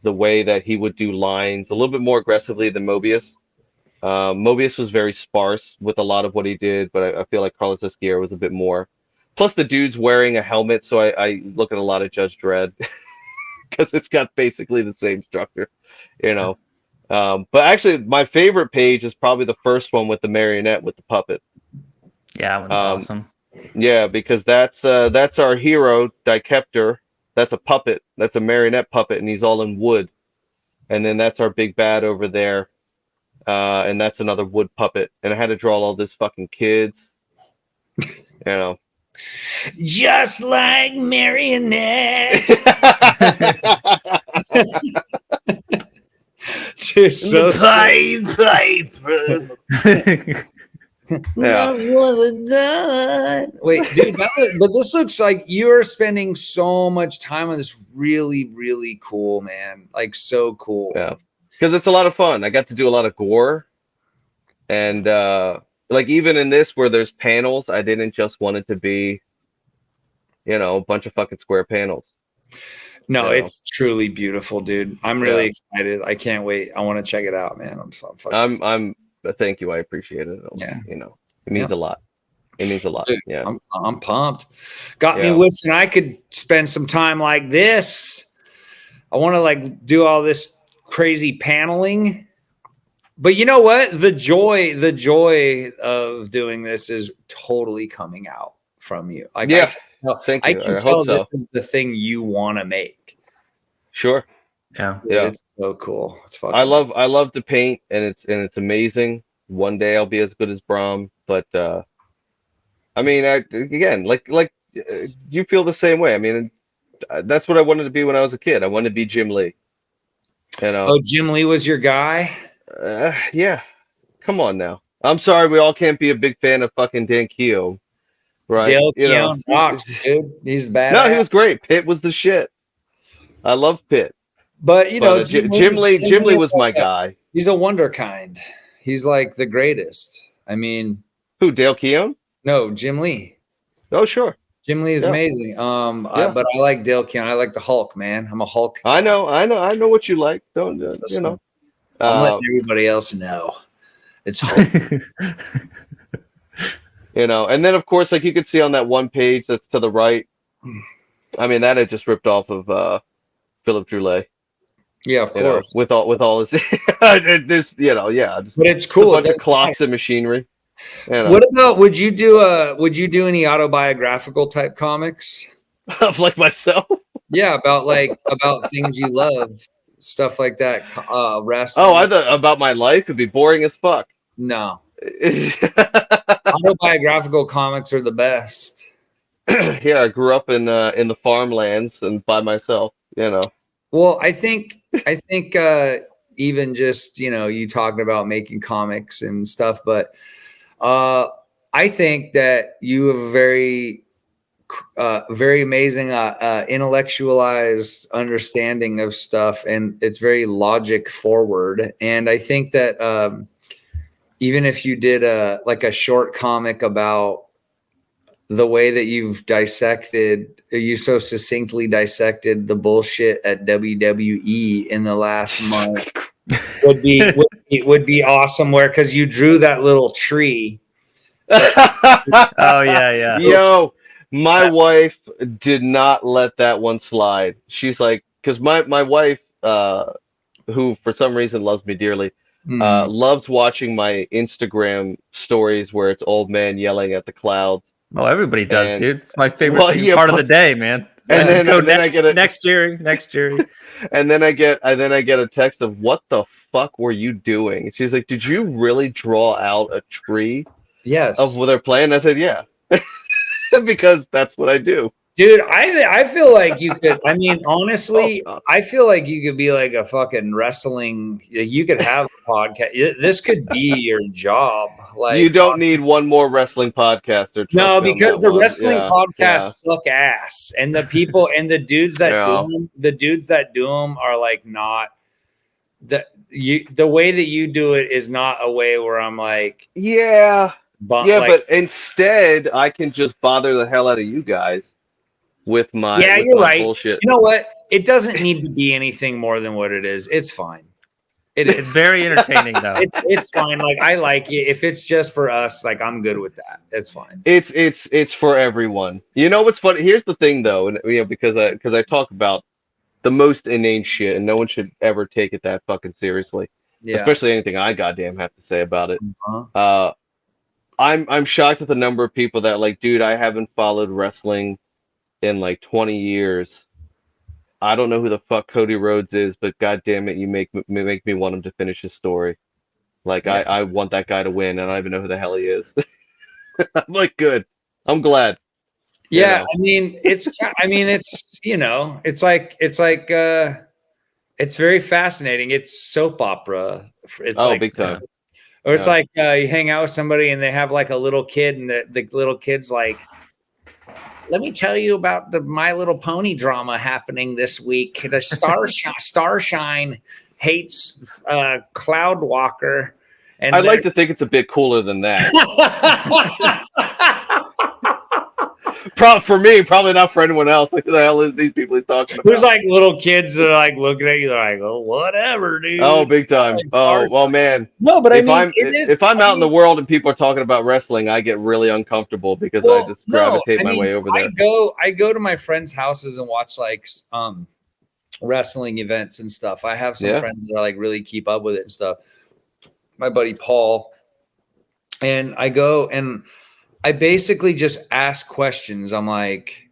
[SPEAKER 3] the way that he would do lines a little bit more aggressively than Mobius. Mobius was very sparse with a lot of what he did, but I feel like Carlos Esquiera was a bit more. Plus, the dude's wearing a helmet, so I look at a lot of Judge Dredd because it's got basically the same structure, But actually, my favorite page is probably the first one with the marionette with the puppets.
[SPEAKER 1] Yeah, that one's awesome.
[SPEAKER 3] Yeah, because that's our hero, Dikeptor. That's a puppet. That's a marionette puppet, and he's all in wood. And then that's our big bad over there, and that's another wood puppet. And I had to draw all these fucking kids,
[SPEAKER 2] Just like marionettes. Dude, so
[SPEAKER 3] pipe.
[SPEAKER 2] That wasn't done. Wait, dude, but this looks like you're spending so much time on this. Really, really cool, man. Like so cool.
[SPEAKER 3] Yeah, because it's a lot of fun. I got to do a lot of gore, and like even in this where there's panels, I didn't just want it to be, a bunch of fucking square panels.
[SPEAKER 2] No, it's truly beautiful, dude. I'm really excited. I can't wait. I want to check it out, man.
[SPEAKER 3] I'm thank you. I appreciate it.
[SPEAKER 2] Yeah.
[SPEAKER 3] It means a lot. It means a lot.
[SPEAKER 2] Dude,
[SPEAKER 3] Yeah.
[SPEAKER 2] I'm pumped. Got me wishing I could spend some time like this. I want to like do all this crazy paneling. But you know what? The joy of doing this is totally coming out from you. Like,
[SPEAKER 3] yeah. Thank you.
[SPEAKER 2] I can tell this is the thing you want to make.
[SPEAKER 3] Sure.
[SPEAKER 1] Yeah.
[SPEAKER 2] Dude, it's so cool. It's fucking
[SPEAKER 3] I love to paint, and it's amazing. One day I'll be as good as Brom, but I mean, again, like you feel the same way. I mean, that's what I wanted to be when I was a kid. I wanted to be Jim Lee.
[SPEAKER 2] Oh, Jim Lee was your guy?
[SPEAKER 3] Yeah. Come on now. I'm sorry, we all can't be a big fan of fucking Dan Keough. Right.
[SPEAKER 2] Dale Keown rocks, dude. He's bad.
[SPEAKER 3] No, he was great. Pitt was the shit. I love Pitt.
[SPEAKER 2] But
[SPEAKER 3] Jim Lee was my guy.
[SPEAKER 2] He's a wonderkind. He's like the greatest. I mean,
[SPEAKER 3] who? Dale Keown?
[SPEAKER 2] No, Jim Lee.
[SPEAKER 3] Oh, sure.
[SPEAKER 2] Jim Lee is amazing. But I like Dale Keown. I like the Hulk, man. I'm a Hulk.
[SPEAKER 3] I know what you like. Don't
[SPEAKER 2] I'm letting everybody else know. It's Hulk.
[SPEAKER 3] And then of course, like you could see on that one page that's to the right. I mean, that had just ripped off of Philip Droulet.
[SPEAKER 2] Yeah, of course.
[SPEAKER 3] With all his, there's just
[SPEAKER 2] but it's cool.
[SPEAKER 3] A bunch of clocks and machinery.
[SPEAKER 2] What about would you do any autobiographical type comics
[SPEAKER 3] of like myself?
[SPEAKER 2] Yeah, about things you love, stuff like that. Wrestling.
[SPEAKER 3] Oh, I thought about my life. It'd be boring as fuck.
[SPEAKER 2] No. Autobiographical comics are the best.
[SPEAKER 3] Yeah, I grew up in the farmlands and by myself.
[SPEAKER 2] Well, I think even just you talking about making comics and stuff, but I think that you have a very amazing intellectualized understanding of stuff, and it's very logic forward. And I think that even if you did a short comic about the way that you so succinctly dissected the bullshit at WWE in the last month would be awesome. Because you drew that little tree.
[SPEAKER 1] Oh yeah.
[SPEAKER 3] Yo, my wife did not let that one slide. She's like, because my wife, who for some reason loves me dearly, loves watching my Instagram stories where it's old man yelling at the clouds.
[SPEAKER 1] Oh, everybody does, dude. It's my favorite part of the day, man.
[SPEAKER 3] And then I get
[SPEAKER 1] next Jerry.
[SPEAKER 3] And then I get a text of, what the fuck were you doing? And she's like, did you really draw out a tree?
[SPEAKER 2] Yes.
[SPEAKER 3] Of what they're playing? I said, yeah. Because that's what I do.
[SPEAKER 2] Dude, I feel like you could, I mean, honestly, I feel like you could be like a fucking wrestling, you could have a podcast. This could be your job. Like,
[SPEAKER 3] you don't need one more wrestling podcaster.
[SPEAKER 2] No, because the wrestling podcasts suck ass. And the people and the dudes that do them are like not the way that you do it is not a way where I'm like, but
[SPEAKER 3] instead I can just bother the hell out of you guys with my
[SPEAKER 2] you're right.
[SPEAKER 3] Bullshit.
[SPEAKER 2] You know what? It doesn't need to be anything more than what it is. It's fine.
[SPEAKER 1] It's very entertaining though.
[SPEAKER 2] It's fine. Like, I like it. If it's just for us, like, I'm good with that. It's fine.
[SPEAKER 3] It's for everyone. You know what's funny? Here's the thing though, and because I talk about the most inane shit, and no one should ever take it that fucking seriously. Yeah. Especially anything I goddamn have to say about it. I'm shocked at the number of people that like, dude, I haven't followed wrestling in like 20 years. I don't know who the fuck Cody Rhodes is, but goddamn it, you make me want him to finish his story. Like, I want that guy to win, and I don't even know who the hell he is. I'm like, good. I'm glad.
[SPEAKER 2] Yeah, I mean, it's it's very fascinating. It's soap opera. It's
[SPEAKER 3] big time.
[SPEAKER 2] Or it's
[SPEAKER 3] Yeah.
[SPEAKER 2] like you hang out with somebody and they have like a little kid, and the little kid's like, let me tell you about the My Little Pony drama happening this week. The Starshine hates Cloudwalker. And
[SPEAKER 3] I'd like to think it's a bit cooler than that. For me, probably not for anyone else. Like, who the hell is these people he's talking about?
[SPEAKER 2] There's like little kids that are like looking at you, they're like, oh, whatever, dude.
[SPEAKER 3] Oh, big time. Oh, well, man.
[SPEAKER 2] No, but
[SPEAKER 3] if I'm out in the world and people are talking about wrestling, I get really uncomfortable because I just gravitate my way over there.
[SPEAKER 2] I go to my friends' houses and watch like wrestling events and stuff. I have some friends that are like really keep up with it and stuff. My buddy Paul. And I go and I basically just ask questions. I'm like,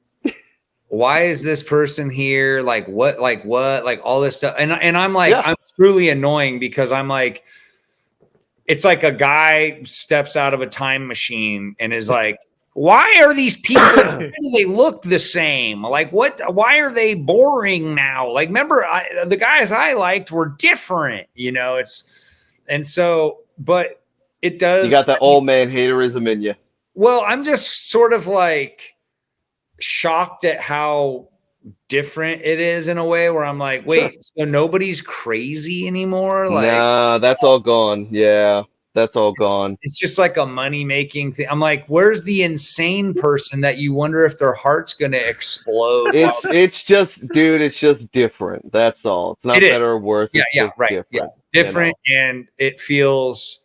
[SPEAKER 2] why is this person here? Like what, like all this stuff. And I'm like, I'm truly annoying because I'm like, it's like a guy steps out of a time machine and is like, why are these people, why do they look the same? Like why are they boring now? Like, remember the guys I liked were different, and so, but it does.
[SPEAKER 3] You got that old man haterism in you.
[SPEAKER 2] Well, I'm just sort of like shocked at how different it is in a way where I'm like, wait, so nobody's crazy anymore? Like,
[SPEAKER 3] nah, that's all gone. Yeah, that's all gone.
[SPEAKER 2] It's just like a money-making thing. I'm like, where's the insane person that you wonder if their heart's going to explode?
[SPEAKER 3] It's just, dude, it's just different. That's all. It's not better or worse.
[SPEAKER 2] Yeah, right. Different, and it feels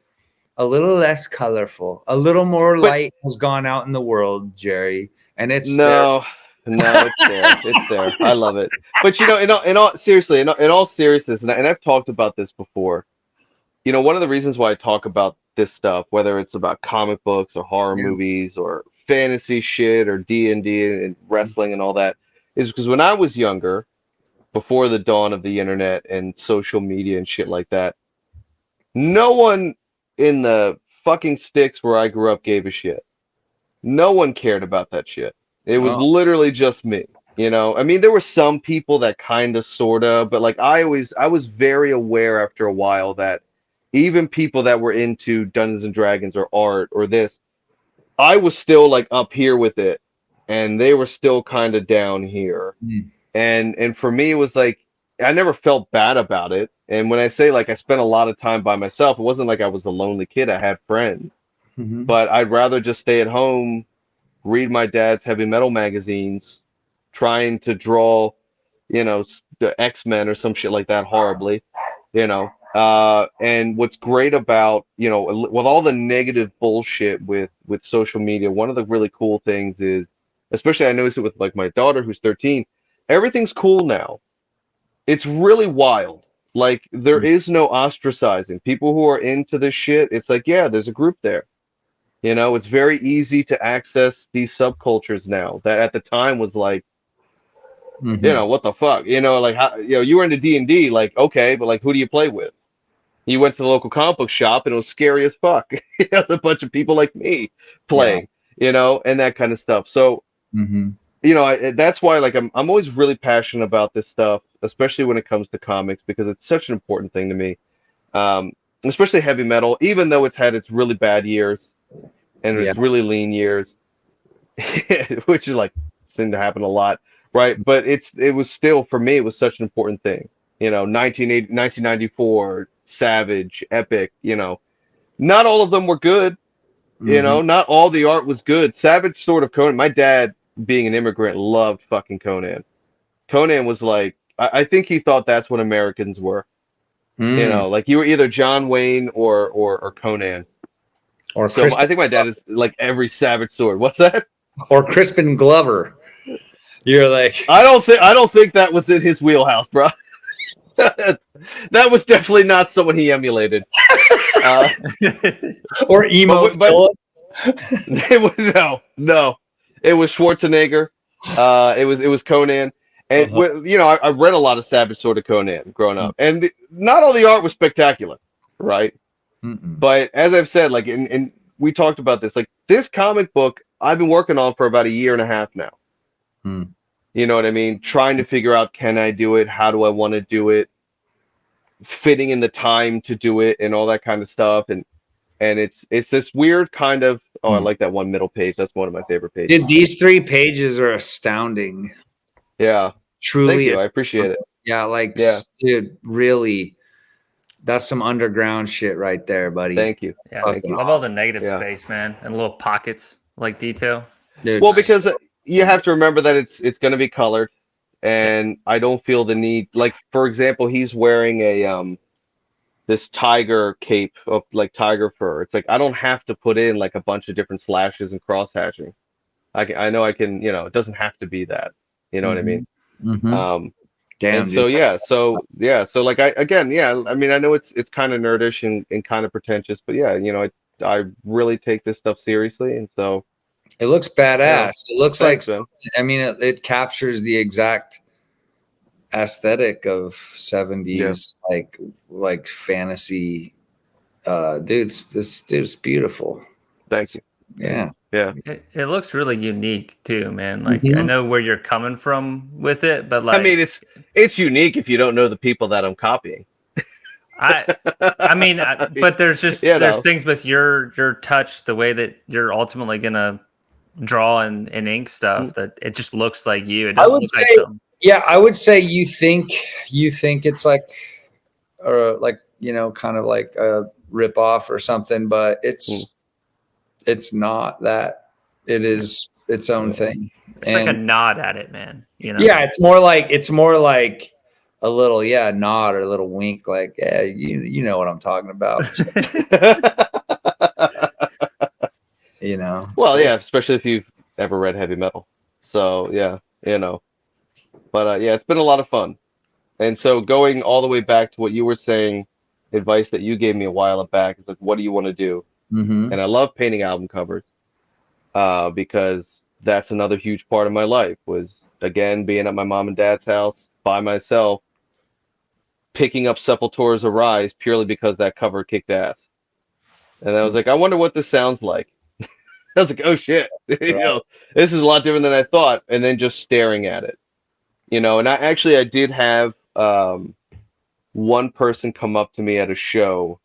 [SPEAKER 2] a little less colorful, a little more light has gone out in the world, Jerry, and it's
[SPEAKER 3] no, it's there. It's there. I love it. But in all seriousness, and I've talked about this before. One of the reasons why I talk about this stuff, whether it's about comic books or horror movies or fantasy shit or D&D and wrestling and all that, is because when I was younger, before the dawn of the internet and social media and shit like that, no one in the fucking sticks where I grew up gave a shit. No one cared about that shit. It was literally just me. I mean, there were some people that kind of, sort of, but like I was very aware after a while that even people that were into Dungeons and Dragons or art or this, I was still like up here with it, and they were still kind of down here. And for me, it was like I never felt bad about it. And when I say like I spent a lot of time by myself, it wasn't like I was a lonely kid. I had friends, but I'd rather just stay at home, read my dad's heavy metal magazines, trying to draw, the X-Men or some shit like that horribly, and what's great about, with all the negative bullshit with social media, one of the really cool things is, especially I noticed it with like my daughter who's 13, everything's cool now. It's really wild. Like there is no ostracizing. People who are into this shit, it's like, yeah, there's a group there. It's very easy to access these subcultures now that at the time was like, what the fuck? Like how, you were into D&D, like, okay, but like who do you play with? You went to the local comic book shop and it was scary as fuck. A bunch of people like me playing, and that kind of stuff. So, that's why like I'm always really passionate about this stuff, especially when it comes to comics, because it's such an important thing to me. Especially heavy metal, even though it's had its really bad years and its really lean years, which is like seemed to happen a lot, right? But it was still, for me, it was such an important thing. 1994, Savage, Epic, not all of them were good. Not all the art was good. Savage Sword of Conan, my dad, being an immigrant, loved fucking Conan. Conan was like, I think he thought that's what Americans were. Like you were either John Wayne or Conan. Or so I think my dad is like every Savage Sword. What's that?
[SPEAKER 2] Or Crispin Glover. You're like,
[SPEAKER 3] I don't think that was in his wheelhouse, bro. That was definitely not someone he emulated.
[SPEAKER 2] Or emo.
[SPEAKER 3] No. It was Schwarzenegger. It was Conan. And I read a lot of Savage Sword of Conan growing up, and not all the art was spectacular, right? But as I've said, like, and we talked about this, like this comic book I've been working on for about 1.5 years now. You know what I mean? Trying to figure out, can I do it? How do I want to do it? Fitting in the time to do it and all that kind of stuff. And and it's this weird kind of. Oh, I
[SPEAKER 2] Hmm.
[SPEAKER 3] like that one middle page. That's one of my favorite pages.
[SPEAKER 2] Dude, these 3 pages are astounding.
[SPEAKER 3] Yeah, thank
[SPEAKER 2] Truly,
[SPEAKER 3] you. I appreciate it.
[SPEAKER 2] yeah, like,
[SPEAKER 3] Yeah.
[SPEAKER 2] dude, really, that's some underground shit right there, buddy.
[SPEAKER 3] Thank you.
[SPEAKER 1] Yeah,
[SPEAKER 3] Thank
[SPEAKER 1] I
[SPEAKER 3] you.
[SPEAKER 1] love all the negative
[SPEAKER 3] Yeah.
[SPEAKER 1] space, man, and little pockets like detail.
[SPEAKER 2] Dude,
[SPEAKER 3] Well, because you have to remember that it's going to be colored,
[SPEAKER 1] Yeah.
[SPEAKER 3] and I don't feel the need. Like, for example, he's wearing a this tiger cape of like tiger fur. It's like I don't have to put in like a bunch of different slashes and cross hatching. I know I can, it doesn't have to be that. You know what I mean? Um,
[SPEAKER 2] damn,
[SPEAKER 3] and so
[SPEAKER 2] dude.
[SPEAKER 3] so like I mean I know it's kind of nerdish and kind of pretentious, but yeah, I really take this stuff seriously, and so
[SPEAKER 2] It looks badass. It looks
[SPEAKER 3] thanks,
[SPEAKER 2] like,
[SPEAKER 3] man.
[SPEAKER 2] I mean, it captures the exact aesthetic of 70s, like fantasy. This dude's beautiful.
[SPEAKER 3] Thank you.
[SPEAKER 2] Yeah.
[SPEAKER 3] Yeah.
[SPEAKER 1] It looks really unique too, man. Like I
[SPEAKER 2] Mhm.
[SPEAKER 1] know where you're coming from with it, but
[SPEAKER 3] I
[SPEAKER 1] like
[SPEAKER 3] mean, it's unique if you don't know the people that I'm copying.
[SPEAKER 1] I mean, but there's just
[SPEAKER 3] You
[SPEAKER 1] there's
[SPEAKER 3] know.
[SPEAKER 1] things with your touch, the way that you're ultimately gonna draw and ink stuff, that it just looks like you. It
[SPEAKER 2] I
[SPEAKER 1] doesn't
[SPEAKER 2] would
[SPEAKER 1] look like
[SPEAKER 2] say,
[SPEAKER 1] something.
[SPEAKER 2] yeah, I would say you think it's like, like, kind of like a rip off or something, but it's not that. It is its own thing.
[SPEAKER 1] It's like a nod at it, man.
[SPEAKER 2] Yeah, it's more like a little, nod or a little wink, like, yeah, you know what I'm talking about. It's
[SPEAKER 3] Well,
[SPEAKER 2] cool.
[SPEAKER 3] yeah, especially if you've ever read heavy metal. So yeah, But yeah, it's been a lot of fun. And so going all the way back to what you were saying, advice that you gave me a while back is like, what do you want to do?
[SPEAKER 2] Mm-hmm.
[SPEAKER 3] And I love painting album covers, because that's another huge part of my life was, again, being at my mom and dad's house by myself, picking up Sepultura's Arise purely because that cover kicked ass. And I was like, I wonder what this sounds like. I was like, oh shit, this is a lot different than I thought. And then just staring at it, and I did have one person come up to me at a show.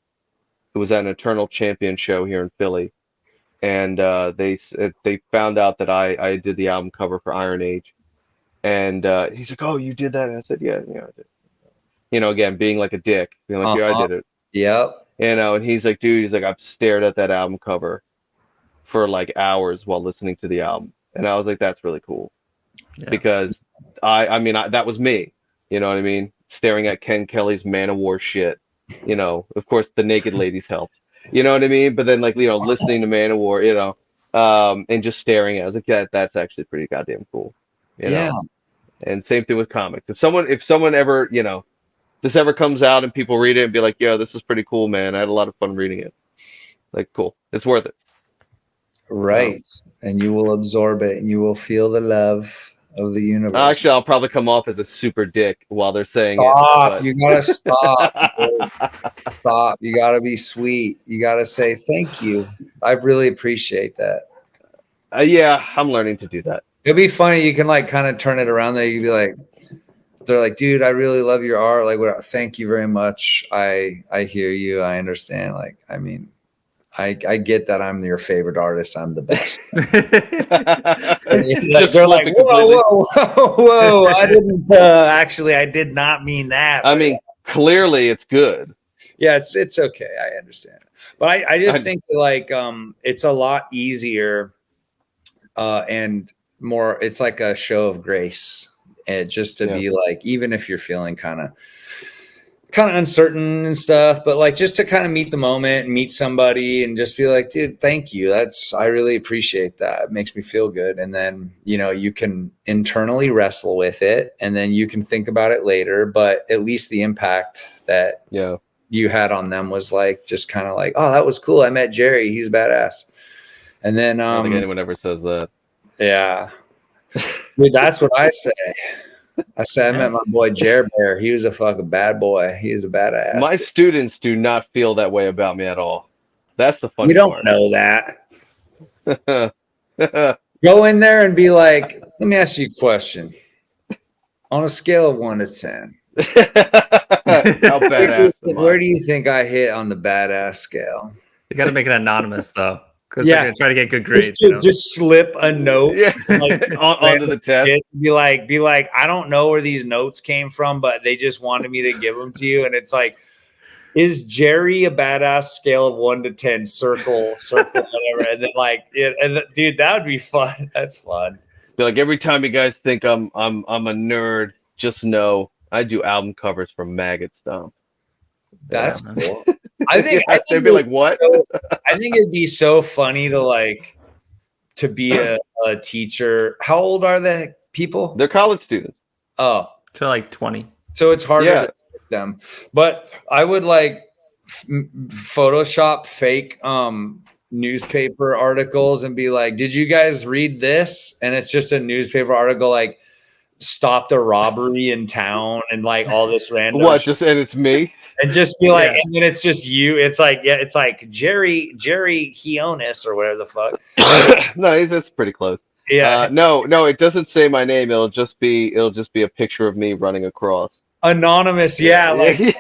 [SPEAKER 3] It was at an Eternal Champion show here in Philly, and they found out that I did the album cover for Iron Age, and he's like, "Oh, you did that?" And I said, "Yeah, I did." Again, being like a dick, being like, "Yeah, I did it."
[SPEAKER 2] Yep.
[SPEAKER 3] And he's like, "Dude," he's like, "I've stared at that album cover for like hours while listening to the album," and I was like, "That's really cool," because I mean, that was me. You know what I mean? Staring at Ken Kelly's Man of War shit. Of course, the Naked Ladies helped. You know what I mean? But then, like, listening to Man of War, and just staring at it, I was like, that's actually pretty goddamn cool.
[SPEAKER 2] Yeah.
[SPEAKER 3] And same thing with comics. If someone ever, this ever comes out and people read it and be like, "Yo, this is pretty cool, man. I had a lot of fun reading it." Like, cool. It's worth it.
[SPEAKER 2] Right. And you will absorb it and you will feel the love of the universe.
[SPEAKER 3] Actually, I'll probably come off as a super dick while they're saying
[SPEAKER 2] Stop.
[SPEAKER 3] it.
[SPEAKER 2] You gotta stop. Stop. You gotta be sweet. You gotta say thank you. I really appreciate that.
[SPEAKER 3] Yeah, I'm learning to do that.
[SPEAKER 2] It'd be funny. You can like kind of turn it around there. You can be like, they're like, dude, I really love your art. Like, thank you very much. I hear you. I understand. Like, I mean, I get that I'm your favorite artist. I'm the best. They're like, whoa. I didn't actually. I did not mean that.
[SPEAKER 3] I mean, clearly it's good.
[SPEAKER 2] Yeah, it's okay. I understand. But I just think that, like, it's a lot easier and more. It's like a show of grace, and just to be like, even if you're feeling kind of uncertain and stuff, but like just to kind of meet the moment and meet somebody and just be like, dude, thank you. I really appreciate that. It makes me feel good. And then, you can internally wrestle with it and then you can think about it later, but at least the impact that you had on them was like, just kind of like, oh, that was cool. I met Jerry. He's badass. And then,
[SPEAKER 3] I don't think anyone ever says that.
[SPEAKER 2] Yeah. Dude, that's what I say. I said, I met my boy Jer Bear. He was a fucking bad boy. He was a badass.
[SPEAKER 3] My students do not feel that way about me at all. That's the funny
[SPEAKER 2] part. We don't know
[SPEAKER 3] that.
[SPEAKER 2] Go in there and be like, let me ask you a question. On a scale of 1 to 10.
[SPEAKER 3] How badass
[SPEAKER 2] where do you think I hit on the badass scale?
[SPEAKER 1] You got to make it anonymous though, because
[SPEAKER 2] Yeah.
[SPEAKER 1] they're gonna try to get good grades.
[SPEAKER 2] Just slip a note
[SPEAKER 3] Yeah,
[SPEAKER 2] like,
[SPEAKER 3] onto the test.
[SPEAKER 2] be like, I don't know where these notes came from, but they just wanted me to give them to you. And it's like, is Jerry a badass? Scale of 1 to 10, circle, whatever. And then dude, that would be fun. That's fun.
[SPEAKER 3] Be like, every time you guys think I'm a nerd, just know I do album covers for Maggot Stomp.
[SPEAKER 2] That's
[SPEAKER 1] Yeah,
[SPEAKER 2] cool. I think
[SPEAKER 3] They'd be like, what?
[SPEAKER 2] I think it'd be so funny to be a teacher. How old are the people?
[SPEAKER 3] They're college students.
[SPEAKER 2] Oh,
[SPEAKER 1] to like 20.
[SPEAKER 2] so it's harder to stick them. But I would Photoshop fake newspaper articles and be like, did you guys read this? And it's just a newspaper article like stopped a robbery in town and like all this random
[SPEAKER 3] And it's me.
[SPEAKER 2] And just be like, and then it's just you. It's like, it's like Jerry Hionis or whatever the fuck.
[SPEAKER 3] No, that's pretty close.
[SPEAKER 2] Yeah.
[SPEAKER 3] No, it doesn't say my name. It'll just be a picture of me running across.
[SPEAKER 2] Anonymous, yeah.
[SPEAKER 3] Be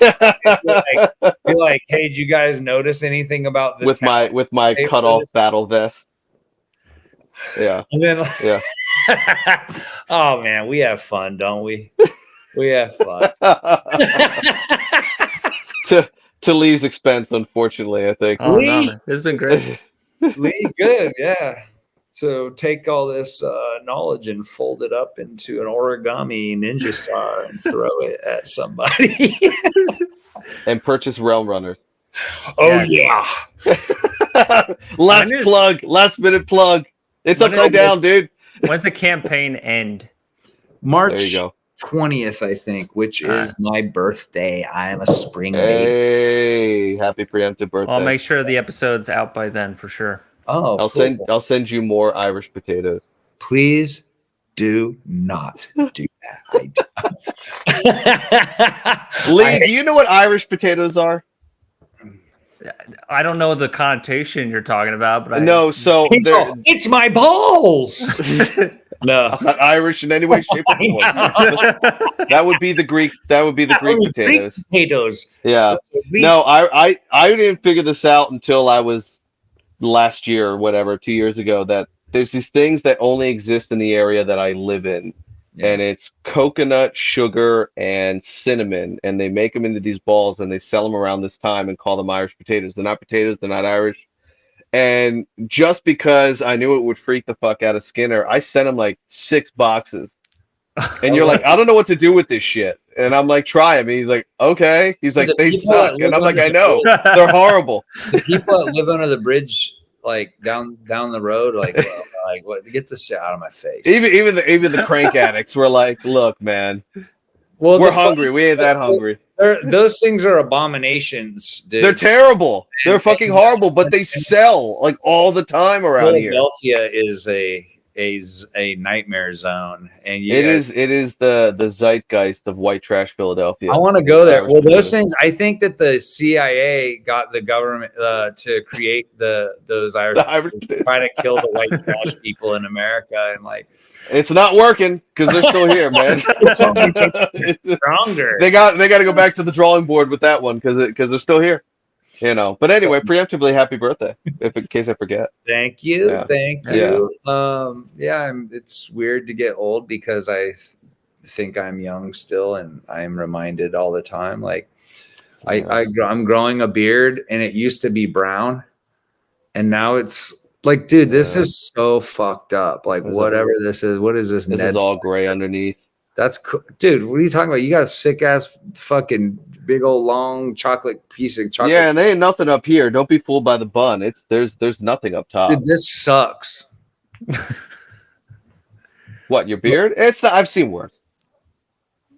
[SPEAKER 2] like, hey, did you guys notice anything about the
[SPEAKER 3] with my cut off battle vest? Yeah.
[SPEAKER 2] And then
[SPEAKER 3] yeah.
[SPEAKER 2] Oh man, we have fun, don't we? We have fun.
[SPEAKER 3] to Lee's expense, unfortunately, I think.
[SPEAKER 1] Oh, no, it's been great.
[SPEAKER 2] Lee, good, yeah. So take all this knowledge and fold it up into an origami ninja star and throw it at somebody.
[SPEAKER 3] And purchase Realm Runners.
[SPEAKER 2] Oh yeah.
[SPEAKER 3] Last minute plug. It's upside down, dude.
[SPEAKER 1] When's the campaign end?
[SPEAKER 2] March
[SPEAKER 3] there you go.
[SPEAKER 2] 20th, I think, which is my birthday. I am a spring baby.
[SPEAKER 3] Hey, happy preemptive birthday.
[SPEAKER 1] I'll make sure the episode's out by then for sure.
[SPEAKER 2] Oh,
[SPEAKER 3] I'll send you more Irish potatoes.
[SPEAKER 2] Please do not do
[SPEAKER 3] that. Lee, do you know what Irish potatoes are?
[SPEAKER 1] I don't know the connotation you're talking about, but
[SPEAKER 3] so
[SPEAKER 2] it's my balls. No,
[SPEAKER 3] I'm not Irish in any way, shape, or form. That would be the Greek. That would be the Greek potatoes.
[SPEAKER 2] Greek potatoes.
[SPEAKER 3] Yeah. No, I didn't figure this out until I was last year or whatever, 2 years ago. That there's these things that only exist in the area that I live in, and it's coconut, sugar, and cinnamon, and they make them into these balls and they sell them around this time and call them Irish potatoes. They're not potatoes. They're not Irish. And just because I knew it would freak the fuck out of Skinner, I sent him like 6 boxes. And you're like, I don't know what to do with this shit. And I'm like, try them. And he's like, okay. He's like, they suck. And I'm like, I know. They're horrible.
[SPEAKER 2] The people that live under the bridge, like down the road, like what? Get this shit out of my face.
[SPEAKER 3] Even the crank addicts were like, look, man. Well, we're hungry. We ain't that hungry.
[SPEAKER 2] Those things are abominations, dude.
[SPEAKER 3] They're terrible. They're fucking horrible, but they sell like all the time around here.
[SPEAKER 2] Philadelphia is a nightmare zone, and
[SPEAKER 3] it is the zeitgeist of white trash Philadelphia.
[SPEAKER 2] I want to go there. Well, those things. I think that the CIA got the government to create those Irish trying to kill the white trash people in America, and like.
[SPEAKER 3] It's not working because they're still here, man.
[SPEAKER 2] It's stronger.
[SPEAKER 3] They got to go back to the drawing board with that one because they're still here, you know. But anyway, preemptively, happy birthday! In case I forget.
[SPEAKER 2] Thank you,
[SPEAKER 3] yeah.
[SPEAKER 2] Thank you. It's weird to get old because I think I'm young still, and I'm reminded all the time. Like I'm growing a beard, and it used to be brown, and now it's. Like, dude, this is so fucked up. Like, whatever this is, what is this?
[SPEAKER 3] This is all gray underneath.
[SPEAKER 2] That's cool. Dude, what are you talking about? You got a sick ass fucking big old long chocolate piece of chocolate.
[SPEAKER 3] Yeah, and there ain't nothing up here. Don't be fooled by the bun. There's nothing up top.
[SPEAKER 2] Dude, this sucks.
[SPEAKER 3] What, your beard? It's not. I've seen worse.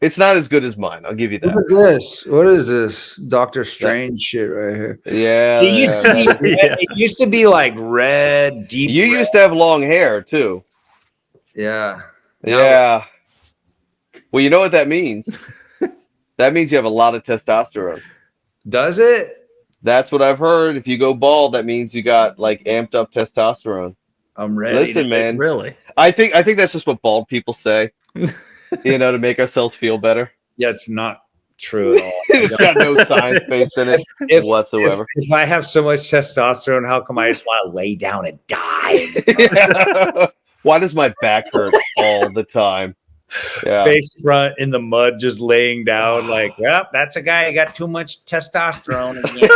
[SPEAKER 3] It's not as good as mine. I'll give you that.
[SPEAKER 2] Look at this. What is this? Doctor Strange shit right here.
[SPEAKER 3] Yeah.
[SPEAKER 2] It used to be like red, deep.
[SPEAKER 3] You
[SPEAKER 2] red.
[SPEAKER 3] used to have long hair too.
[SPEAKER 2] Yeah.
[SPEAKER 3] Yeah. Well, you know what that means? That means you have a lot of testosterone.
[SPEAKER 2] Does it?
[SPEAKER 3] That's what I've heard. If you go bald, that means you got like amped up testosterone.
[SPEAKER 2] I'm ready.
[SPEAKER 3] Listen, man.
[SPEAKER 1] Really?
[SPEAKER 3] I think that's just what bald people say. You know, to make ourselves feel better.
[SPEAKER 2] Yeah, it's not true at all.
[SPEAKER 3] It's got no science based in it whatsoever.
[SPEAKER 2] If I have so much testosterone, how come I just want to lay down and die?
[SPEAKER 3] Yeah. Why does my back hurt all the time? Yeah.
[SPEAKER 2] Face front in the mud, just laying down, like, well, that's a guy who got too much testosterone again.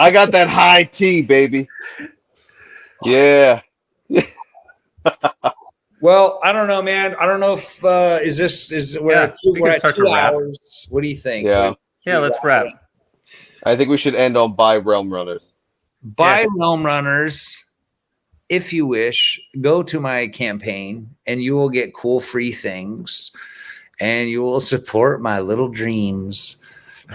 [SPEAKER 3] I got that high T, baby. Yeah.
[SPEAKER 2] Well, I don't know, man. I don't know if we're at 2 hours. What do you think?
[SPEAKER 3] Yeah.
[SPEAKER 1] Let's wrap.
[SPEAKER 3] I think we should end on buy Realm Runners.
[SPEAKER 2] Buy Realm Runners. If you wish, go to my campaign and you will get cool free things and you will support my little dreams,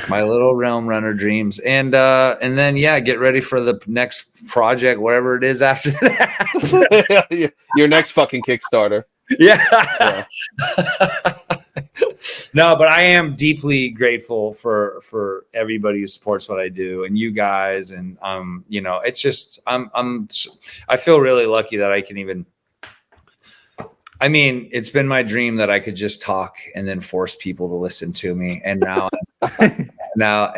[SPEAKER 2] my little Realm Runner dreams. And then, get ready for the next project, whatever it is after that.
[SPEAKER 3] Your next fucking Kickstarter.
[SPEAKER 2] Yeah. No, but I am deeply grateful for everybody who supports what I do and you guys. And, it's just, I feel really lucky that I can even, it's been my dream that I could just talk and then force people to listen to me. And now, now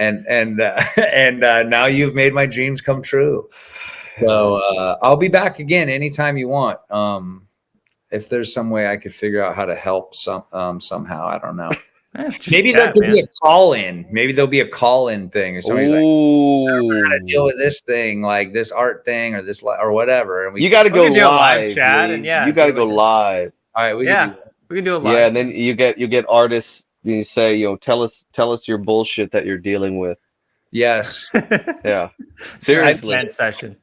[SPEAKER 2] you've made my dreams come true. So, I'll be back again anytime you want. If there's some way I could figure out how to help somehow, I don't know. Maybe there could be a call-in. Maybe there'll be a call-in thing, or somebody's like, I don't know how to deal with this thing, like this art thing, or this or whatever. And
[SPEAKER 3] you got to go live,
[SPEAKER 1] chat, and
[SPEAKER 3] you got to go live.
[SPEAKER 2] All right, we can
[SPEAKER 1] do it live.
[SPEAKER 3] Yeah, and then you get artists. You say, tell us your bullshit that you're dealing with.
[SPEAKER 2] Yes.
[SPEAKER 3] Yeah. Seriously.
[SPEAKER 1] Session.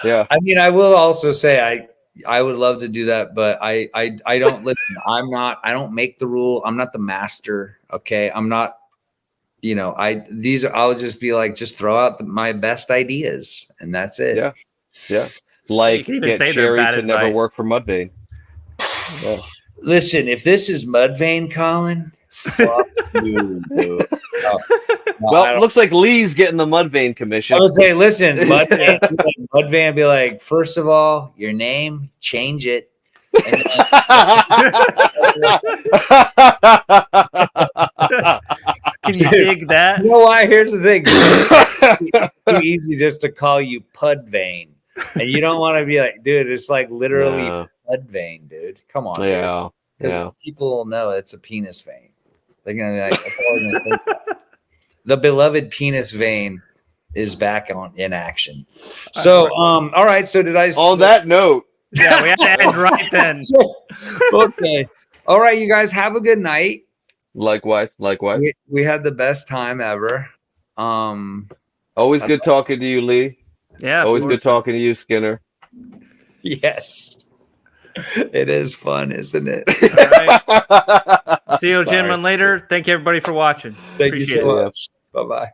[SPEAKER 3] Yeah.
[SPEAKER 2] I will also say I would love to do that, but I don't listen. I don't make the rule. I'm not the master. Okay. I'm not, I'll just be like, just throw out my best ideas and that's it.
[SPEAKER 3] Yeah. Yeah. Like get Jerry to advice. Never work for Mudvayne. Yeah.
[SPEAKER 2] Listen, if this is Mudvayne, Colin, fuck you, dude.
[SPEAKER 3] Well, it looks like Lee's getting the Mudvayne commission.
[SPEAKER 2] I would say, listen, Mudvayne be like, first of all, your name, change it. And then,
[SPEAKER 1] can you dig that?
[SPEAKER 2] You know why? Here's the thing. It's too easy just to call you Pudvayne. And you don't want to be like, dude, it's like literally Pudvayne, dude. Come on.
[SPEAKER 3] Yeah.
[SPEAKER 2] Because people will know it's a penis vein. They're going to be like, that's all they're going to think about. The beloved penis vein is back in action. So, all right. So did I?
[SPEAKER 3] On that note,
[SPEAKER 1] yeah, we have to end right then.
[SPEAKER 2] Okay. All right, you guys have a good night.
[SPEAKER 3] Likewise.
[SPEAKER 2] We had the best time ever.
[SPEAKER 3] Always good talking to you, Lee.
[SPEAKER 1] Yeah.
[SPEAKER 3] Always good talking to you, Skinner.
[SPEAKER 2] Yes. It is fun, isn't it?
[SPEAKER 1] All right. See you, gentlemen, later. Thank you, everybody, for watching.
[SPEAKER 2] Thank you so much. Bye-bye.